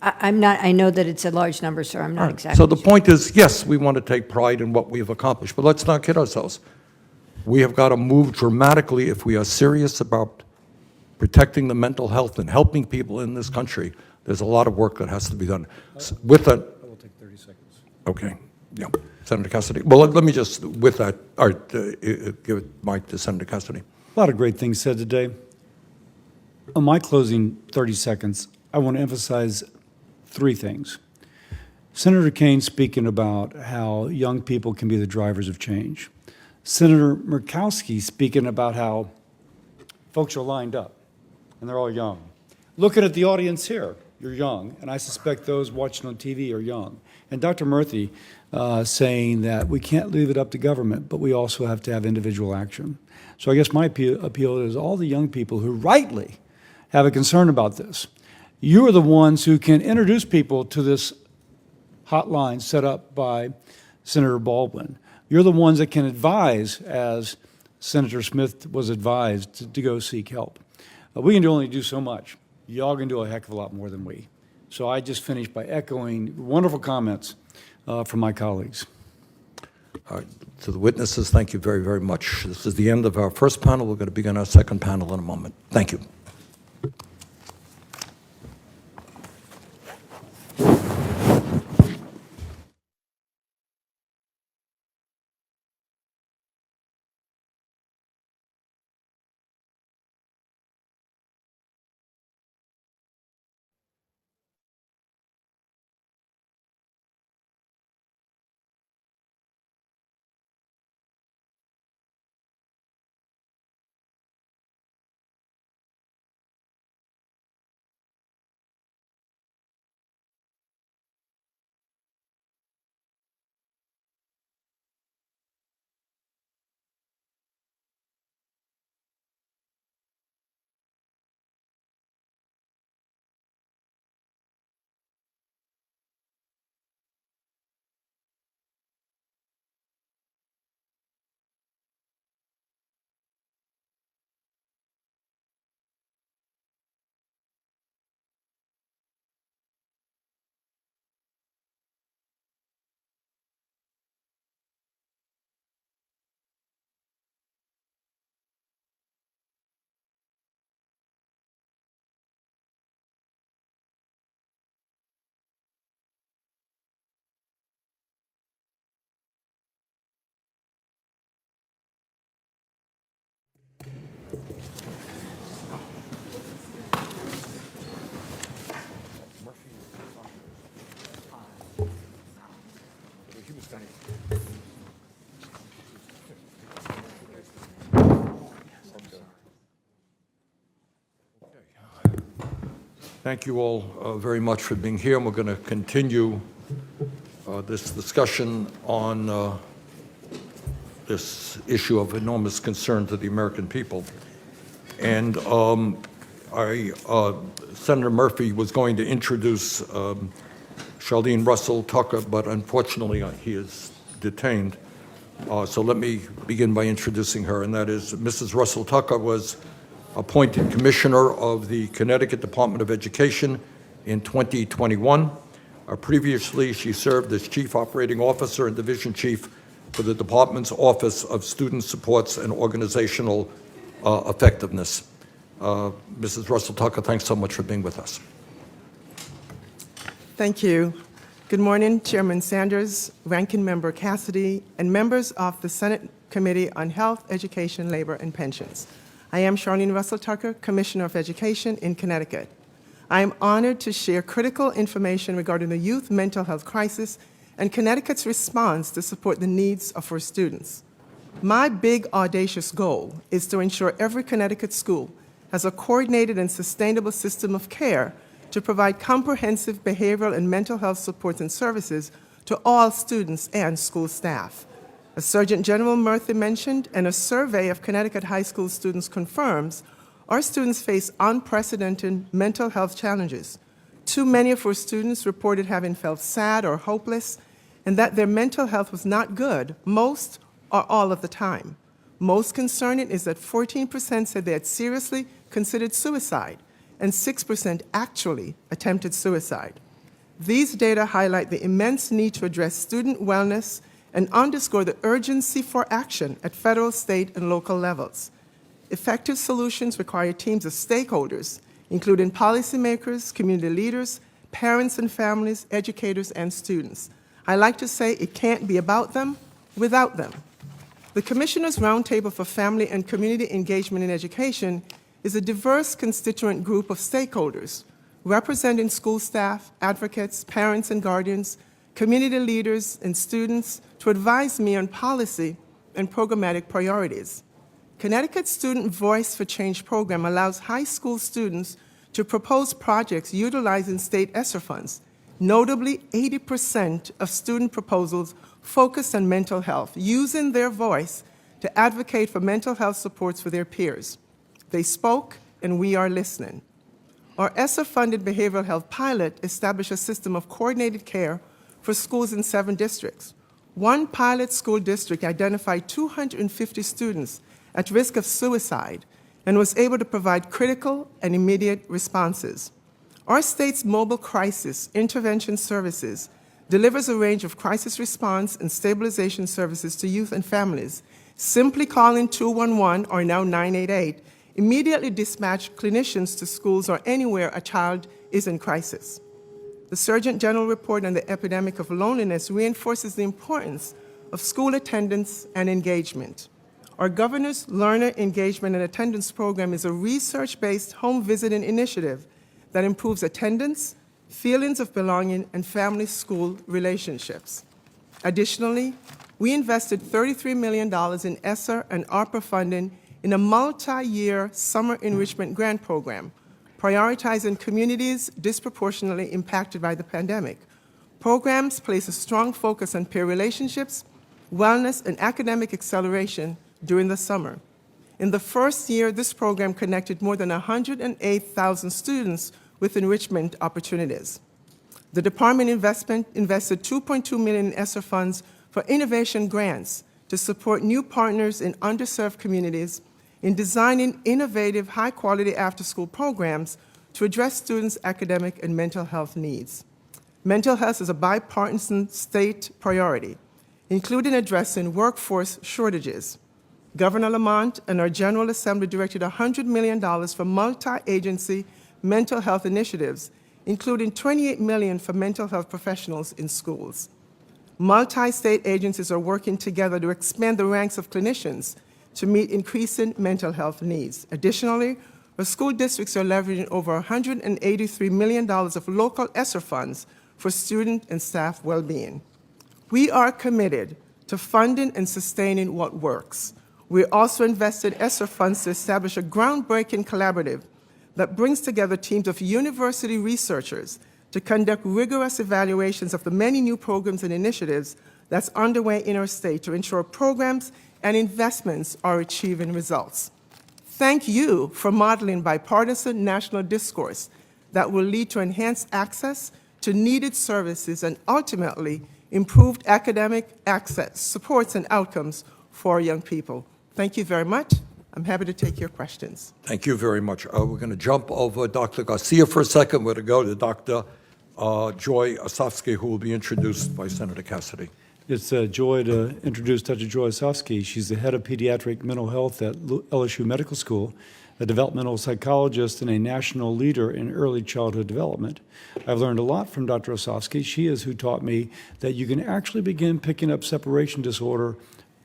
I'm not, I know that it's a large number, sir. I'm not exactly So the sure. point is, yes, we want to take pride in what we've accomplished, but let's not kid ourselves. We have got to move dramatically if we are serious about protecting the mental health and helping people in this country. There's a lot of work that has to be done. With that, I will take 30 seconds. okay, yeah, Senator Cassidy. Well, let me just, with that, all right, give it mic to Senator Cassidy. A lot of great things said today. On my closing 30 seconds, I want to emphasize 3 things. Senator Kane speaking about how young people can be the drivers of change. Senator Murkowski speaking about how folks are lined up and they're all young. Looking at the audience here, you're young, and I suspect those watching on TV are young. And Dr. Murthy saying that we can't leave it up to government, but we also have to have individual action. So I guess my appeal is all the young people who rightly have a concern about this. You are the ones who can introduce people to this hotline set up by Senator Baldwin. You're the ones that can advise, as Senator Smith was advised, to go seek help. We can only do so much. Y'all can do a heck of a lot more than we. So I just finished by echoing wonderful comments from my colleagues. All right, to the witnesses, thank you very, very much. This is the end of our first panel. We're going to begin our second panel in a moment. Thank you. Thank you all very much for being here, and we're going to continue this discussion on this issue of enormous concern to the American people. And Senator Murphy was going to introduce Charlene Russell Tucker, but unfortunately he is detained. So let me begin by introducing her, and that is Mrs. Russell Tucker was appointed Commissioner of the Connecticut Department of Education in 2021. Previously, she served as Chief Operating Officer and Division Chief for the Department's Office of Student Supports and Organizational Effectiveness. Mrs. Russell Tucker, thanks so much for being with us. Thank you. Good morning, Chairman Sanders, Ranking Member Cassidy, and members of the Senate Committee on Health, Education, Labor, and Pensions. I am Charlene Russell Tucker, Commissioner of Education in Connecticut. I am honored to share critical information regarding the youth mental health crisis and Connecticut's response to support the needs of our students. My big, audacious goal is to ensure every Connecticut school has a coordinated and sustainable system of care to provide comprehensive behavioral and mental health supports and services to all students and school staff. As Surgeon General Murthy mentioned, and a survey of Connecticut high school students confirms, our students face unprecedented mental health challenges. Too many of our students reported having felt sad or hopeless, and that their mental health was not good most or all of the time. Most concerning is that 14% said they had seriously considered suicide, and 6% actually attempted suicide. These data highlight the immense need to address student wellness and underscore the urgency for action at federal, state, and local levels. Effective solutions require teams of stakeholders, including policymakers, community leaders, parents and families, educators, and students. I like to say it can't be about them without them. The Commissioners' Roundtable for Family and Community Engagement in Education is a diverse constituent group of stakeholders representing school staff, advocates, parents and guardians, community leaders, and students to advise me on policy and programmatic priorities. Connecticut's Student Voice for Change program allows high school students to propose projects utilizing state ESSER funds. Notably, 80% of student proposals focus on mental health, using their voice to advocate for mental health supports for their peers. They spoke, and we are listening. Our ESSER-funded behavioral health pilot established a system of coordinated care for schools in 7 districts. One pilot school district identified 250 students at risk of suicide and was able to provide critical and immediate responses. Our state's mobile crisis intervention services delivers a range of crisis response and stabilization services to youth and families. Simply calling 211 or now 988 immediately dispatch clinicians to schools or anywhere a child is in crisis. The Surgeon General report on the epidemic of loneliness reinforces the importance of school attendance and engagement. Our Governor's Learner Engagement and Attendance Program is a research-based home visiting initiative that improves attendance, feelings of belonging, and family-school relationships. Additionally, we invested $33 million in ESSER and ARPA funding in a multi-year summer enrichment grant program, prioritizing communities disproportionately impacted by the pandemic. Programs place a strong focus on peer relationships, wellness, and academic acceleration during the summer. In the first year, this program connected more than 108,000 students with enrichment opportunities. The department invested $2.2 million in ESSER funds for innovation grants to support new partners in underserved communities in designing innovative, high-quality after-school programs to address students' academic and mental health needs. Mental health is a bipartisan state priority, including addressing workforce shortages. Governor Lamont and our General Assembly directed $100 million for multi-agency mental health initiatives, including $28 million for mental health professionals in schools. Multi-state agencies are working together to expand the ranks of clinicians to meet increasing mental health needs. Additionally, our school districts are leveraging over $183 million of local ESSER funds for student and staff well-being. We are committed to funding and sustaining what works. We also invested ESSER funds to establish a groundbreaking collaborative that brings together teams of university researchers to conduct rigorous evaluations of the many new programs and initiatives that's underway in our state to ensure programs and investments are achieving results. Thank you for modeling bipartisan national discourse that will lead to enhanced access to needed services and ultimately improved academic access, supports, and outcomes for young people. Thank you very much. I'm happy to take your questions. Thank you very much. We're going to jump over Dr. Garcia for a second. We're going to go to Dr. Joy Osofsky, who will be introduced by Senator Cassidy. It's a joy to introduce Dr. Joy Osofsky. She's the head of pediatric mental health at LSU Medical School, a developmental psychologist and a national leader in early childhood development. I've learned a lot from Dr. Osofsky. She is who taught me that you can actually begin picking up separation disorder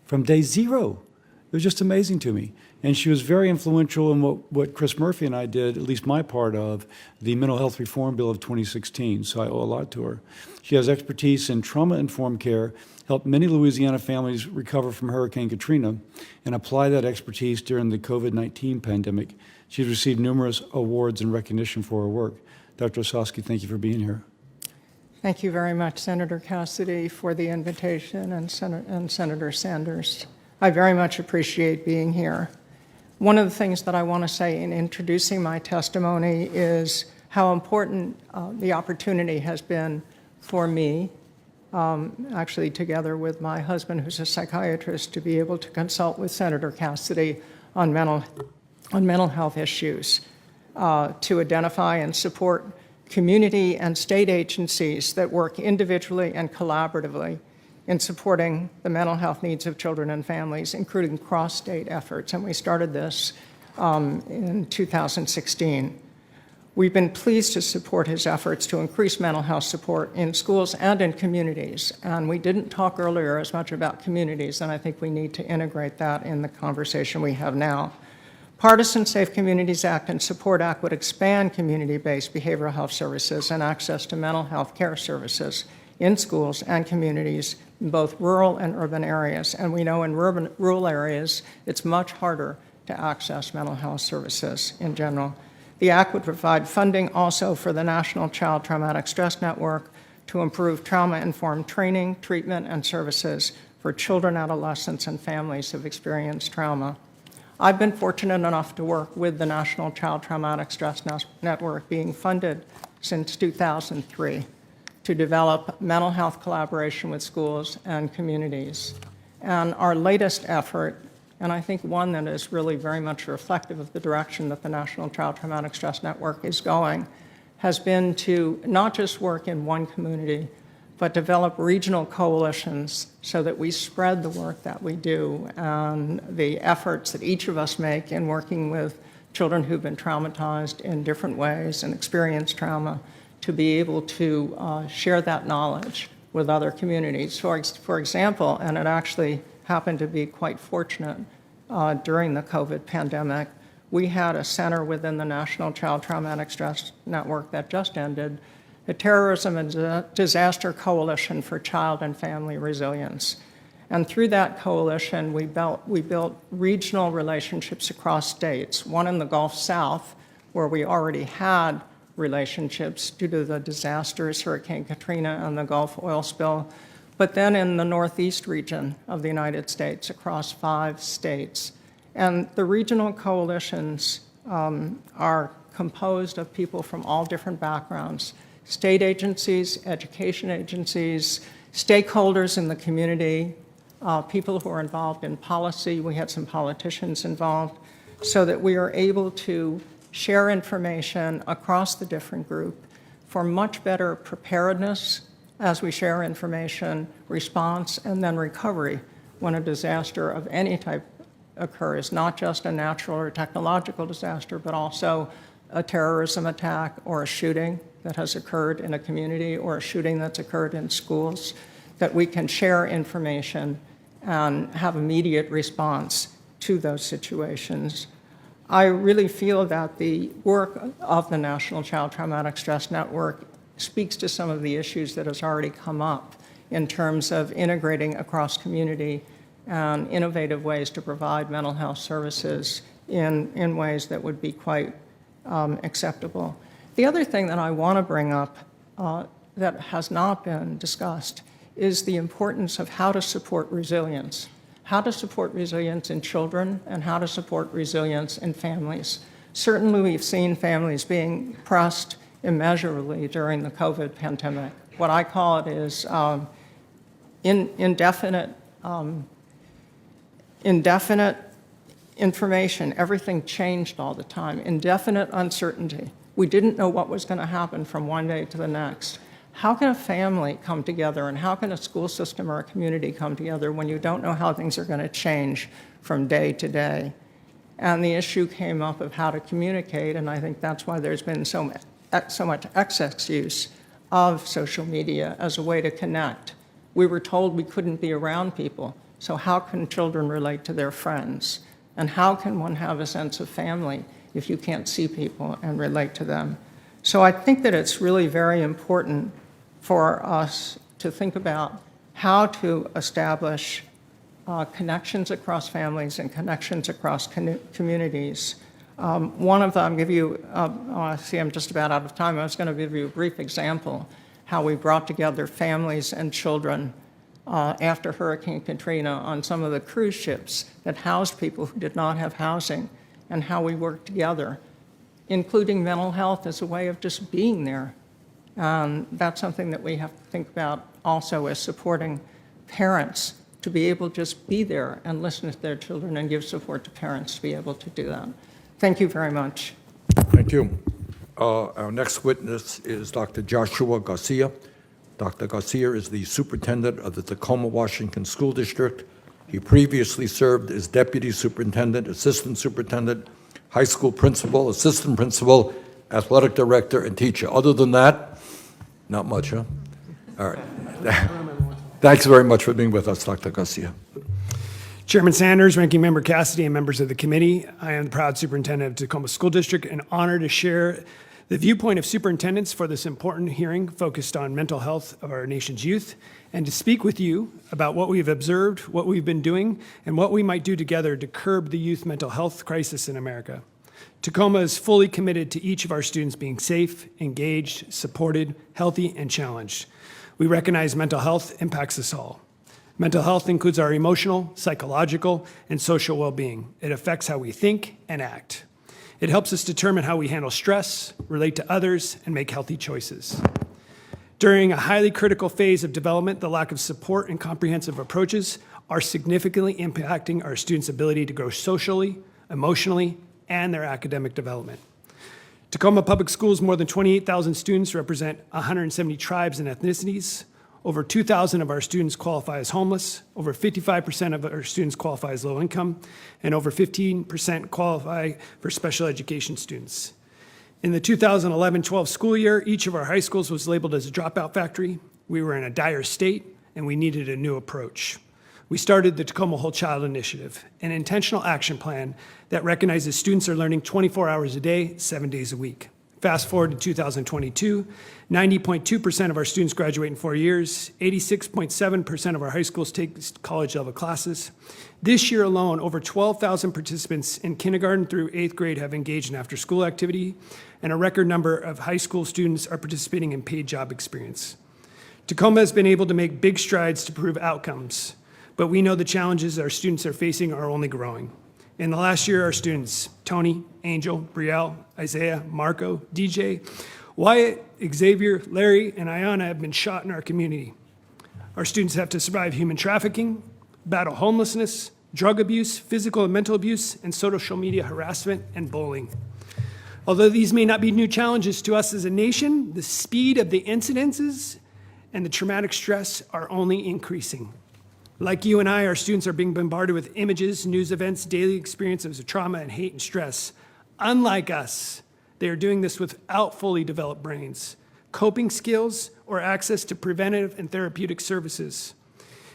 from day zero. It was just amazing to me. And she was very influential in what Chris Murphy and I did, at least my part of, the Mental Health Reform Bill of 2016, so I owe a lot to her. She has expertise in trauma-informed care, helped many Louisiana families recover from Hurricane Katrina, and apply that expertise during the COVID-19 pandemic. She's received numerous awards and recognition for her work. Dr. Osofsky, thank you for being here. Thank you very much, Senator Cassidy, for the invitation, and Senator Sanders. I very much appreciate being here. One of the things that I want to say in introducing my testimony is how important the opportunity has been for me, actually together with my husband, who's a psychiatrist, to be able to consult with Senator Cassidy on mental health issues, to identify and support community and state agencies that work individually and collaboratively in supporting the mental health needs of children and families, including cross-state efforts. And we started this in 2016. We've been pleased to support his efforts to increase mental health support in schools and in communities. And we didn't talk earlier as much about communities, and I think we need to integrate that in the conversation we have now. Partisan Safe Communities Act and Support Act would expand community-based behavioral health services and access to mental health care services in schools and communities in both rural and urban areas. And we know in rural areas, it's much harder to access mental health services in general. The Act would provide funding also for the National Child Traumatic Stress Network to improve trauma-informed training, treatment, and services for children, adolescents, and families who've experienced trauma. I've been fortunate enough to work with the National Child Traumatic Stress Network, being funded since 2003, to develop mental health collaboration with schools and communities. And our latest effort, and I think one that is really very much reflective of the direction that the National Child Traumatic Stress Network is going, has been to not just work in one community, but develop regional coalitions so that we spread the work that we do and the efforts that each of us make in working with children who've been traumatized in different ways and experienced trauma, to be able to share that knowledge with other communities. For example, and it actually happened to be quite fortunate during the COVID pandemic, we had a center within the National Child Traumatic Stress Network that just ended, the Terrorism and Disaster Coalition for Child and Family Resilience. And through that coalition, we built regional relationships across states, one in the Gulf South, where we already had relationships due to the disasters, Hurricane Katrina and the Gulf oil spill, but then in the Northeast region of the United States, across 5 states. And the regional coalitions are composed of people from all different backgrounds: state agencies, education agencies, stakeholders in the community, people who are involved in policy. We had some politicians involved, so that we are able to share information across the different group for much better preparedness as we share information, response, and then recovery when a disaster of any type occurs, not just a natural or technological disaster, but also a terrorism attack or a shooting that has occurred in a community or a shooting that's occurred in schools, that we can share information and have immediate response to those situations. I really feel that the work of the National Child Traumatic Stress Network speaks to some of the issues that has already come up in terms of integrating across community and innovative ways to provide mental health services in ways that would be quite acceptable. The other thing that I want to bring up that has not been discussed is the importance of how to support resilience. How to support resilience in children and how to support resilience in families. Certainly we've seen families being pressed immeasurably during the COVID pandemic. What I call it is indefinite information. Everything changed all the time. Indefinite uncertainty. We didn't know what was going to happen from one day to the next. How can a family come together and how can a school system or a community come together when you don't know how things are going to change from day to day? And the issue came up of how to communicate, and I think that's why there's been so much excess use of social media as a way to connect. We were told we couldn't be around people, so how can children relate to their friends? And how can one have a sense of family if you can't see people and relate to them? So I think that it's really very important for us to think about how to establish connections across families and connections across communities. One of them, see I'm just about out of time, I was going to give you a brief example how we brought together families and children after Hurricane Katrina on some of the cruise ships that housed people who did not have housing, and how we worked together, including mental health as a way of just being there. That's something that we have to think about also as supporting parents to be able to just be there and listen to their children and give support to parents to be able to do that. Thank you very much. Thank you. Our next witness is Dr. Joshua Garcia. Dr. Garcia is the superintendent of the Tacoma, Washington School District. He previously served as deputy superintendent, assistant superintendent, high school principal, assistant principal, athletic director, and teacher. Other than that, not much, huh? All right. Thanks very much for being with us, Dr. Garcia. Chairman Sanders, Ranking Member Cassidy, and members of the committee, I am the proud superintendent of Tacoma School District and honored to share the viewpoint of superintendents for this important hearing focused on mental health of our nation's youth, and to speak with you about what we've observed, what we've been doing, and what we might do together to curb the youth mental health crisis in America. Tacoma is fully committed to each of our students being safe, engaged, supported, healthy, and challenged. We recognize mental health impacts us all. Mental health includes our emotional, psychological, and social well-being. It affects how we think and act. It helps us determine how we handle stress, relate to others, and make healthy choices. During a highly critical phase of development, the lack of support and comprehensive approaches are significantly impacting our students' ability to grow socially, emotionally, and their academic development. Tacoma Public Schools, more than 28,000 students represent 170 tribes and ethnicities. Over 2,000 of our students qualify as homeless, over 55% of our students qualify as low income, and over 15% qualify for special education students. In the 2011-12 school year, each of our high schools was labeled as a dropout factory. We were in a dire state, and we needed a new approach. We started the Tacoma Whole Child Initiative, an intentional action plan that recognizes students are learning 24 hours a day, 7 days a week. Fast forward to 2022, 90.2% of our students graduate in 4 years, 86.7% of our high schools take college-level classes. This year alone, over 12,000 participants in kindergarten through 8th grade have engaged in after-school activity, and a record number of high school students are participating in paid job experience. Tacoma has been able to make big strides to prove outcomes, but we know the challenges our students are facing are only growing. In the last year, our students, Tony, Angel, Brielle, Isaiah, Marco, DJ, Wyatt, Xavier, Larry, and Ayana have been shot in our community. Our students have to survive human trafficking, battle homelessness, drug abuse, physical and mental abuse, and social media harassment and bullying. Although these may not be new challenges to us as a nation, the speed of the incidences and the traumatic stress are only increasing. Like you and I, our students are being bombarded with images, news events, daily experiences of trauma and hate and stress. Unlike us, they are doing this without fully developed brains, coping skills, or access to preventive and therapeutic services.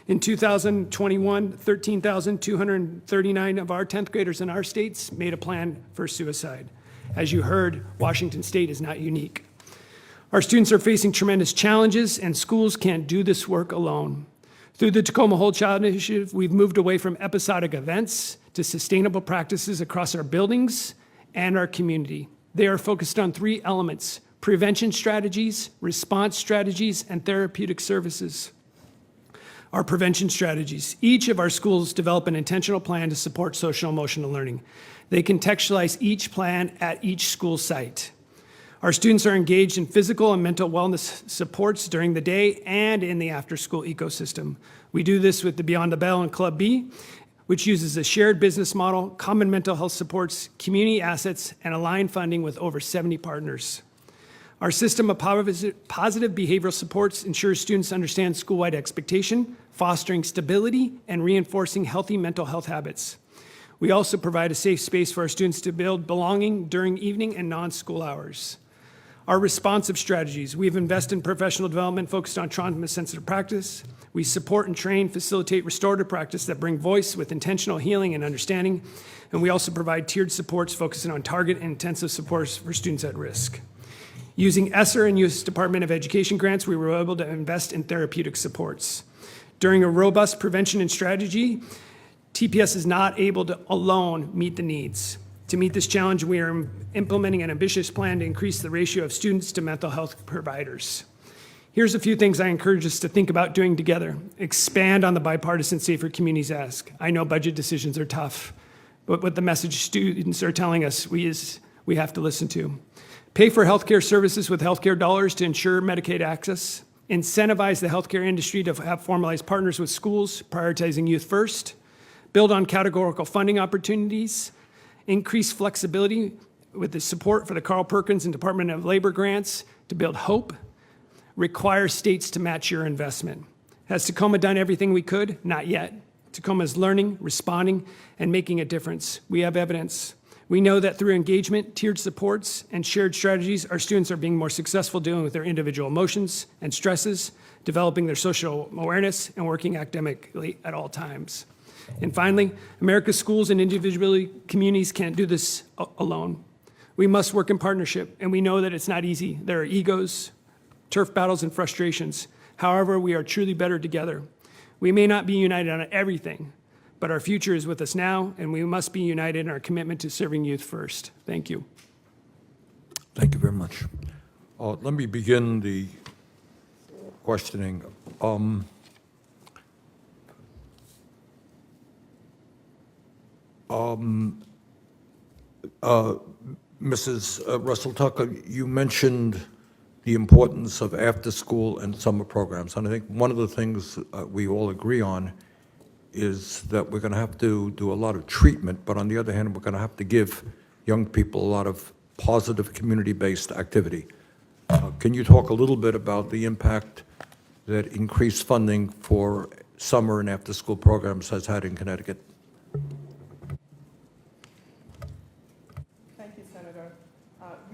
In 2021, 13,239 of our 10th graders in our states made a plan for suicide. As you heard, Washington State is not unique. Our students are facing tremendous challenges, and schools can't do this work alone. Through the Tacoma Whole Child Initiative, we've moved away from episodic events to sustainable practices across our buildings and our community. They are focused on 3 elements: prevention strategies, response strategies, and therapeutic services. Our prevention strategies. Each of our schools develop an intentional plan to support social emotional learning. They contextualize each plan at each school site. Our students are engaged in physical and mental wellness supports during the day and in the after-school ecosystem. We do this with the Beyond the Bell and Club B, which uses a shared business model, common mental health supports, community assets, and aligned funding with over 70 partners. Our system of positive behavioral supports ensures students understand school-wide expectation, fostering stability, and reinforcing healthy mental health habits. We also provide a safe space for our students to build belonging during evening and non-school hours. Our responsive strategies. We've invested in professional development focused on trauma-sensitive practice. We support and train, facilitate restorative practice that bring voice with intentional healing and understanding. And we also provide tiered supports focusing on target and intensive supports for students at risk. Using ESSER and U.S. Department of Education grants, we were able to invest in therapeutic supports. During a robust prevention and strategy, TPS is not able to alone meet the needs. To meet this challenge, we are implementing an ambitious plan to increase the ratio of students to mental health providers. Here's a few things I encourage us to think about doing together. Expand on the bipartisan Safer Communities Ask. I know budget decisions are tough, but what the message students are telling us we have to listen to. Pay for healthcare services with healthcare dollars to ensure Medicaid access. Incentivize the healthcare industry to have formalized partners with schools, prioritizing youth first. Build on categorical funding opportunities. Increase flexibility with the support for the Carl Perkins and Department of Labor grants to build hope. Require states to match your investment. Has Tacoma done everything we could? Not yet. Tacoma is learning, responding, and making a difference. We have evidence. We know that through engagement, tiered supports, and shared strategies, our students are being more successful dealing with their individual emotions and stresses, developing their social awareness, and working academically at all times. And finally, America's schools and individual communities can't do this alone. We must work in partnership, and we know that it's not easy. There are egos, turf battles, and frustrations. However, we are truly better together. We may not be united on everything, but our future is with us now, and we must be united in our commitment to serving youth first. Thank you. Thank you very much. Let me begin the questioning. Mrs. Russell Tucker, you mentioned the importance of after-school and summer programs, and I think one of the things we all agree on is that we're going to have to do a lot of treatment, but on the other hand, we're going to have to give young people a lot of positive community-based activity. Can you talk a little bit about the impact that increased funding for summer and after-school programs has had in Connecticut? Thank you, Senator.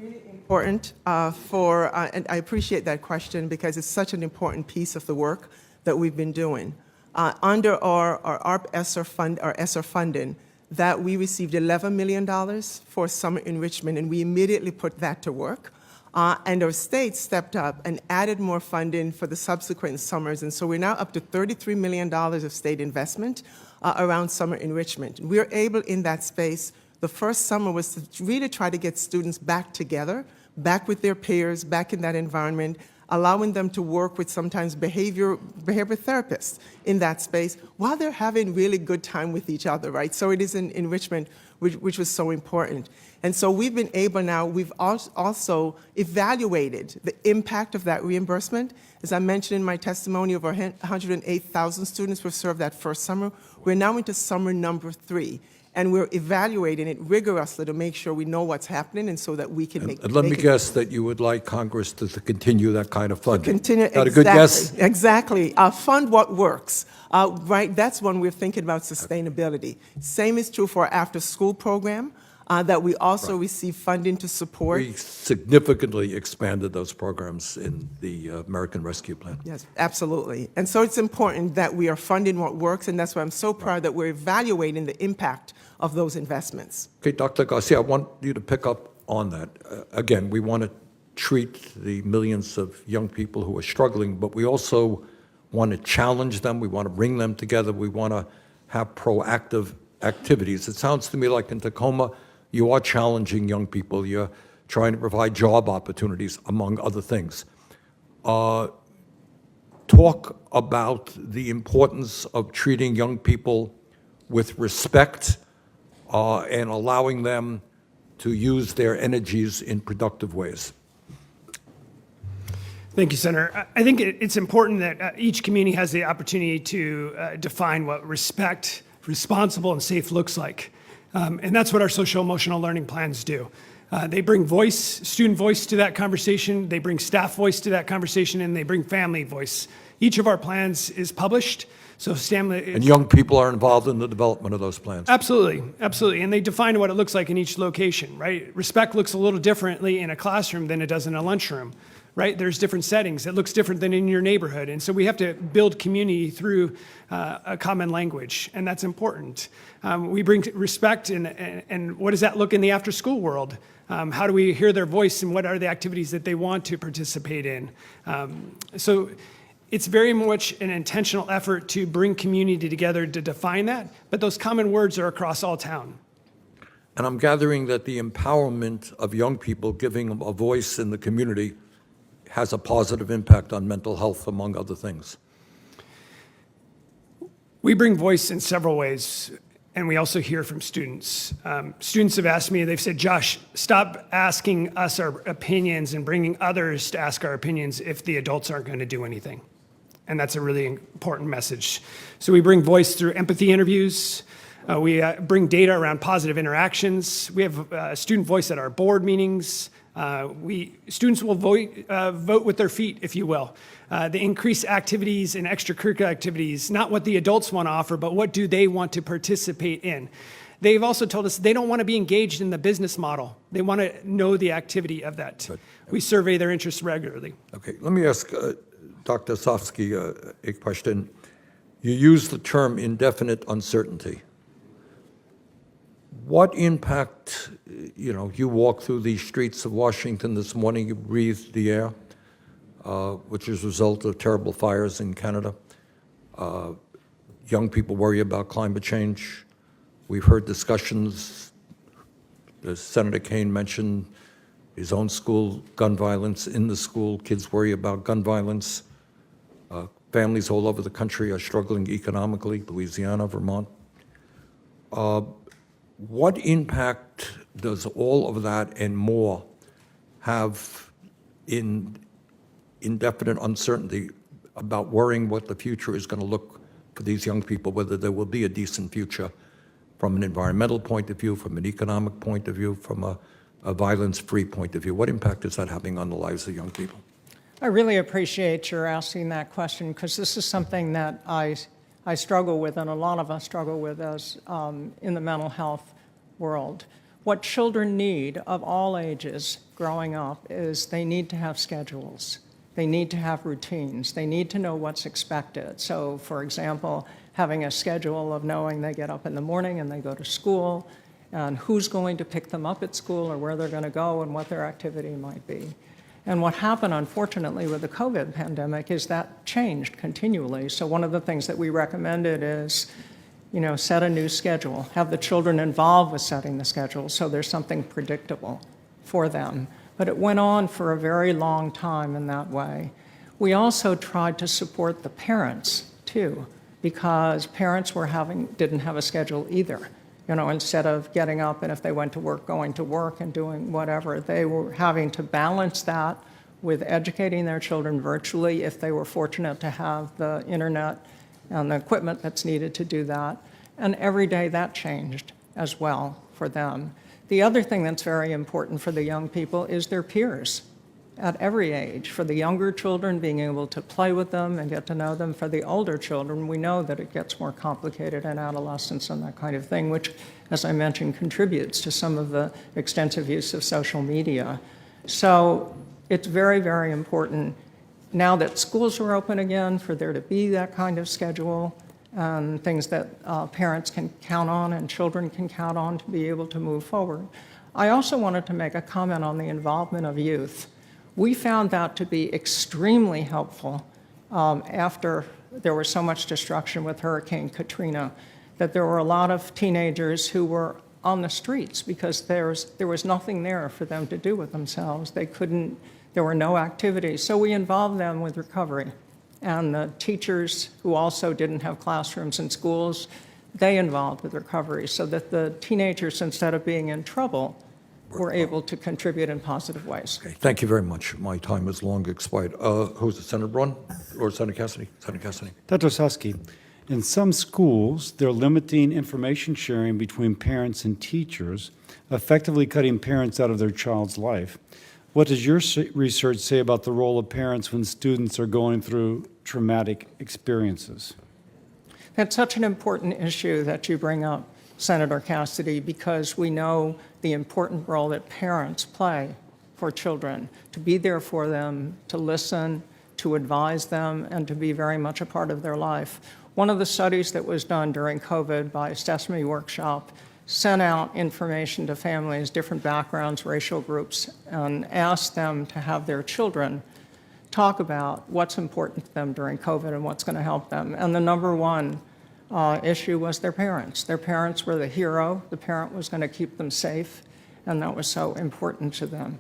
Really important and I appreciate that question because it's such an important piece of the work that we've been doing. Under our ARP ESSER funding, that we received $11 million for summer enrichment, and we immediately put that to work. And our state stepped up and added more funding for the subsequent summers, and so we're now up to $33 million of state investment around summer enrichment. We're able in that space. The first summer was to really try to get students back together, back with their peers, back in that environment, allowing them to work with sometimes behavior therapists in that space while they're having really good time with each other, right? So it is an enrichment which was so important. And so we've been able now, we've also evaluated the impact of that reimbursement. As I mentioned in my testimony, over 108,000 students were served that first summer. We're now into summer number 3. And we're evaluating it rigorously to make sure we know what's happening and so that we can make it. And let me guess that you would like Congress to continue that kind of funding. Continue, Is that a good guess? Exactly. Fund what works. Right, that's when we're thinking about sustainability. Same is true for our after-school program that we also receive funding to support. We significantly expanded those programs in the American Rescue Plan. Yes, absolutely. And so it's important that we are funding what works, and that's why I'm so proud that we're evaluating the impact of those investments. Okay, Dr. Garcia, I want you to pick up on that. Again, we want to treat the millions of young people who are struggling, but we also want to challenge them. We want to bring them together. We want to have proactive activities. It sounds to me like in Tacoma, you are challenging young people. You're trying to provide job opportunities, among other things. Talk about the importance of treating young people with respect and allowing them to use their energies in productive ways. Thank you, Senator. I think it's important that each community has the opportunity to define what respect, responsible, and safe looks like. And that's what our social emotional learning plans do. They bring voice, student voice to that conversation, they bring staff voice to that conversation, and they bring family voice. Each of our plans is published, so Stanley... And young people are involved in the development of those plans. Absolutely, absolutely. And they define what it looks like in each location, right? Respect looks a little differently in a classroom than it does in a lunchroom, right? There's different settings. It looks different than in your neighborhood. And so we have to build community through a common language, and that's important. We bring respect, and what does that look in the after-school world? How do we hear their voice, and what are the activities that they want to participate in? So it's very much an intentional effort to bring community together to define that, but those common words are across all town. And I'm gathering that the empowerment of young people, giving them a voice in the community, has a positive impact on mental health, among other things. We bring voice in several ways, and we also hear from students. Students have asked me, they've said, Josh, stop asking us our opinions and bringing others to ask our opinions if the adults aren't going to do anything. And that's a really important message. So we bring voice through empathy interviews. We bring data around positive interactions. We have student voice at our board meetings. Students will vote with their feet, if you will. The increased activities and extracurricular activities, not what the adults want to offer, but what do they want to participate in. They've also told us they don't want to be engaged in the business model. They want to know the activity of that. Good. We survey their interests regularly. Okay, let me ask Dr. Osofsky a question. You use the term indefinite uncertainty. What impact, you walk through the streets of Washington this morning, you breathed the air, which is a result of terrible fires in Canada. Young people worry about climate change. We've heard discussions, as Senator Kane mentioned, his own school, gun violence in the school, kids worry about gun violence. Families all over the country are struggling economically, Louisiana, Vermont. What impact does all of that and more have in indefinite uncertainty about worrying what the future is going to look for these young people, whether there will be a decent future from an environmental point of view, from an economic point of view, from a violence-free point of view? What impact is that having on the lives of young people? I really appreciate your asking that question, because this is something that I struggle with, and a lot of us struggle with as in the mental health world. What children need of all ages growing up is they need to have schedules. They need to have routines. They need to know what's expected. So, for example, having a schedule of knowing they get up in the morning and they go to school, and who's going to pick them up at school or where they're going to go and what their activity might be. And what happened, unfortunately, with the COVID pandemic is that changed continually. So one of the things that we recommended is, set a new schedule. Have the children involved with setting the schedule so there's something predictable for them. But it went on for a very long time in that way. We also tried to support the parents, too, because parents didn't have a schedule either. Instead of getting up and if they went to work, going to work and doing whatever, they were having to balance that with educating their children virtually if they were fortunate to have the internet and the equipment that's needed to do that. And every day that changed as well for them. The other thing that's very important for the young people is their peers at every age. For the younger children, being able to play with them and get to know them. For the older children, we know that it gets more complicated in adolescence and that kind of thing, which, as I mentioned, contributes to some of the extensive use of social media. So it's very, very important now that schools are open again for there to be that kind of schedule and things that parents can count on and children can count on to be able to move forward. I also wanted to make a comment on the involvement of youth. We found that to be extremely helpful after there was so much destruction with Hurricane Katrina, that there were a lot of teenagers who were on the streets because there was nothing there for them to do with themselves. There were no activities. So we involved them with recovery. And the teachers who also didn't have classrooms in schools, they involved with recovery so that the teenagers, instead of being in trouble, were able to contribute in positive ways. Okay, thank you very much. My time has long expired. Who's it, Senator Brun or Senator Cassidy? Senator Cassidy. Dr. Susky, in some schools, they're limiting information sharing between parents and teachers, effectively cutting parents out of their child's life. What does your research say about the role of parents when students are going through traumatic experiences? That's such an important issue that you bring up, Senator Cassidy, because we know the important role that parents play for children, to be there for them, to listen, to advise them, and to be very much a part of their life. One of the studies that was done during COVID by Sesame Workshop sent out information to families, different backgrounds, racial groups, and asked them to have their children talk about what's important to them during COVID and what's going to help them. And the number one issue was their parents. Their parents were the hero. The parent was going to keep them safe, and that was so important to them.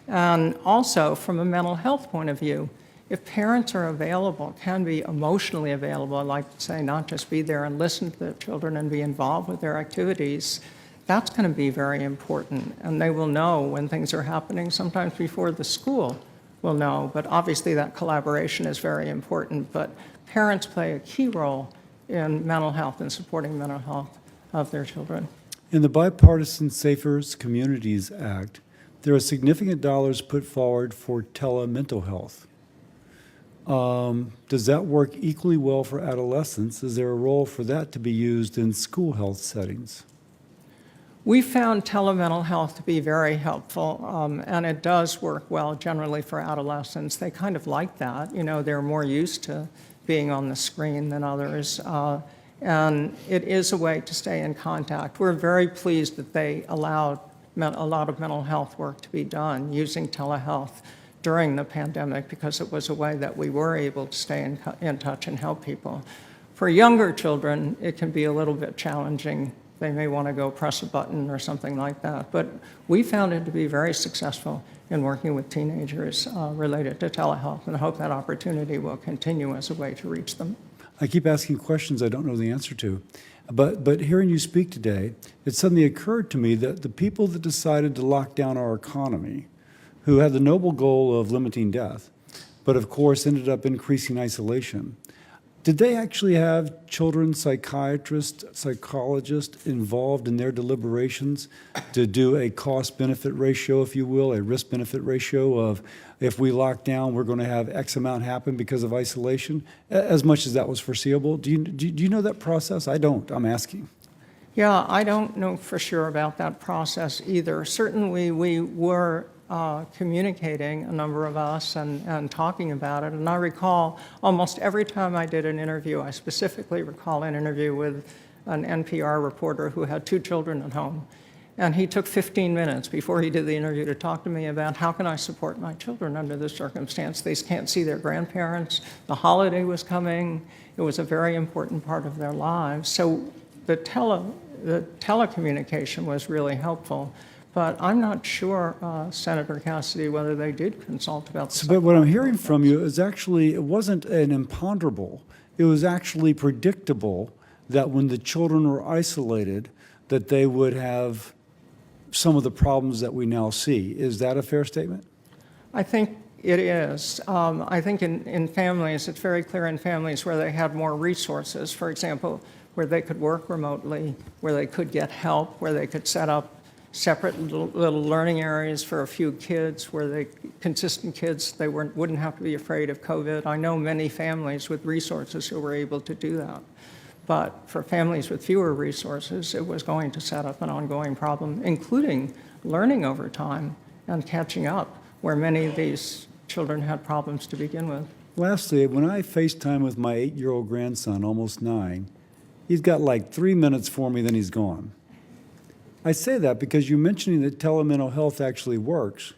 And also, from a mental health point of view, if parents are available, can be emotionally available, I like to say, not just be there and listen to the children and be involved with their activities, that's going to be very important. And they will know when things are happening, sometimes before the school will know. But obviously that collaboration is very important. But parents play a key role in mental health and supporting mental health of their children. In the Bipartisan Safer Communities Act, there are significant dollars put forward for telemental health. Does that work equally well for adolescents? Is there a role for that to be used in school health settings? We found telemental health to be very helpful, and it does work well generally for adolescents. They kind of like that. You know, they're more used to being on the screen than others, and it is a way to stay in contact. We're very pleased that they allowed a lot of mental health work to be done using telehealth during the pandemic because it was a way that we were able to stay in touch and help people. For younger children, it can be a little bit challenging. They may want to go press a button or something like that. But we found it to be very successful in working with teenagers related to telehealth, and I hope that opportunity will continue as a way to reach them. I keep asking questions I don't know the answer to. But hearing you speak today, it suddenly occurred to me that the people that decided to lock down our economy, who had the noble goal of limiting death, but of course ended up increasing isolation, did they actually have children's psychiatrists, psychologists involved in their deliberations to do a cost-benefit ratio, if you will, a risk-benefit ratio of if we lock down, we're going to have X amount happen because of isolation, as much as that was foreseeable? Do you know that process? I don't. I'm asking. Yeah, I don't know for sure about that process either. Certainly, we were communicating, a number of us, and talking about it. And I recall almost every time I did an interview, I specifically recall an interview with an NPR reporter who had 2 children at home. And he took 15 minutes before he did the interview to talk to me about how can I support my children under this circumstance. They can't see their grandparents. The holiday was coming. It was a very important part of their lives. So the telecommunication was really helpful. But I'm not sure, Senator Cassidy, whether they did consult about this. But what I'm hearing from you is actually, it wasn't an imponderable. It was actually predictable that when the children were isolated, that they would have some of the problems that we now see. Is that a fair statement? I think it is. I think in families, it's very clear in families where they had more resources, for example, where they could work remotely, where they could get help, where they could set up separate little learning areas for a few kids where consistent kids, they wouldn't have to be afraid of COVID. I know many families with resources who were able to do that. But for families with fewer resources, it was going to set up an ongoing problem, including learning over time and catching up, where many of these children had problems to begin with. Lastly, when I FaceTime with my 8-year-old grandson, almost 9, he's got like 3 minutes for me, then he's gone. I say that because you're mentioning that telemental health actually works,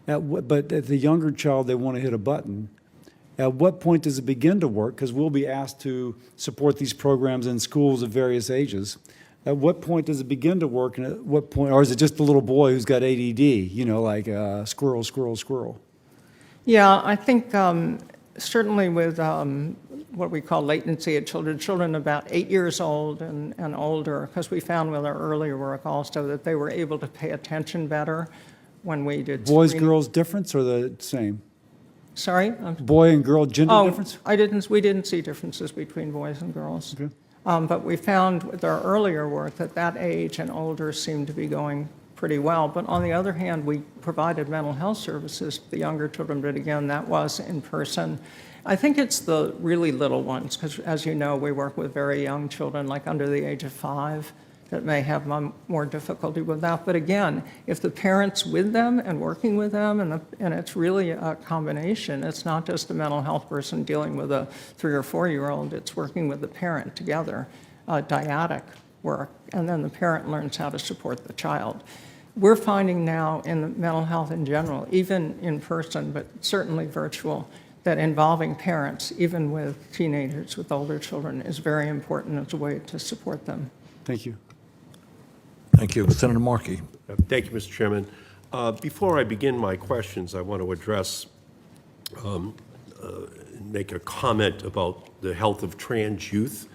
but at the younger child, they want to hit a button. At what point does it begin to work? Because we'll be asked to support these programs in schools of various ages. At what point does it begin to work, and at what point, or is it just the little boy who's got ADD, like squirrel, squirrel, squirrel? Yeah, I think certainly with what we call latency at children about 8 years old and older, because we found with our earlier work also that they were able to pay attention better when we did Boys, screening. girls difference, or the same? Sorry? Boy and girl gender difference? We didn't see differences between boys and girls. Okay. But we found with our earlier work that age and older seemed to be going pretty well. But on the other hand, we provided mental health services to the younger children, but again, that was in person. I think it's the really little ones, because as you know, we work with very young children, like under the age of 5, that may have more difficulty with that. But again, if the parent's with them and working with them, and it's really a combination, it's not just a mental health person dealing with a 3 or 4-year-old, it's working with the parent together, dyadic work, and then the parent learns how to support the child. We're finding now in mental health in general, even in person, but certainly virtual, that involving parents, even with teenagers, with older children, is very important as a way to support them. Thank you. Thank you. Senator Markey. Thank you, Mr. Chairman. Before I begin my questions, I want to address, make a comment about the health of trans youth,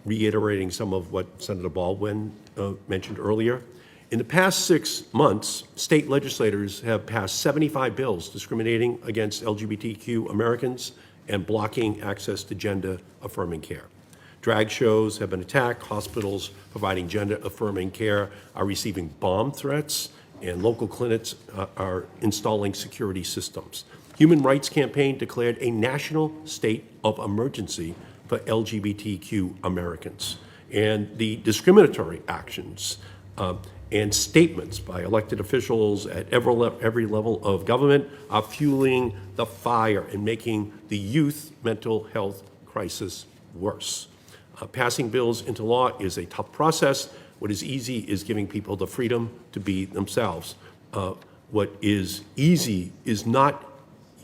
reiterating some of what Senator Baldwin mentioned earlier. In the past 6 months, state legislators have passed 75 bills discriminating against LGBTQ Americans and blocking access to gender-affirming care. Drag shows have been attacked, hospitals providing gender-affirming care are receiving bomb threats, and local clinics are installing security systems. Human Rights Campaign declared a national state of emergency for LGBTQ Americans. And the discriminatory actions and statements by elected officials at every level of government are fueling the fire and making the youth mental health crisis worse. Passing bills into law is a tough process. What is easy is giving people the freedom to be themselves. What is easy is not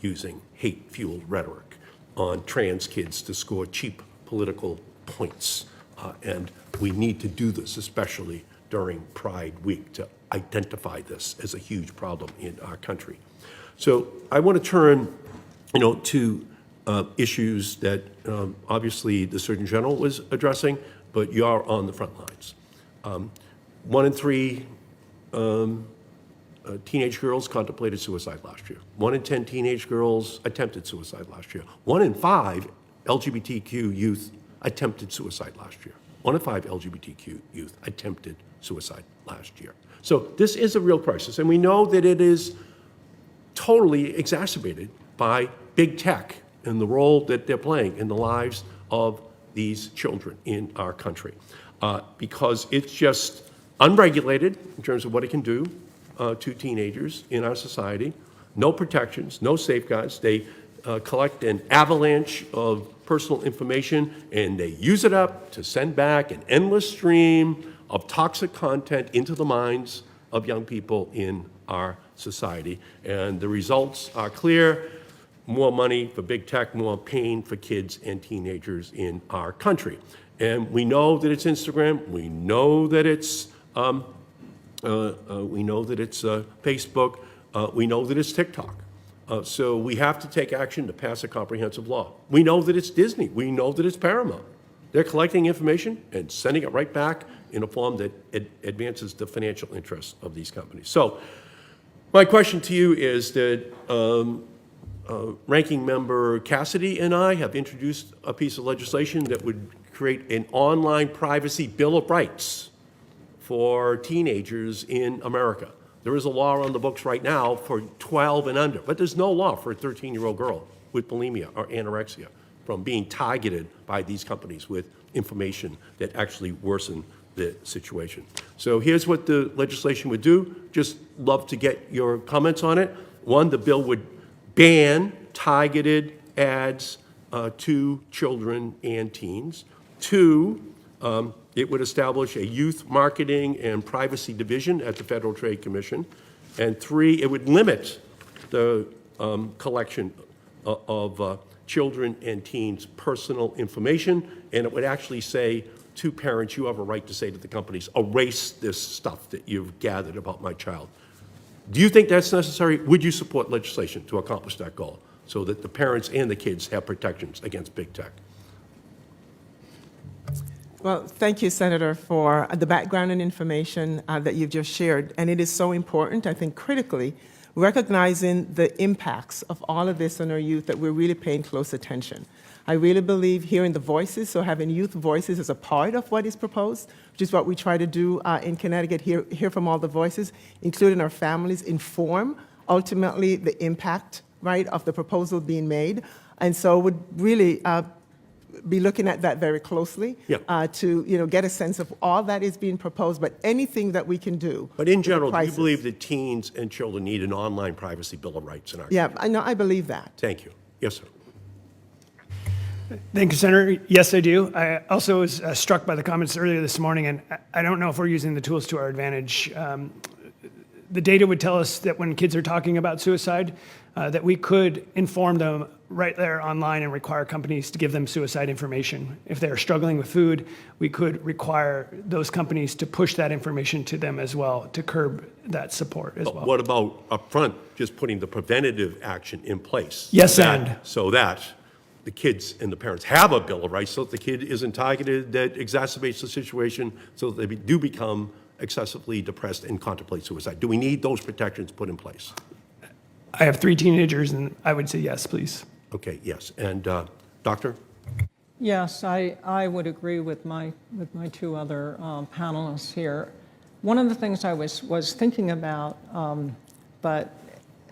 using hate-fueled rhetoric on trans kids to score cheap political points. And we need to do this, especially during Pride Week, to identify this as a huge problem in our country. So I want to turn, to issues that obviously the Surgeon General was addressing, but you are on the front lines. 1 in 3 teenage girls contemplated suicide last year. 1 in 10 teenage girls attempted suicide last year. 1 in 5 LGBTQ youth attempted suicide last year. 1 in 5 LGBTQ youth attempted suicide last year. So this is a real crisis, and we know that it is totally exacerbated by big tech and the role that they're playing in the lives of these children in our country, because it's just unregulated in terms of what it can do to teenagers in our society. No protections, no safeguards. They collect an avalanche of personal information, and they use it up to send back an endless stream of toxic content into the minds of young people in our society. And the results are clear. More money for big tech, more pain for kids and teenagers in our country. And we know that it's Instagram. We know that it's Facebook. We know that it's TikTok. So we have to take action to pass a comprehensive law. We know that it's Disney. We know that it's Paramount. They're collecting information and sending it right back in a form that advances the financial interests of these companies. So my question to you is that Ranking Member Cassidy and I have introduced a piece of legislation that would create an online privacy bill of rights for teenagers in America. There is a law on the books right now for 12 and under, but there's no law for a 13-year-old girl with bulimia or anorexia from being targeted by these companies with information that actually worsen the situation. So here's what the legislation would do. Just love to get your comments on it. 1, the bill would ban targeted ads to children and teens. 2, it would establish a youth marketing and privacy division at the Federal Trade Commission. And 3, it would limit the collection of children and teens' personal information, and it would actually say to parents, you have a right to say to the companies, erase this stuff that you've gathered about my child. Do you think that's necessary? Would you support legislation to accomplish that goal so that the parents and the kids have protections against big tech? Well, thank you, Senator, for the background and information that you've just shared. And it is so important, I think critically, recognizing the impacts of all of this on our youth, that we're really paying close attention. I really believe hearing the voices, so having youth voices as a part of what is proposed, which is what we try to do in Connecticut, hear from all the voices, including our families, inform ultimately the impact, right, of the proposal being made. And so would really be looking at that very closely to get a sense of all that is being proposed, but anything that we can do. But in general, do you believe that teens and children need an online privacy bill of rights in our country? Yeah, I know, I believe that. Thank you. Yes, sir. Thank you, Senator. Yes, I do. I also was struck by the comments earlier this morning, and I don't know if we're using the tools to our advantage. The data would tell us that when kids are talking about suicide, that we could inform them right there online and require companies to give them suicide information. If they're struggling with food, we could require those companies to push that information to them as well, to curb that support as well. What about up front, just putting the preventative action in place? Yes, so that the kids and the parents have a bill of rights, so that the kid isn't targeted, that exacerbates the situation, so that they do become excessively depressed and contemplate suicide. Do we need those protections put in place? I have 3 teenagers, and I would say yes, please. Okay, yes. And Doctor? Yes, I would agree with my 2 other panelists here. One of the things I was thinking about, but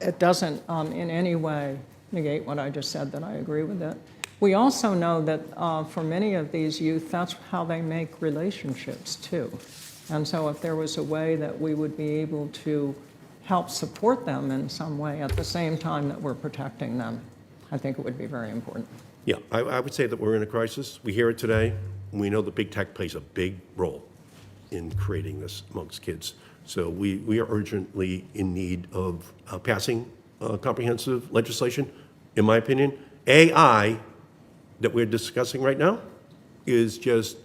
it doesn't in any way negate what I just said, that I agree with it. We also know that for many of these youth, that's how they make relationships too. And so if there was a way that we would be able to help support them in some way at the same time that we're protecting them, I think it would be very important. Yeah, I would say that we're in a crisis. We hear it today. We know that big tech plays a big role in creating this amongst kids. So we are urgently in need of passing comprehensive legislation. In my opinion, AI that we're discussing right now is just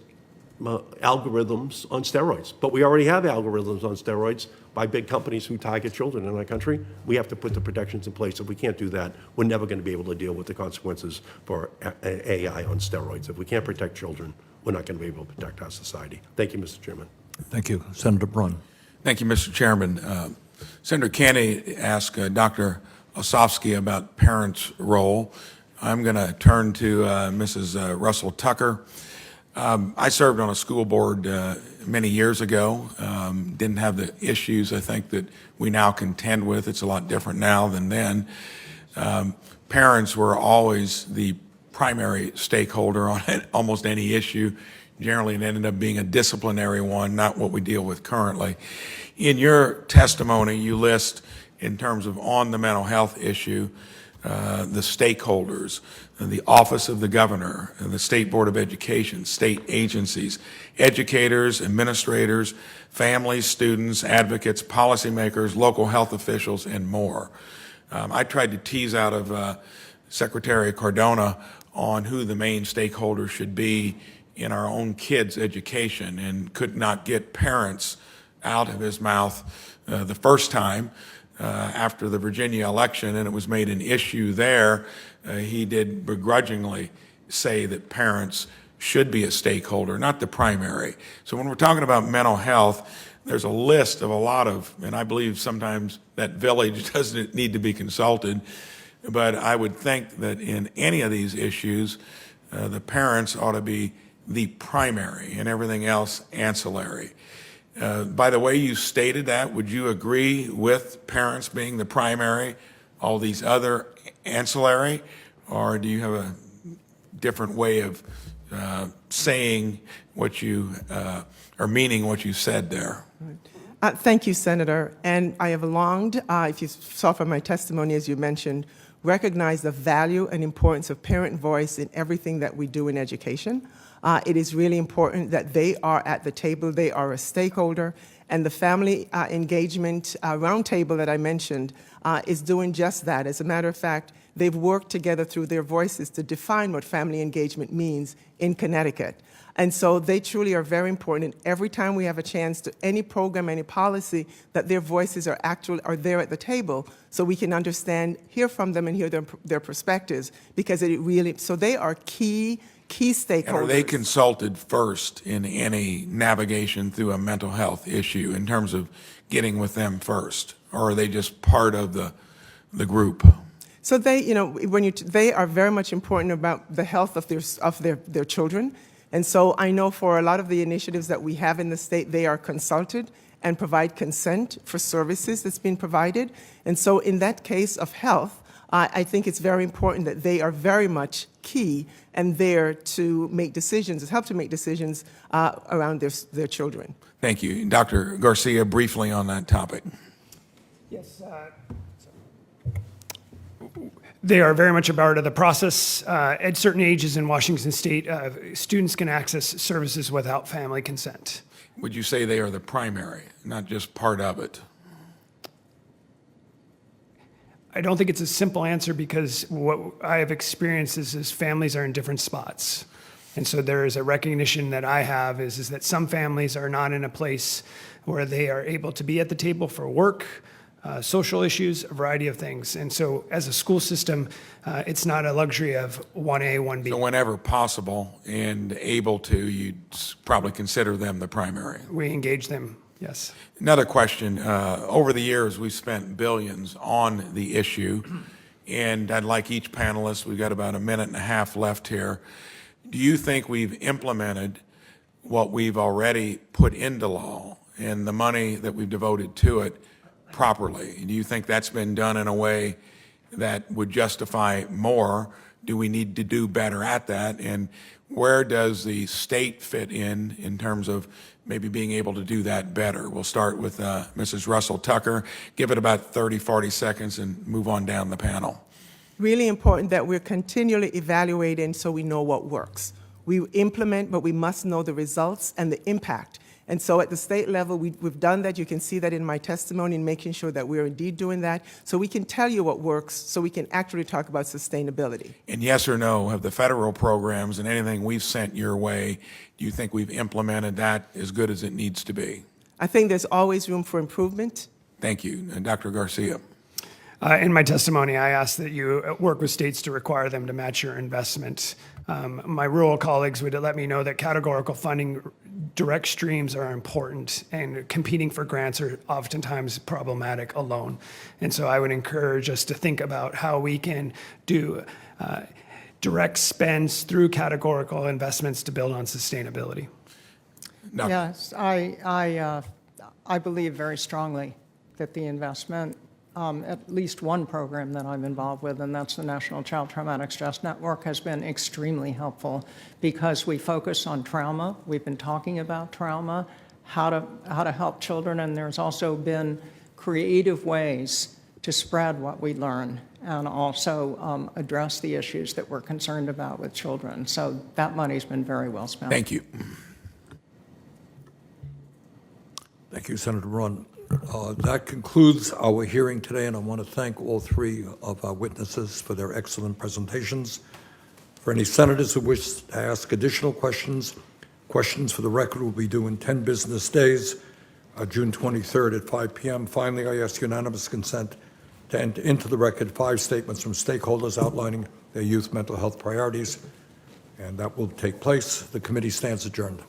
algorithms on steroids. But we already have algorithms on steroids by big companies who target children in our country. We have to put the protections in place. If we can't do that, we're never going to be able to deal with the consequences for AI on steroids. If we can't protect children, we're not going to be able to protect our society. Thank you, Mr. Chairman. Thank you. Senator Brunn. Thank you, Mr. Chairman. Senator Kennedy asked Dr. Osofsky about parents' role. I'm going to turn to Mrs. Russell Tucker. I served on a school board many years ago. Didn't have the issues, I think, that we now contend with. It's a lot different now than then. Parents were always the primary stakeholder on almost any issue. Generally, it ended up being a disciplinary one, not what we deal with currently. In your testimony, you list, in terms of on the mental health issue, the stakeholders, the Office of the Governor, the State Board of Education, state agencies, educators, administrators, families, students, advocates, policymakers, local health officials, and more. I tried to tease out of Secretary Cardona on who the main stakeholders should be in our own kids' education, and could not get parents out of his mouth the first time. After the Virginia election, and it was made an issue there, he did begrudgingly say that parents should be a stakeholder, not the primary. So when we're talking about mental health, there's a list of a lot of, and I believe sometimes that village doesn't need to be consulted, but I would think that in any of these issues, the parents ought to be the primary and everything else ancillary. By the way you stated that, would you agree with parents being the primary, all these other ancillary, or do you have a different way of saying what you, or meaning what you said there? Thank you, Senator. And I have longed, if you saw from my testimony, as you mentioned, recognize the value and importance of parent voice in everything that we do in education. It is really important that they are at the table, they are a stakeholder, And the family engagement roundtable that I mentioned is doing just that. As a matter of fact, they've worked together through their voices to define what family engagement means in Connecticut. And so they truly are very important. And every time we have a chance to any program, any policy, that their voices are there at the table, so we can understand, hear from them, and hear their perspectives. Because it really, so they are key stakeholders. And are they consulted first in any navigation through a mental health issue in terms of getting with them first, or are they just part of the group? So they, they are very much important about the health of their children. And so I know for a lot of the initiatives that we have in the state, they are consulted and provide consent for services that's been provided. And so in that case of health, I think it's very important that they are very much key and there to make decisions, help to make decisions around their children. Thank you. Dr. Garcia, briefly on that topic. Yes. They are very much a part of the process. At certain ages in Washington State, students can access services without family consent. Would you say they are the primary, not just part of it? I don't think it's a simple answer because what I have experienced is families are in different spots. And so there is a recognition that I have is that some families are not in a place where they are able to be at the table for work, social issues, a variety of things. And so as a school system, it's not a luxury of 1A, 1B. So whenever possible and able to, you'd probably consider them the primary. We engage them, yes. Another question. Over the years, we've spent billions on the issue, and I'd like each panelist, we've got about a minute and a half left here. Do you think we've implemented what we've already put into law and the money that we've devoted to it properly? Do you think that's been done in a way that would justify more? Do we need to do better at that? And where does the state fit in terms of maybe being able to do that better? We'll start with Mrs. Russell Tucker. Give it about 30, 40 seconds and move on down the panel. Really important that we're continually evaluating so we know what works. We implement, but we must know the results and the impact. And so at the state level, we've done that. You can see that in my testimony in making sure that we're indeed doing that. So we can tell you what works so we can actually talk about sustainability. And yes or no, have the federal programs and anything we've sent your way, do you think we've implemented that as good as it needs to be? I think there's always room for improvement. Thank you. And Dr. Garcia. In my testimony, I asked that you work with states to require them to match your investment. My rural colleagues would let me know that categorical funding direct streams are important, and competing for grants are oftentimes problematic alone. And so I would encourage us to think about how we can do direct spends through categorical investments to build on sustainability. Yes, I believe very strongly that the investment, at least one program that I'm involved with, and that's the National Child Traumatic Stress Network, has been extremely helpful because we focus on trauma. We've been talking about trauma, how to help children, and there's also been creative ways to spread what we learn and also address the issues that we're concerned about with children. So that money's been very well spent. Thank you. Thank you, Senator Runn. That concludes our hearing today, and I want to thank all three of our witnesses for their excellent presentations. For any senators who wish to ask additional questions, questions for the record will be due in 10 business days, June 23rd at 5 p.m. Finally, I ask unanimous consent to enter into the record 5 statements from stakeholders outlining their youth mental health priorities, and that will take place. The committee stands adjourned.